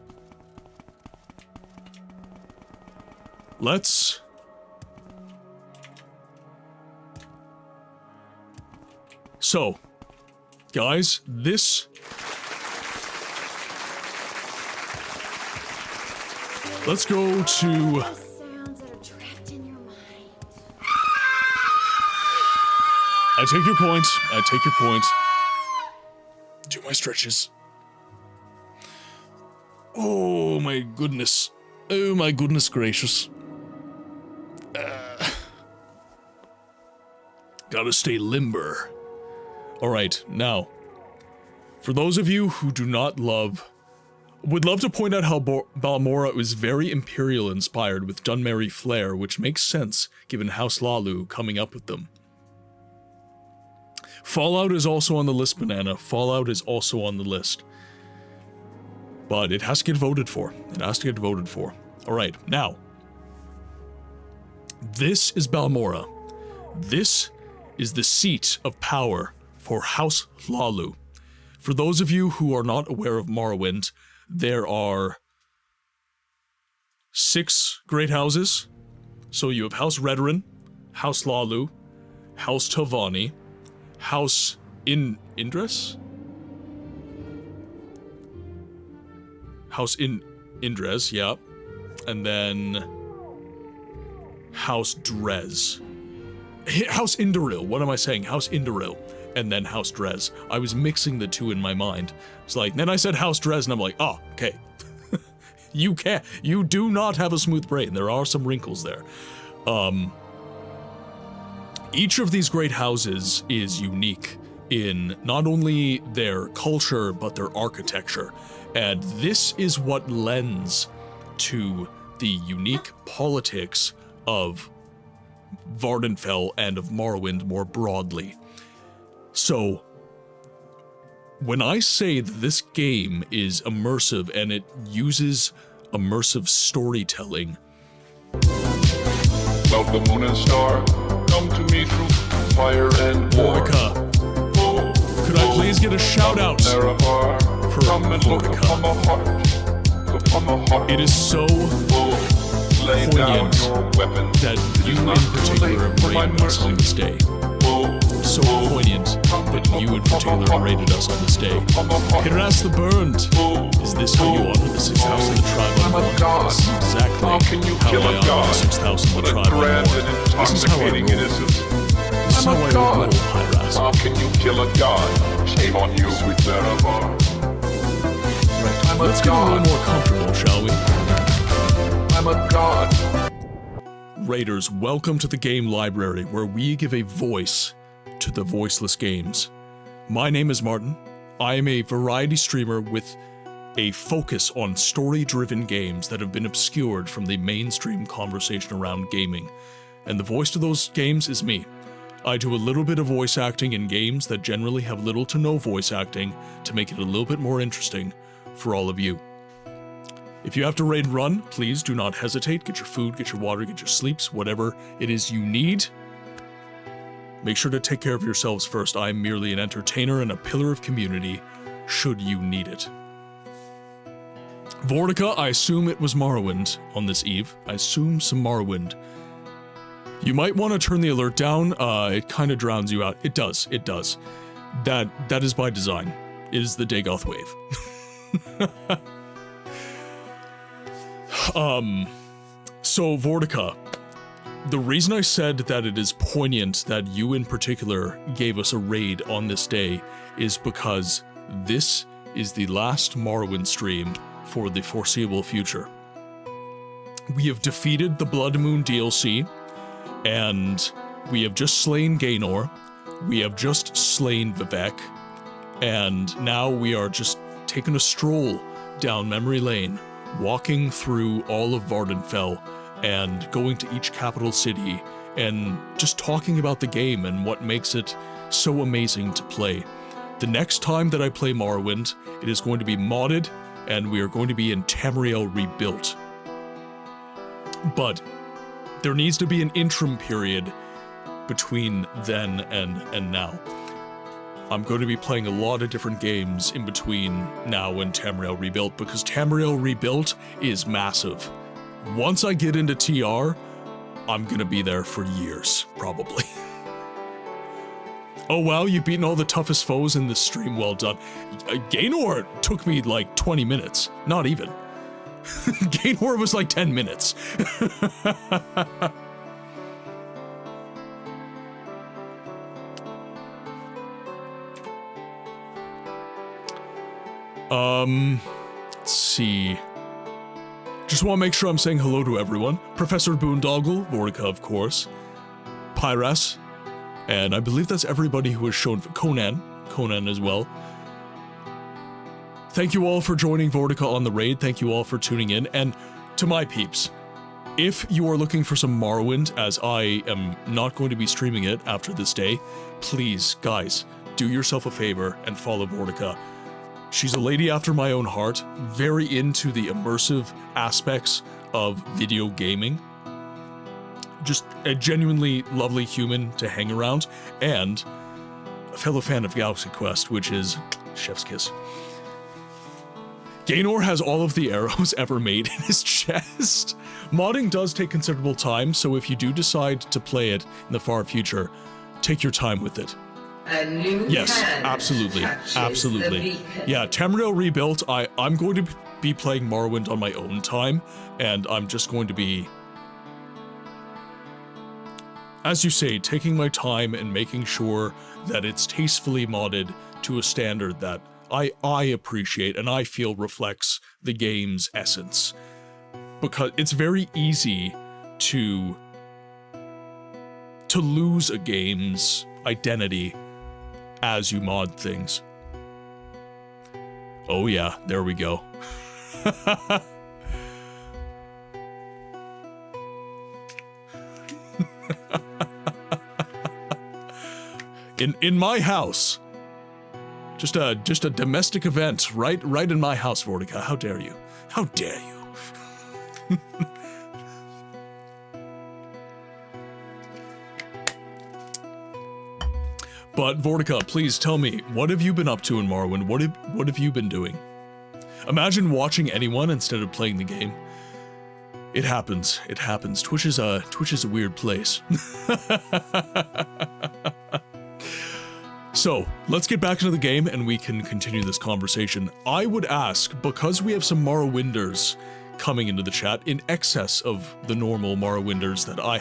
Let's... So, guys, this... Let's go to... I take your point. I take your point. Do my stretches. Oh my goodness. Oh my goodness gracious. Gotta stay limber. Alright, now, for those of you who do not would love to point out how Balmora is very Imperial inspired with Dunmary flair, which makes sense given House Lalu coming up with them. Fallout is also on the list, Banana. Fallout is also on the list. But it has to get voted for. It has to get voted for. Alright, now. This is Balmora. This is the seat of power for House Lalu. For those of you who are not aware of Morrowind, there are 6 great houses. So you have House Redoran, House Lalu, House Tovani, House Indres? House Indres, yeah. And then House Drez. House Indaril, what am I saying? House Indaril. And then House Drez. I was mixing the two in my mind. It's like, then I said House Drez, and I'm like, oh, okay. You do not have a smooth brain. There are some wrinkles there. Each of these great houses is unique in not only their culture, but their architecture. And this is what lends to the unique politics of Vardenfell and of Morrowind more broadly. So, when I say that this game is immersive and it uses immersive storytelling... Love the moon and star, come to me through fire and war. Could I please get a shout out for Vortica? It is so poignant that you in particular have rated us on this day. So poignant that you in particular have rated us on this day. Hiras the Burned, is this how you honor the 6th house of the tribe on war? That's exactly how I honor the 6th house of the tribe on war. This is how I roll. This is how I roll, Hiras. How can you kill a god? Shame on you, sweet Zerabar. Right, let's get a little more comfortable, shall we? I'm a god. Raiders, welcome to the game library, where we give a voice to the voiceless games. My name is Martin. I am a variety streamer with a focus on story-driven games that have been obscured from the mainstream conversation around gaming. And the voice to those games is me. I do a little bit of voice acting in games that generally have little to no voice acting to make it a little bit more interesting for all of you. If you have to raid and run, please do not hesitate. Get your food, get your water, get your sleeps, whatever it is you need. Make sure to take care of yourselves first. I am merely an entertainer and a pillar of community, should you need it. Vortica, I assume it was Morrowind on this eve. I assume some Morrowind. You might want to turn the alert down. It kind of drowns you out. It does. It does. That is by design. It is the Dagoth wave. So Vortica, the reason I said that it is poignant that you in particular gave us a raid on this day is because this is the last Morrowind stream for the foreseeable future. We have defeated the BLOODMOON DLC, and we have just slain Gaynor, we have just slain Vivek, and now we are just taking a stroll down memory lane, walking through all of Vardenfell, and going to each capital city, and just talking about the game and what makes it so amazing to play. The next time that I play Morrowind, it is going to be modded, and we are going to be in Tamriel Rebuilt. But there needs to be an interim period between then and now. I'm going to be playing a lot of different games in between now and Tamriel Rebuilt, because Tamriel Rebuilt is massive. Once I get into TR, I'm gonna be there for years, probably. Oh wow, you've beaten all the toughest foes in this stream, well done. Gaynor took me like 20 minutes, not even. Gaynor was like 10 minutes. Let's see. Just want to make sure I'm saying hello to everyone. Professor Boondoggle, Vortica, of course. Pyras, and I believe that's everybody who has shown Conan as well. Thank you all for joining Vortica on the raid. Thank you all for tuning in. And to my peeps, if you are looking for some Morrowind, as I am not going to be streaming it after this day, please, guys, do yourself a favor and follow Vortica. She's a lady after my own heart, very into the immersive aspects of video gaming. Just a genuinely lovely human to hang around, and a fellow fan of Galaxy Quest, which is chef's kiss. Gaynor has all of the arrows ever made in his chest. Modding does take considerable time, so if you do decide to play it in the far future, take your time with it. A new yes, hand absolutely, touches absolutely. the beacon. Yeah, Tamriel Rebuilt, I'm going to be playing Morrowind on my own time, and I'm just going to be, as you say, taking my time and making sure that it's tastefully modded to a standard that I appreciate and I feel reflects the game's essence. Because it's very easy to lose a game's identity as you mod things. Oh yeah, there we go. In my house. Just a domestic event right in my house, Vortica. How dare you? How dare you? But Vortica, please tell me, what have you been up to in Morrowind? What have you been doing? Imagine watching anyone instead of playing the game. It happens. It happens. Twitch is a weird place. So, let's get back into the game and we can continue this conversation. I would ask, because we have some Morrowinders coming into the chat in excess of the normal Morrowinders that I have